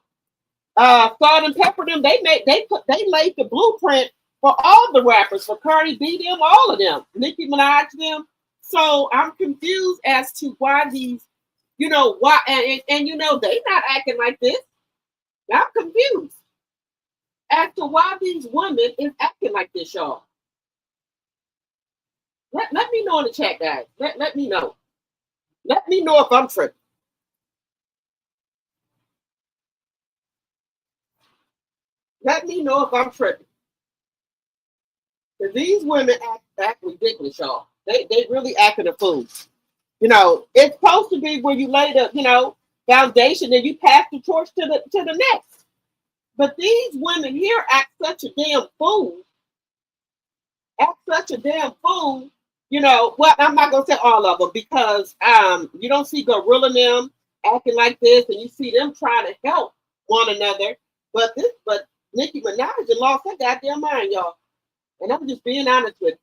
Salt and Pepper, them, they laid the blueprint for all the rappers, for Cardi B, them, all of them, Nicki Minaj, them. So I'm confused as to why these, why, and they not acting like this. I'm confused as to why these women is acting like this, y'all. Let me know in the chat, guys. Let me know. Let me know if I'm tripping. Let me know if I'm tripping. Because these women act ridiculous, y'all. They really acting a fool. It's supposed to be where you lay the, foundation and you pass the torch to the next. But these women here act such a damn fool. Well, I'm not gonna say all of them because you don't see Gorilla them acting like this, and you see them trying to help one another. But Nicki Minaj lost her goddamn mind, y'all. And I'm just being honest with you.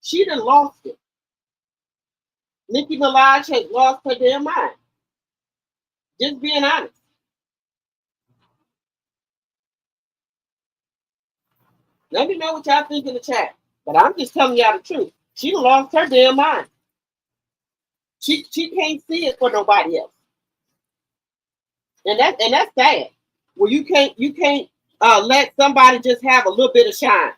She done lost it. Nicki Minaj has lost her damn mind. Just being honest. Let me know what y'all think in the chat. But I'm just telling y'all the truth. She done lost her damn mind. She can't see it for nobody else. And that's sad. Well, you can't let somebody just have a little bit of shine.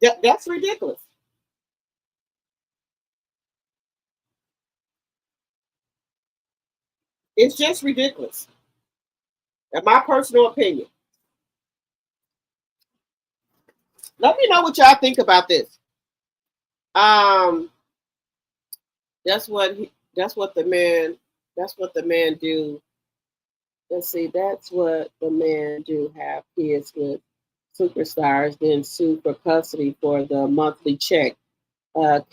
That's ridiculous. It's just ridiculous. In my personal opinion. Let me know what y'all think about this. That's what the man do. Let's see, that's what the man do, have kids with superstars, then sue for custody for the monthly check.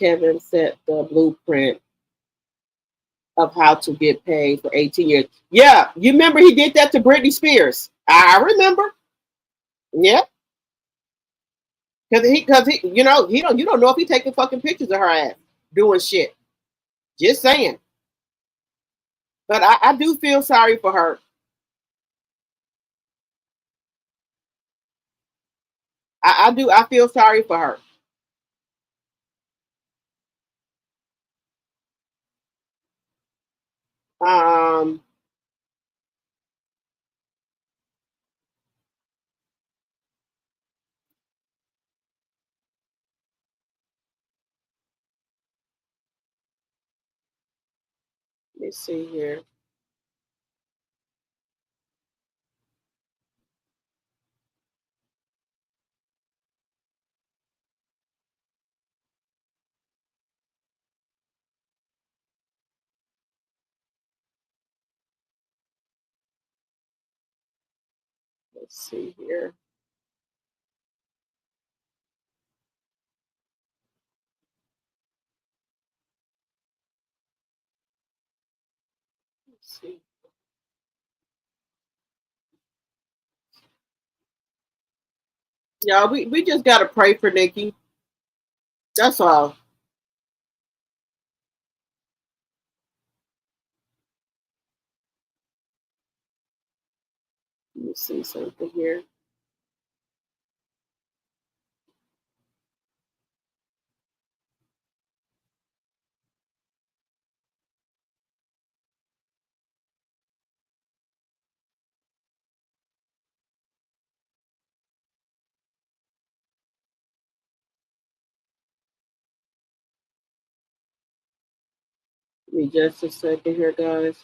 Kevin set the blueprint of how to get paid for 18 years. Yeah, you remember he did that to Britney Spears. I remember. Yeah. Because he you don't know if he taking fucking pictures of her ass doing shit. Just saying. But I do feel sorry for her. I do. I feel sorry for her. Let me see here. Let's see here. Let's see. Yeah, we just gotta pray for Nikki. That's all. Let me see something here. Give me just a second here, guys.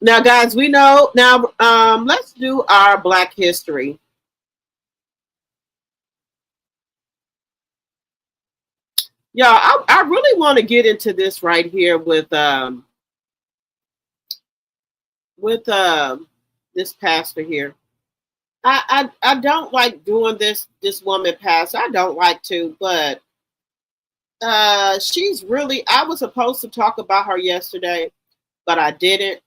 Now, guys, we know now. Let's do our Black History. Yeah, I really want to get into this right here with this pastor here. I don't like doing this woman pastor. I don't like to, but she's really. I was supposed to talk about her yesterday, but I didn't.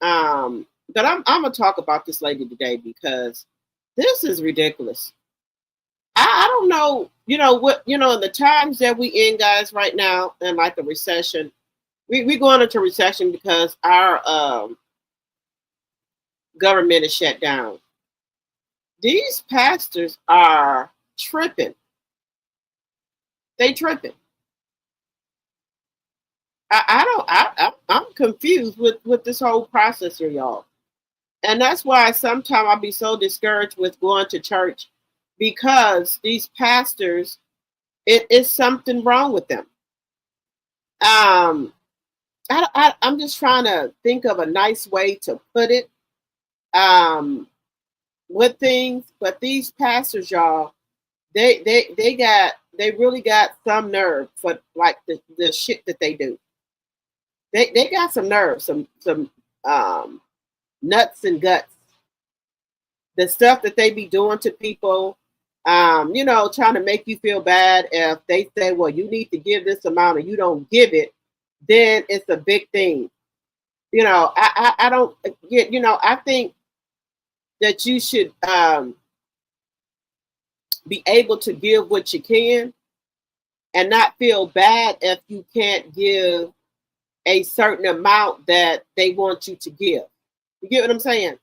But I'm gonna talk about this lady today because this is ridiculous. I don't know, what, in the times that we in, guys, right now, and like a recession, we going into recession because our government is shut down. These pastors are tripping. They tripping. I'm confused with this whole process here, y'all. And that's why sometimes I'll be so discouraged with going to church because these pastors, it is something wrong with them. I'm just trying to think of a nice way to put it with things, but these pastors, y'all, they really got some nerve for like the shit that they do. They got some nerve, some nuts and guts. The stuff that they be doing to people, trying to make you feel bad. If they say, well, you need to give this amount and you don't give it, then it's a big thing. I don't get, I think that you should be able to give what you can and not feel bad if you can't give a certain amount that they want you to give. You get what I'm saying?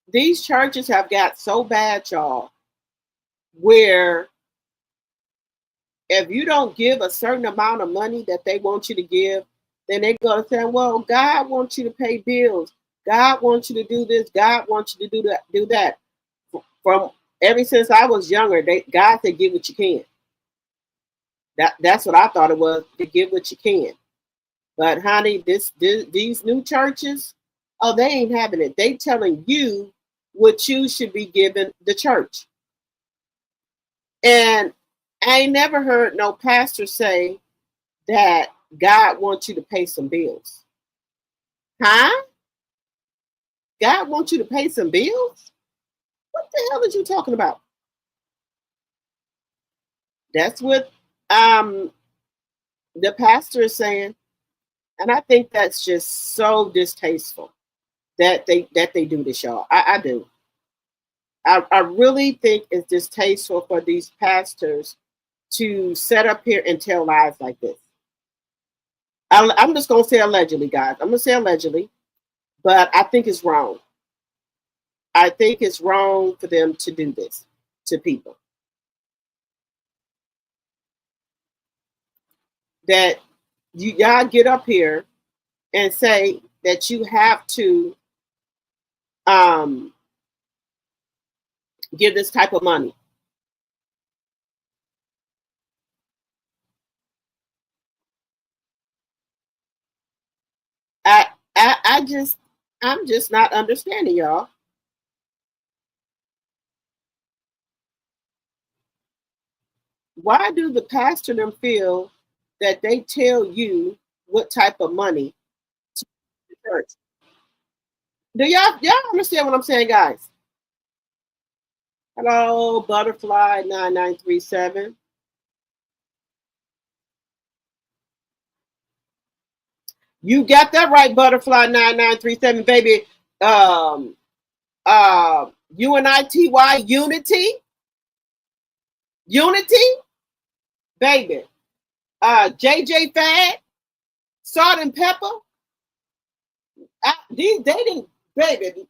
These churches have got so bad, y'all, where if you don't give a certain amount of money that they want you to give, then they're going to say, well, God wants you to pay bills. God wants you to do this. God wants you to do that. From ever since I was younger, God said, give what you can. That's what I thought it was, to give what you can. But honey, these new churches, oh, they ain't having it. They telling you what you should be giving the church. And I ain't never heard no pastor say that God wants you to pay some bills. Huh? God wants you to pay some bills? What the hell are you talking about? That's what the pastor is saying. And I think that's just so distasteful that they do this, y'all. I do. I really think it's distasteful for these pastors to set up here and tell lies like this. I'm just going to say allegedly, guys. I'm going to say allegedly, but I think it's wrong. I think it's wrong for them to do this to people. That y'all get up here and say that you have to give this type of money. I'm just not understanding, y'all. Why do the pastor them feel that they tell you what type of money to the church? Do y'all understand what I'm saying, guys? Hello, Butterfly 9937. You got that right, Butterfly 9937, baby. UNITY Unity, baby. JJ Fad, Salt and Pepper. They didn't, baby.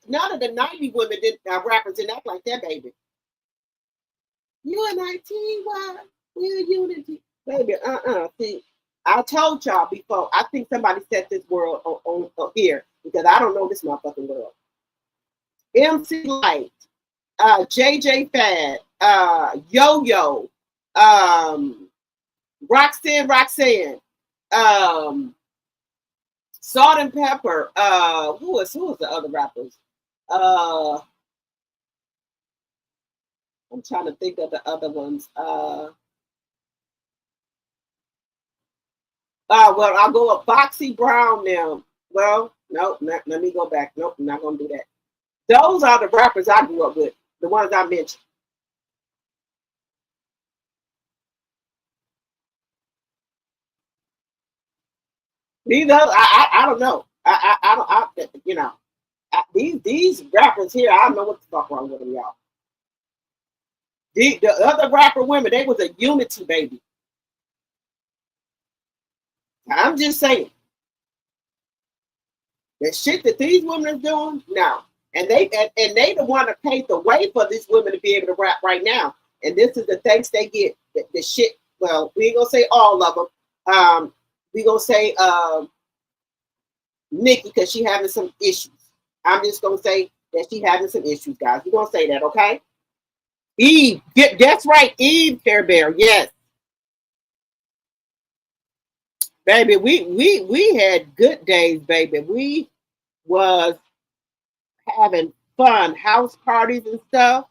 None of the 90 women rappers didn't act like that, baby. UNITY, we're unity, baby. See, I told y'all before. I think somebody set this world on here because I don't know this motherfucking world. MC Light, JJ Fad, Yo-Yo, Roxanne, Salt and Pepper. Who was the other rappers? I'm trying to think of the other ones. Well, I'll go with Foxy Brown now. Well, no, let me go back. Nope, I'm not gonna do that. Those are the rappers I grew up with, the ones I mentioned. These other, I don't know. These rappers here, I don't know what the fuck wrong with them, y'all. The other rapper women, they was a unity, baby. I'm just saying. The shit that these women are doing, no. And they the one that paved the way for these women to be able to rap right now. And this is the thanks they get. The shit, well, we ain't gonna say all of them. We gonna say Nikki, because she having some issues. I'm just gonna say that she having some issues, guys. We're gonna say that, okay? Eve, that's right, Eve Care Bear, yes. Baby, we had good days, baby. We was having fun, house parties and stuff.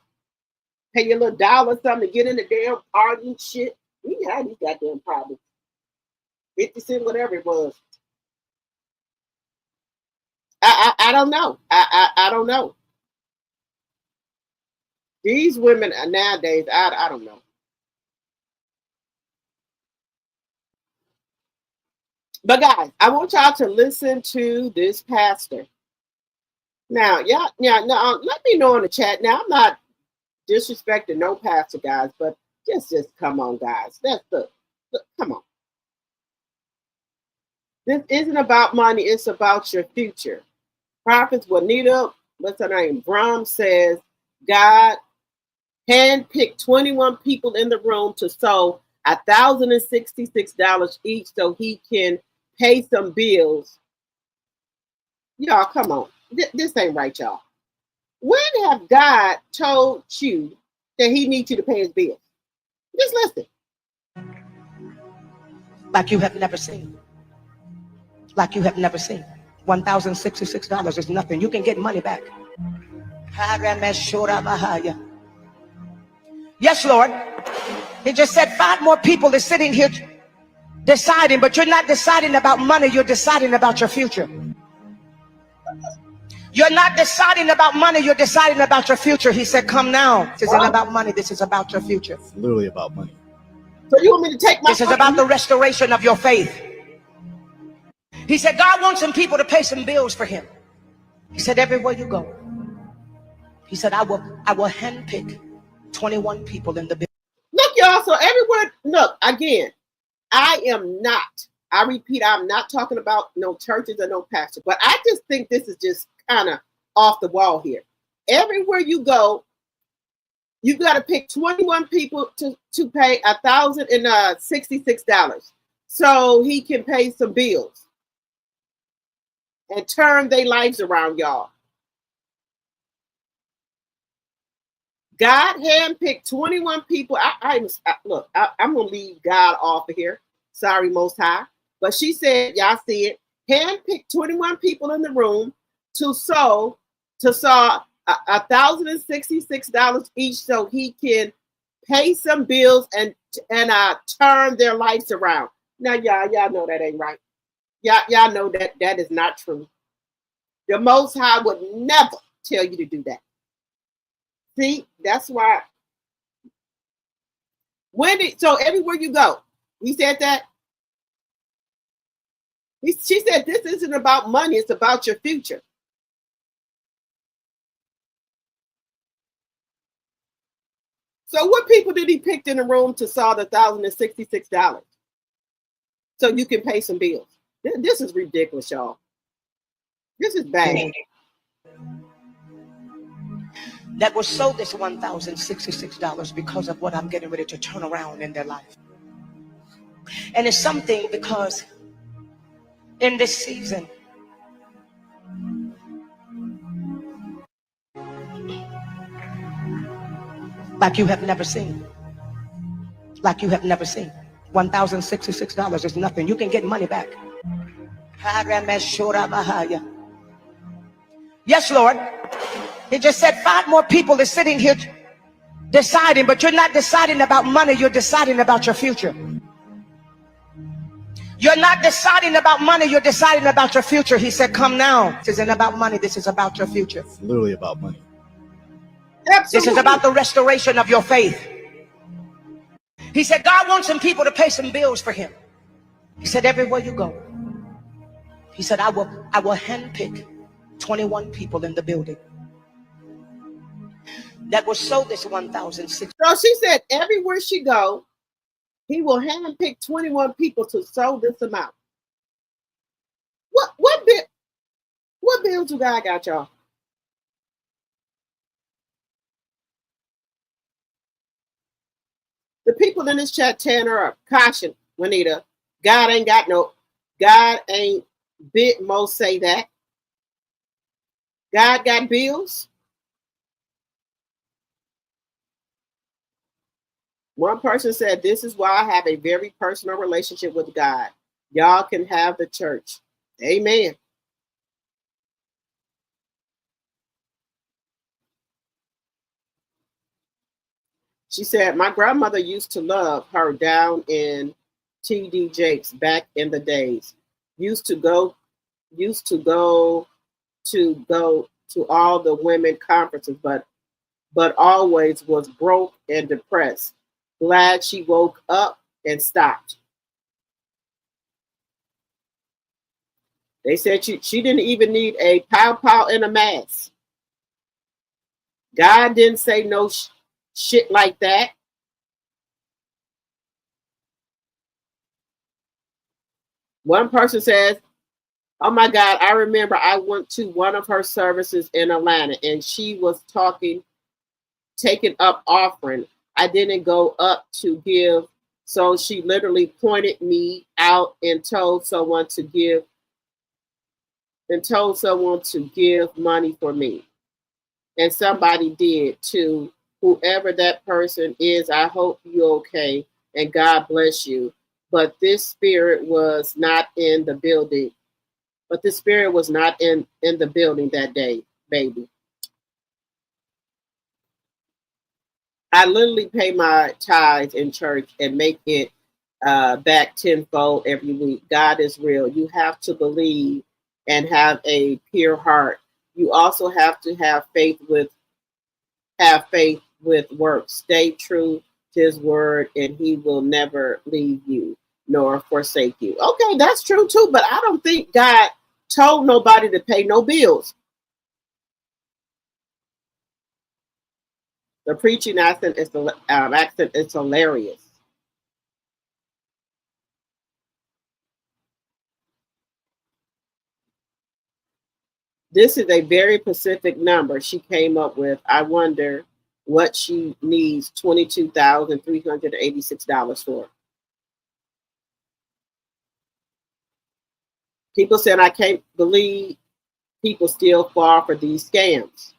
Pay your little dollar something to get in the damn party and shit. We had these goddamn problems. 50 cents, whatever it was. I don't know. I don't know. These women nowadays, I don't know. But guys, I want y'all to listen to this pastor. Now, now let me know in the chat. Now, I'm not disrespecting no pastor, guys, but just come on, guys. Look, come on. This isn't about money, it's about your future. Prophet Juanita, what's her name? Brom says God handpicked 21 people in the room to sow $1,066 each so he can pay some bills. Y'all, come on. This ain't right, y'all. When have God told you that he needs you to pay his bills? Just listen. Like you have never seen. Like you have never seen. $1,066 is nothing. You can get money back. Yes, Lord. He just said 5 more people are sitting here deciding, but you're not deciding about money. You're deciding about your future. You're not deciding about money. You're deciding about your future. He said, come now. This isn't about money. This is about your future. It's literally about money. So you want me to take my This is about the restoration of your faith. He said, God wants some people to pay some bills for him. He said, everywhere you go. He said, I will handpick 21 people in the building. Look, y'all, so everyone, look, again, I repeat, I'm not talking about no churches or no pastor, but I just think this is just kind of off the wall here. Everywhere you go, you got to pick 21 people to pay $1,066 so he can pay some bills and turn their lives around, y'all. God handpicked 21 people. Look, I'm going to leave God off of here. Sorry, Most High. But she said, y'all see it, handpicked 21 people in the room to sow $1,066 each so he can pay some bills and turn their lives around. Now, y'all know that ain't right. Y'all know that is not true. The Most High would never tell you to do that. See, that's why. So everywhere you go, he said that. She said this isn't about money, it's about your future. So what people did he pick in the room to saw the $1,066? So you can pay some bills. This is ridiculous, y'all. This is bad. That will sow this $1,066 because of what I'm getting ready to turn around in their life. And it's something because in this season, like you have never seen. Like you have never seen. $1,066 is nothing. You can get money back. Yes, Lord. He just said 5 more people are sitting here deciding, but you're not deciding about money, you're deciding about your future. You're not deciding about money, you're deciding about your future. He said, come now. This isn't about money, this is about your future. It's literally about money. Absolutely. This is about the restoration of your faith. He said, God wants some people to pay some bills for him. He said, everywhere you go. He said, I will handpick 21 people in the building that will sow this 1,006. So she said, everywhere she go, he will handpick 21 people to sow this amount. What bills do God got, y'all? The people in this chat, Tanner, are caution, Juanita. God ain't bid Mo say that. God got bills. One person said, this is why I have a very personal relationship with God. Y'all can have the church. Amen. She said, my grandmother used to love her down in TD Jakes back in the days. Used to go to all the women conferences, but always was broke and depressed. Glad she woke up and stopped. They said she didn't even need a pow and a mask. God didn't say no shit like that. One person says, oh my God, I remember I went to one of her services in Atlanta and she was taking up offering. I didn't go up to give. So she literally pointed me out and told someone to give money for me. And somebody did too. Whoever that person is, I hope you're okay and God bless you. But this spirit was not in the building. But the spirit was not in the building that day, baby. I literally pay my tithes in church and make it back tenfold every week. God is real. You have to believe and have a pure heart. You also have to have faith with works. Stay true to his word and he will never leave you nor forsake you. Okay, that's true too, but I don't think God told nobody to pay no bills. The preaching accent is hilarious. This is a very specific number she came up with. I wonder what she needs $22,386 for. People said, I can't believe people still fall for these scams.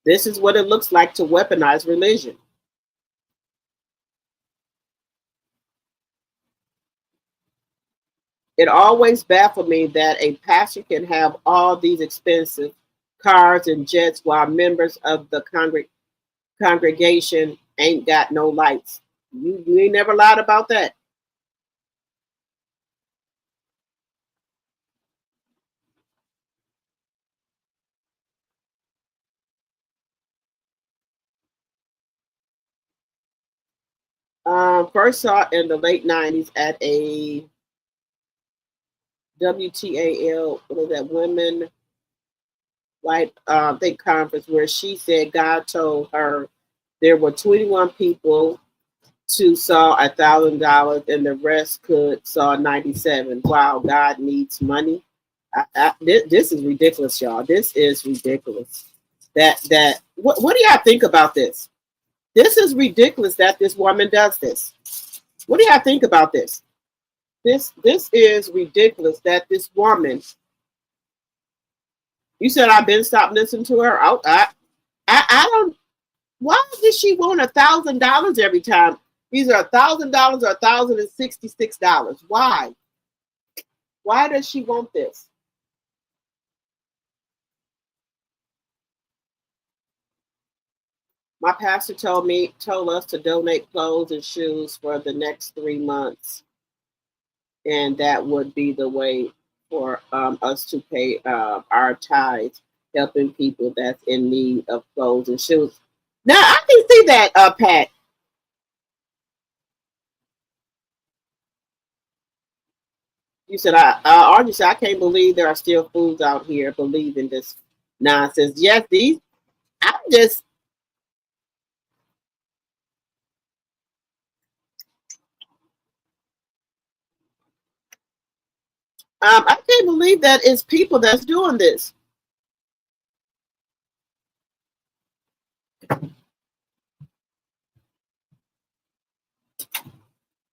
This is what it looks like to weaponize religion. It always baffled me that a pastor can have all these expensive cars and jets while members of the congregation ain't got no lights. You ain't never lied about that. First saw in the late 90s at a WTAL, what is that, Women I think conference, where she said God told her there were 21 people to saw $1,000 and the rest could saw 97. Wow, God needs money. This is ridiculous, y'all. This is ridiculous. What do y'all think about this? This is ridiculous that this woman does this. What do y'all think about this? This is ridiculous that this woman. You said I've been stopped listening to her. I don't. Why does she want $1,000 every time? These are $1,000 or $1,066. Why? Why does she want this? My pastor told us to donate clothes and shoes for the next 3 months, and that would be the way for us to pay our tithes, helping people that's in need of clothes and shoes. Now I can see that, Pat. You said Audrey said, I can't believe there are still fools out here believing this nonsense. Yes, I'm just. I can't believe that it's people that's doing this.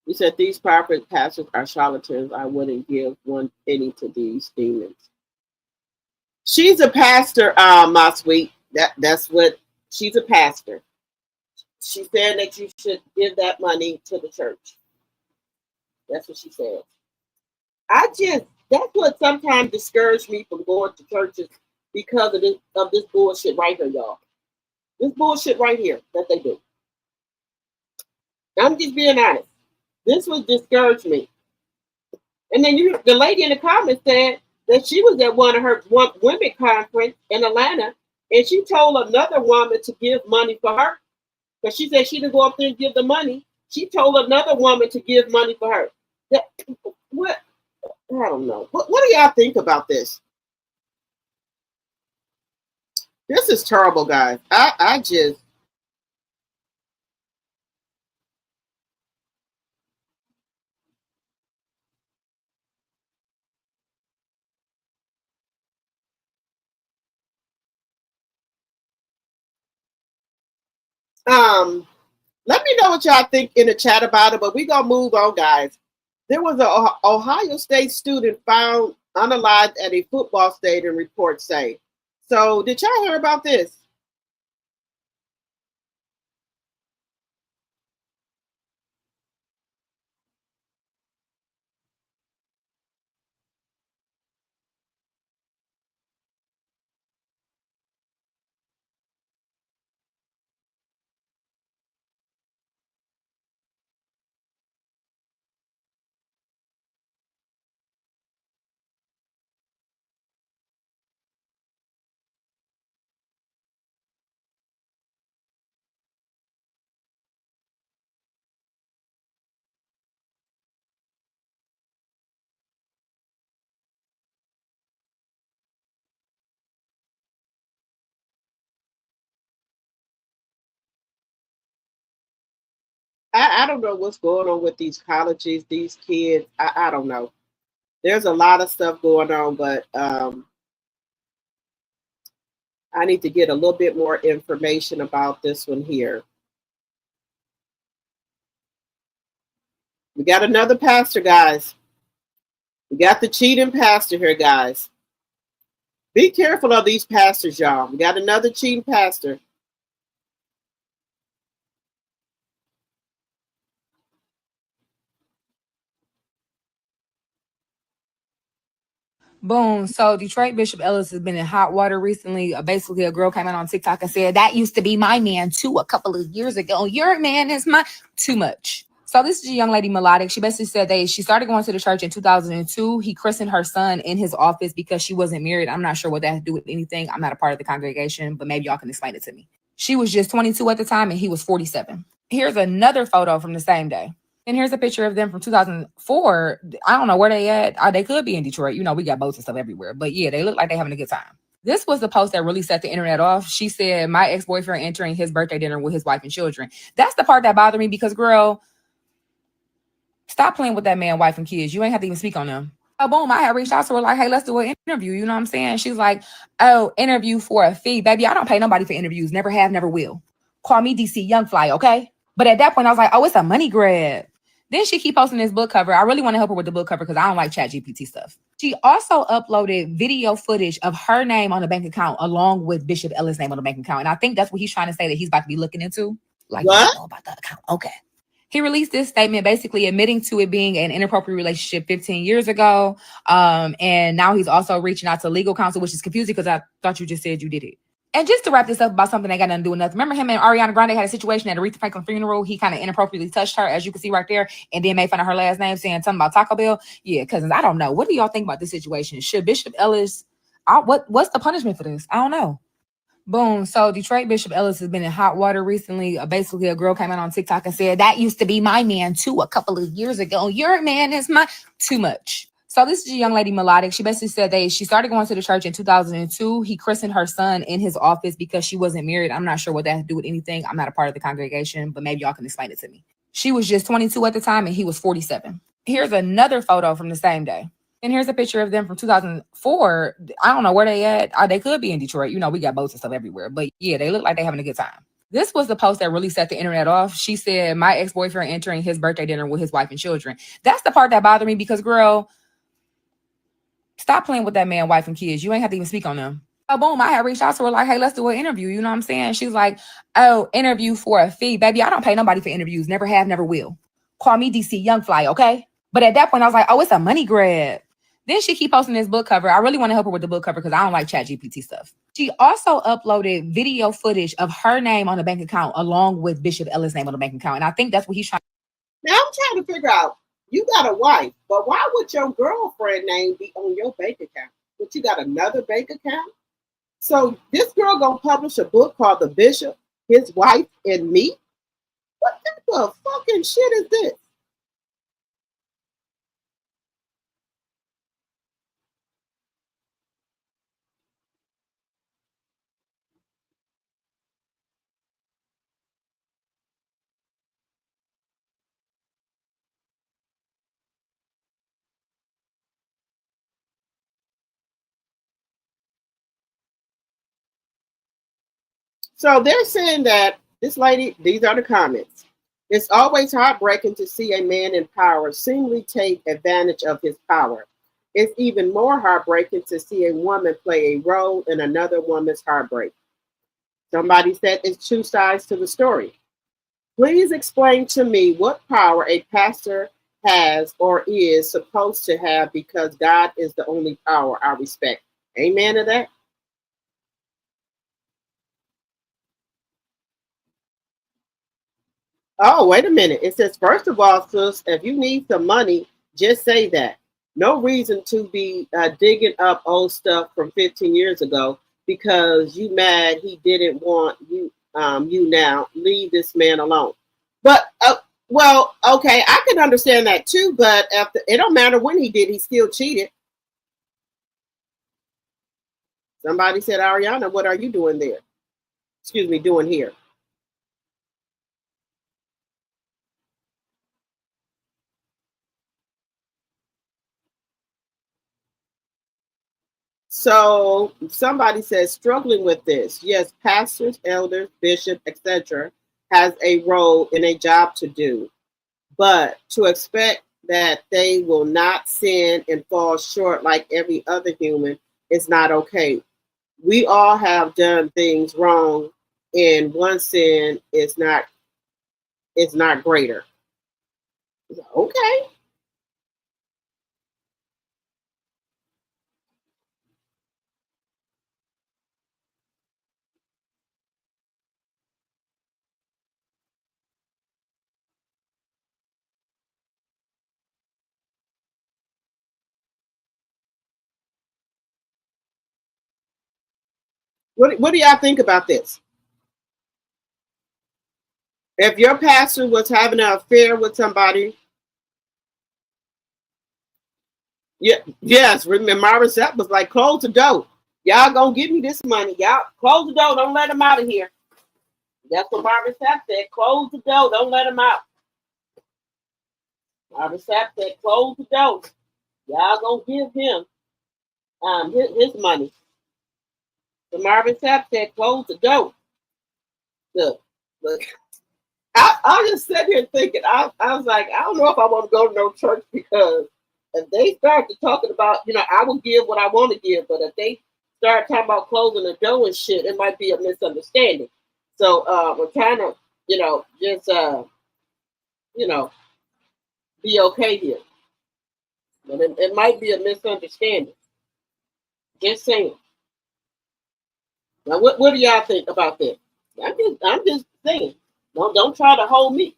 You said these private pastors are charlatans. I wouldn't give one penny to these demons. She's a pastor, my sweet. That's what she's a pastor. She said that you should give that money to the church. That's what she said. That's what sometimes discourages me from going to churches because of this bullshit right here, y'all. This bullshit right here that they do. I'm just being honest. This would discourage me. And then the lady in the comments said that she was at one women conference in Atlanta, and she told another woman to give money for her. Because she said she didn't go up there and give the money. She told another woman to give money for her. What? I don't know. What do y'all think about this? This is terrible, guys. I just. Let me know what y'all think in the chat about it, but we're gonna move on, guys. There was an Ohio State student found unalived at a football stadium, reports say. So did y'all hear about this? I don't know what's going on with these colleges, these kids. I don't know. There's a lot of stuff going on, but I need to get a little bit more information about this one here. We got another pastor, guys. We got the cheating pastor here, guys. Be careful of these pastors, y'all. We got another cheating pastor. Boom. So Detroit Bishop Ellis has been in hot water recently. Basically, a girl came out on TikTok and said, that used to be my man too a couple of years ago. Your man is my too much. So this is a young lady, Melodic. She basically said she started going to the church in 2002. He christened her son in his office because she wasn't married. I'm not sure what that had to do with anything. I'm not a part of the congregation, but maybe y'all can explain it to me. She was just 22 at the time and he was 47. Here's another photo from the same day. And here's a picture of them from 2004. I don't know where they at. They could be in Detroit. You know, we got boats and stuff everywhere. But yeah, they look like they're having a good time. This was the post that really set the internet off. She said, my ex-boyfriend entering his birthday dinner with his wife and children. That's the part that bothered me because, girl, stop playing with that man, wife, and kids. You ain't have to even speak on them. Oh, boom, I had reached out to her like, hey, let's do an interview. You know what I'm saying? She's like, oh, interview for a fee. Baby, I don't pay nobody for interviews. Never have, never will. Call me DC Young Fly, okay? But at that point, I was like, oh, it's a money grab. Then she keep posting this book cover. I really want to help her with the book cover because I don't like chat GPT stuff. She also uploaded video footage of her name on the bank account along with Bishop Ellis' name on the bank account. And I think that's what he's trying to say that he's about to be looking into. Like, what? You don't know about the account. Okay. He released this statement basically admitting to it being an inappropriate relationship 15 years ago. And now he's also reaching out to legal counsel, which is confusing because I thought you just said you did it. And just to wrap this up about something that got nothing to do with nothing. Remember him and Ariana Grande had a situation at Aretha Franklin funeral. He kind of inappropriately touched her, as you can see right there, and then made fun of her last name, saying something about Taco Bell. Yeah, cousins, I don't know. What do y'all think about this situation? Should Bishop Ellis, what's the punishment for this? I don't know. Boom. So Detroit Bishop Ellis has been in hot water recently. Basically, a girl came out on TikTok and said, that used to be my man too a couple of years ago. Your man is my... Too much. So this is a young lady, Melodic. She basically said she started going to the church in 2002. He christened her son in his office because she wasn't married. I'm not sure what that had to do with anything. I'm not a part of the congregation, but maybe y'all can explain it to me. She was just 22 at the time and he was 47. Here's another photo from the same day. And here's a picture of them from 2004. I don't know where they at. They could be in Detroit. You know, we got boats and stuff everywhere. But yeah, they look like they're having a good time. This was the post that really set the internet off. She said, my ex-boyfriend entering his birthday dinner with his wife and children. That's the part that bothered me because, girl, stop playing with that man, wife, and kids. You ain't have to even speak on them. Oh, boom, I had reached out to her like, hey, let's do an interview. You know what I'm saying? She's like, oh, interview for a fee. Baby, I don't pay nobody for interviews. Never have, never will. Call me DC Young Fly, okay? But at that point, I was like, oh, it's a money grab. Then she keep posting this book cover. I really want to help her with the book cover because I don't like chat GPT stuff. She also uploaded video footage of her name on the bank account along with Bishop Ellis' name on the bank account. And I think that's what he's trying. Now I'm trying to figure out, you got a wife, but why would your girlfriend name be on your bank account? But you got another bank account? So this girl gonna publish a book called The Bishop, His Wife, and Me? What type of fucking shit is this? So they're saying that this lady, these are the comments. It's always heartbreaking to see a man in power seemingly take advantage of his power. It's even more heartbreaking to see a woman play a role in another woman's heartbreak. Somebody said it's two sides to the story. Please explain to me what power a pastor has or is supposed to have because God is the only power I respect. Amen to that. Oh, wait a minute. It says, first of all, sis, if you need some money, just say that. No reason to be digging up old stuff from 15 years ago because you mad he didn't want you you now. Leave this man alone. But, well, okay, I can understand that too, but it don't matter when he did, he still cheated. Somebody said, Ariana, what are you doing there? Excuse me, doing here? So somebody says struggling with this. Yes, pastors, elders, bishop, etc. has a role and a job to do. But to expect that they will not sin and fall short like every other human is not okay. We all have done things wrong, and one sin is not greater. Okay. What do y'all think about this? If your pastor was having an affair with somebody, yeah, yes, remember Marvin Sapp was like, close the door. Y'all gonna give me this money. Y'all close the door. Don't let him out of here. That's what Marvin Sapp said. Close the door. Don't let him out. Marvin Sapp said, close the door. Y'all gonna give him his money. So Marvin Sapp said, close the door. Look. I just sat here thinking, I was like, I don't know if I want to go to no church, because if they start to talking about, I will give what I want to give, but if they start talking about closing the door and shit, it might be a misunderstanding. So we're trying to, just be okay here. But it might be a misunderstanding. Just saying. Now, what do y'all think about this? I'm just saying. Don't try to hold me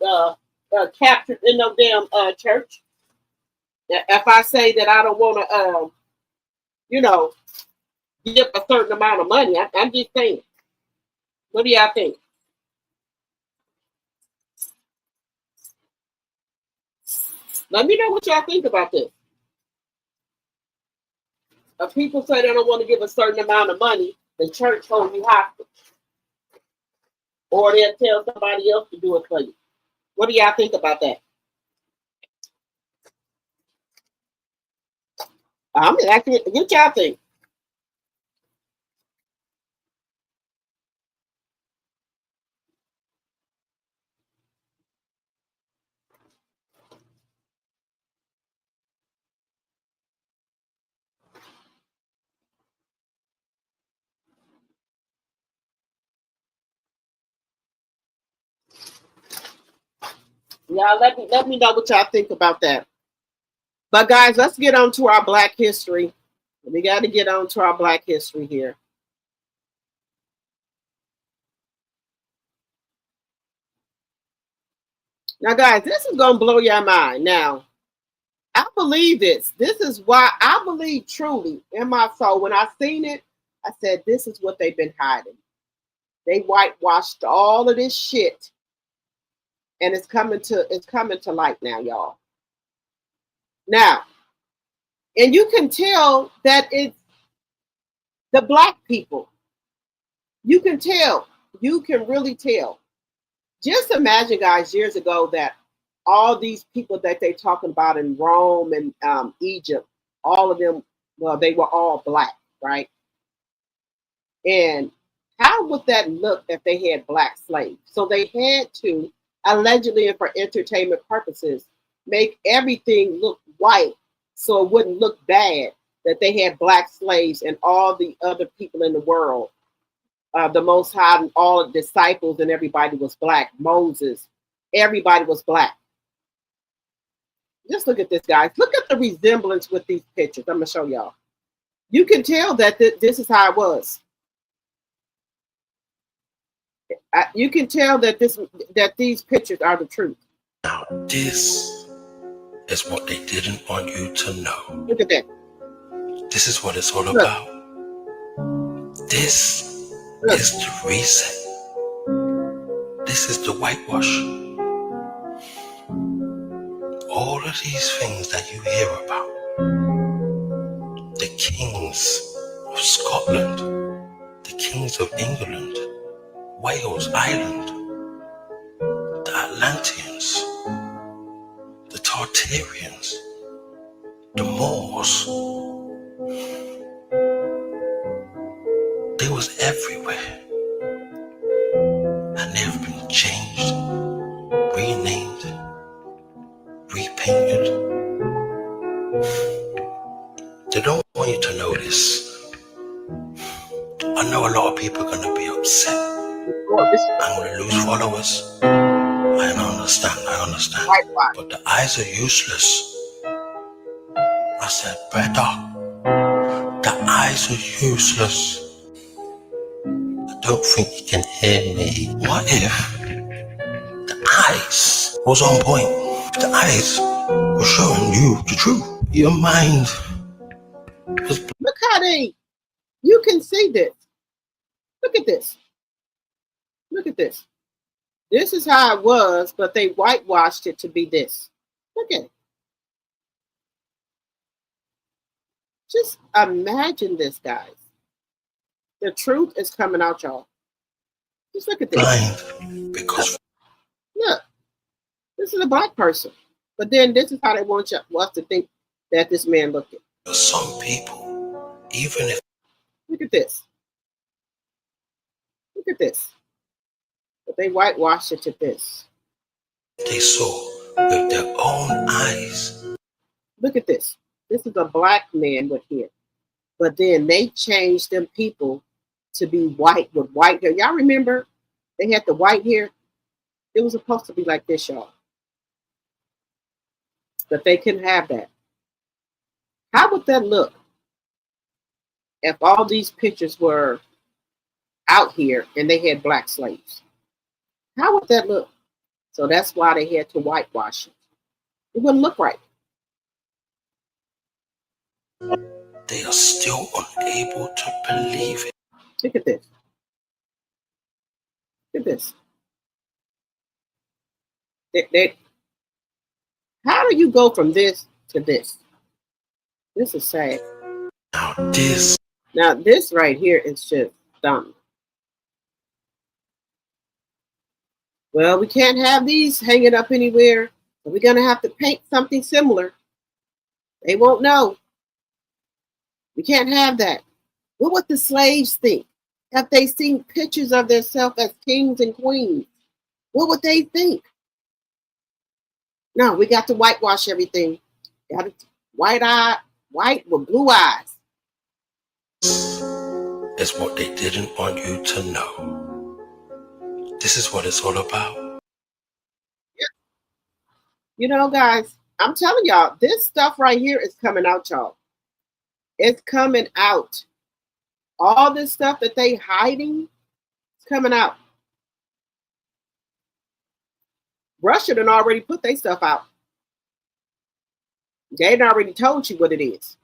captured in no damn church. If I say that I don't want to, give a certain amount of money, I'm just saying. What do y'all think? Let me know what y'all think about this. If people say they don't want to give a certain amount of money, the church holds you hostage. Or they'll tell somebody else to do it for you. What do y'all think about that? I'm asking, what y'all think? Y'all let me know what y'all think about that. But guys, let's get on to our Black history. We got to get on to our Black history here. Now, guys, this is going to blow your mind. Now, I believe this. This is why I believe truly in my soul. When I seen it, I said, this is what they've been hiding. They whitewashed all of this shit. And it's coming to light now, y'all. Now, and you can tell that it's the Black people. You can tell. You can really tell. Just imagine, guys, years ago that all these people that they're talking about in Rome and Egypt, all of them, well, they were all Black, right? And how would that look if they had Black slaves? So they had to, allegedly and for entertainment purposes, make everything look white so it wouldn't look bad that they had Black slaves and all the other people in the world. The Most High and all the disciples and everybody was Black. Moses, everybody was Black. Just look at this, guys. Look at the resemblance with these pictures. I'm going to show y'all. You can tell that this is how it was. You can tell that these pictures are the truth. Now, this is what they didn't want you to know. Look at that. This is what it's all about. This is the reset. This is the whitewash. All of these things that you hear about, the kings of Scotland, the kings of England, Wales, Ireland, the Atlanteans, the Tartarians, the Moors, they was everywhere. And they've been changed, renamed, repainted. They don't want you to know this. I know a lot of people are going to be upset. I'm going to lose followers. I understand. But the eyes are useless. I said, brother, the eyes are useless. I don't think you can hear me. What if the eyes was on point? The eyes were showing you the truth. Your mind was... Look how you can see this. Look at this. Look at this. This is how it was, but they whitewashed it to be this. Look at it. Just imagine this, guys. The truth is coming out, y'all. Just look at this. Blind because Look, this is a black person. But then this is how they want us to think that this man looked at. some people, even if Look at this. Look at this. But they whitewashed it to this. they saw with their own eyes, Look at this. This is a black man with hair. But then they changed them people to be white with white hair. Y'all remember they had the white hair? It was supposed to be like this, y'all. But they couldn't have that. How would that look if all these pictures were out here and they had black slaves? How would that look? So that's why they had to whitewash it. It wouldn't look right. they are still unable to believe it. Look at this. Look at this. How do you go from this to this? This is sad. Now this right here is just dumb. Well, we can't have these hanging up anywhere. So we're going to have to paint something similar. They won't know. We can't have that. What would the slaves think if they seen pictures of themselves as kings and queens? What would they think? No, we got to whitewash everything. Got it white with blue eyes. It's what they didn't want you to know. This is what it's all about. You know, guys, I'm telling y'all, this stuff right here is coming out, y'all. It's coming out. All this stuff that they hiding is coming out. Russia done already put their stuff out. They done already told you what it is.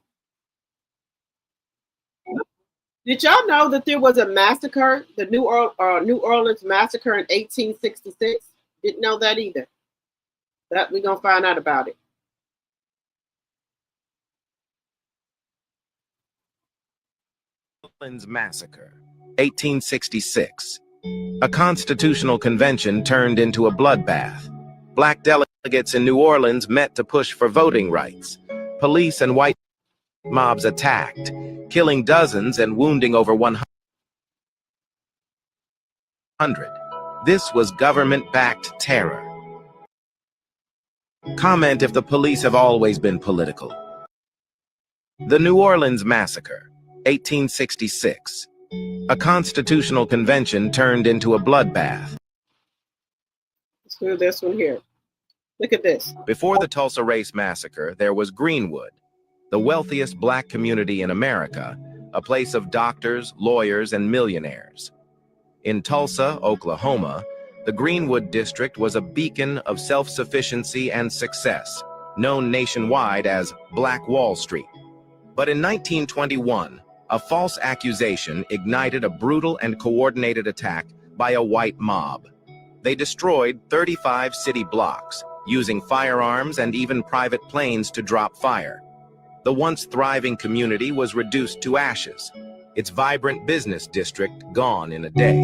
Did y'all know that there was a massacre, the New Orleans massacre in 1866? Didn't know that either. But we're going to find out about it. Orleans Massacre, 1866. A constitutional convention turned into a bloodbath. Black delegates in New Orleans met to push for voting rights. Police and white mobs attacked, killing dozens and wounding over 100. This was government-backed terror. Comment if the police have always been political. The New Orleans Massacre, 1866. A constitutional convention turned into a bloodbath. Let's do this one here. Look at this. Before the Tulsa Race Massacre, there was Greenwood, the wealthiest black community in America, a place of doctors, lawyers, and millionaires. In Tulsa, Oklahoma, the Greenwood district was a beacon of self-sufficiency and success, known nationwide as Black Wall Street. But in 1921, a false accusation ignited a brutal and coordinated attack by a white mob. They destroyed 35 city blocks, using firearms and even private planes to drop fire. The once thriving community was reduced to ashes, its vibrant business district gone in a day.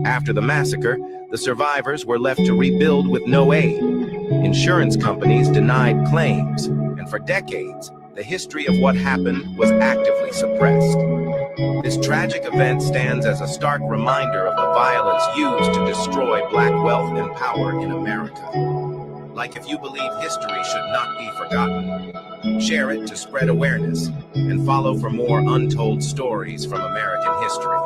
After the massacre, the survivors were left to rebuild with no aid. Insurance companies denied claims, and for decades, the history of what happened was actively suppressed. This tragic event stands as a stark reminder of the violence used to destroy black wealth and power in America. Like if you believe history should not be forgotten, share it to spread awareness, and follow for more untold stories from American history.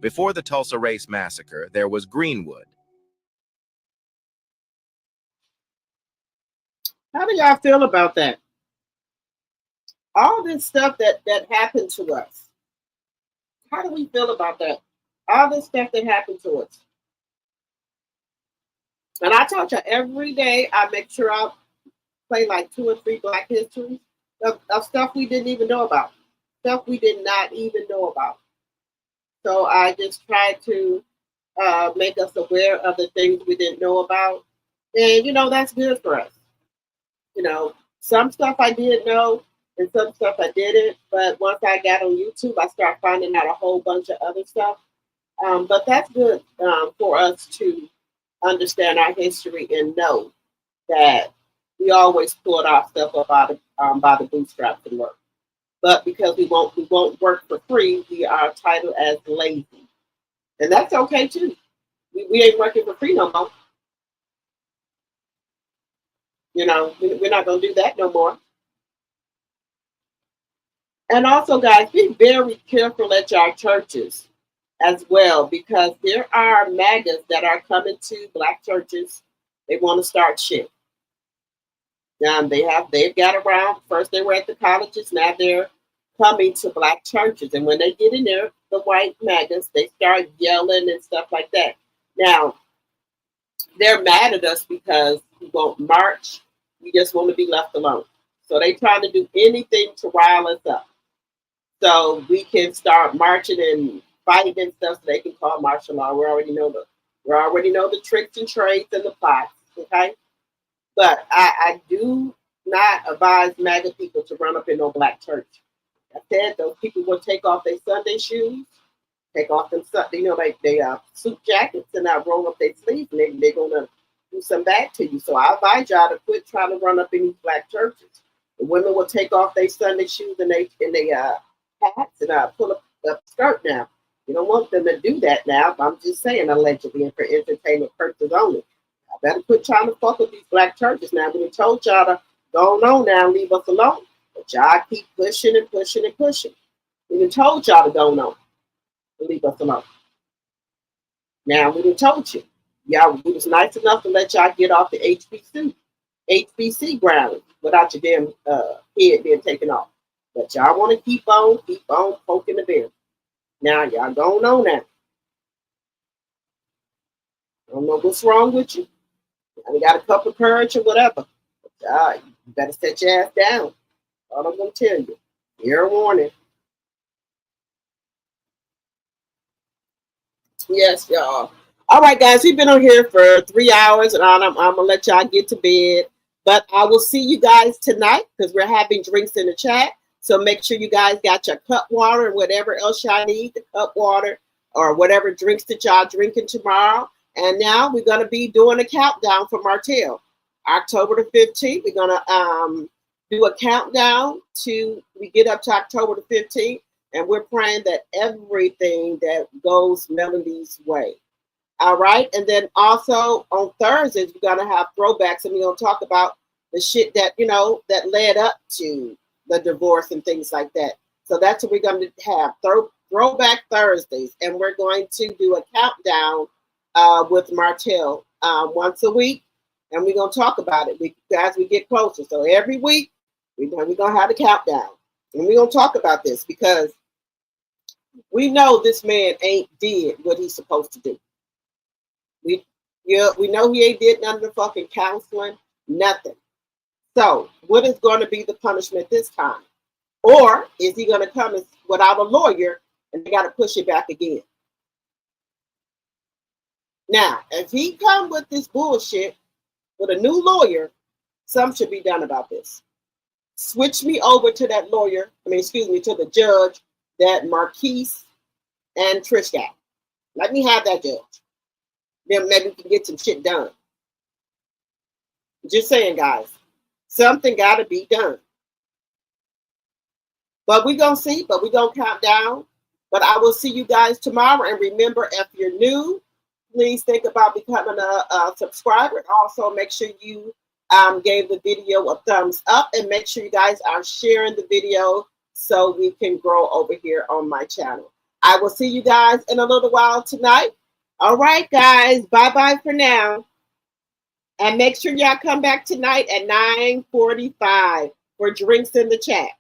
Before the Tulsa Race Massacre, there was Greenwood. How do y'all feel about that? All this stuff that happened to us. How do we feel about that? All this stuff that happened to us. And I told you every day I make sure I play like 2 or 3 Black histories of stuff we didn't even know about. Stuff we did not even know about. So I just try to make us aware of the things we didn't know about. And, you know, that's good for us. You know, some stuff I did know and some stuff I didn't. But once I got on YouTube, I started finding out a whole bunch of other stuff. But that's good for us to understand our history and know that we always pulled our stuff up by the bootstraps and work. But because we won't work for free, we are titled as lazy. And that's okay too. We ain't working for free no more. You know, we're not going to do that no more. And also, guys, be very careful at your churches as well, because there are MAGAs that are coming to black churches. They want to start shit. They've got around. First they were at the colleges. Now they're coming to black churches. And when they get in there, the white MAGAs, they start yelling and stuff like that. Now, they're mad at us because we won't march. We just want to be left alone. So they trying to do anything to rile us up, so we can start marching and fighting and stuff, so they can call martial law. We already know the tricks and trades and the plots. Okay, but I do not advise MAGA people to run up in no black church. I said those people will take off their Sunday shoes, take off them, they suit jackets, and roll up their sleeves, and they're gonna do some bad to you. So I advise y'all to quit trying to run up in these black churches. The women will take off their Sunday shoes and they hats and pull up the skirt now. You don't want them to do that now. I'm just saying, allegedly, and for entertainment purposes only. I better quit trying to fuck with these black churches now. We told y'all to go on now and leave us alone. But y'all keep pushing and pushing and pushing. We told y'all to go on and leave us alone. Now we told you. Y'all, we was nice enough to let y'all get off the HBC ground without your damn head being taken off. But y'all want to keep on poking the bear. Now y'all going on now. I don't know what's wrong with you. You got a cup of courage or whatever. But you better set your ass down. All I'm gonna tell you. Fair warning. Yes, y'all. All right, guys, we've been on here for 3 hours, and I'm gonna let y'all get to bed. But I will see you guys tonight because we're having drinks in the chat. So make sure you guys got your cup water and whatever else y'all need, the cup water or whatever drinks that y'all drinking tomorrow. And now we're gonna be doing a countdown for Martell. October the 15th, we're gonna do a countdown to we get up to October the 15th, and we're praying that everything that goes Melody's way. All right, and then also on Thursdays we're gonna have throwbacks, and we're gonna talk about the shit that that led up to the divorce and things like that. So that's what we're gonna have throwback Thursdays, and we're going to do a countdown with Martell once a week, and we're gonna talk about it as we get closer. So every week we're gonna have a countdown, and we're gonna talk about this because we know this man ain't did what he's supposed to do. We know he ain't did none of the fucking counseling, nothing. So what is going to be the punishment this time? Or is he going to come without a lawyer and they got to push it back again? Now, if he come with this bullshit with a new lawyer, something should be done about this. Switch me over to that lawyer, to the judge that Marquise and Trish got. Let me have that judge. Then maybe we can get some shit done. Just saying, guys. Something got to be done. But we're going to see. But we're going to count down. But I will see you guys tomorrow. And remember, if you're new, please think about becoming a subscriber. Also, make sure you gave the video a thumbs up. And make sure you guys are sharing the video so we can grow over here on my channel. I will see you guys in a little while tonight. All right, guys. Bye-bye for now. And make sure y'all come back tonight at 9:45 for drinks in the chat.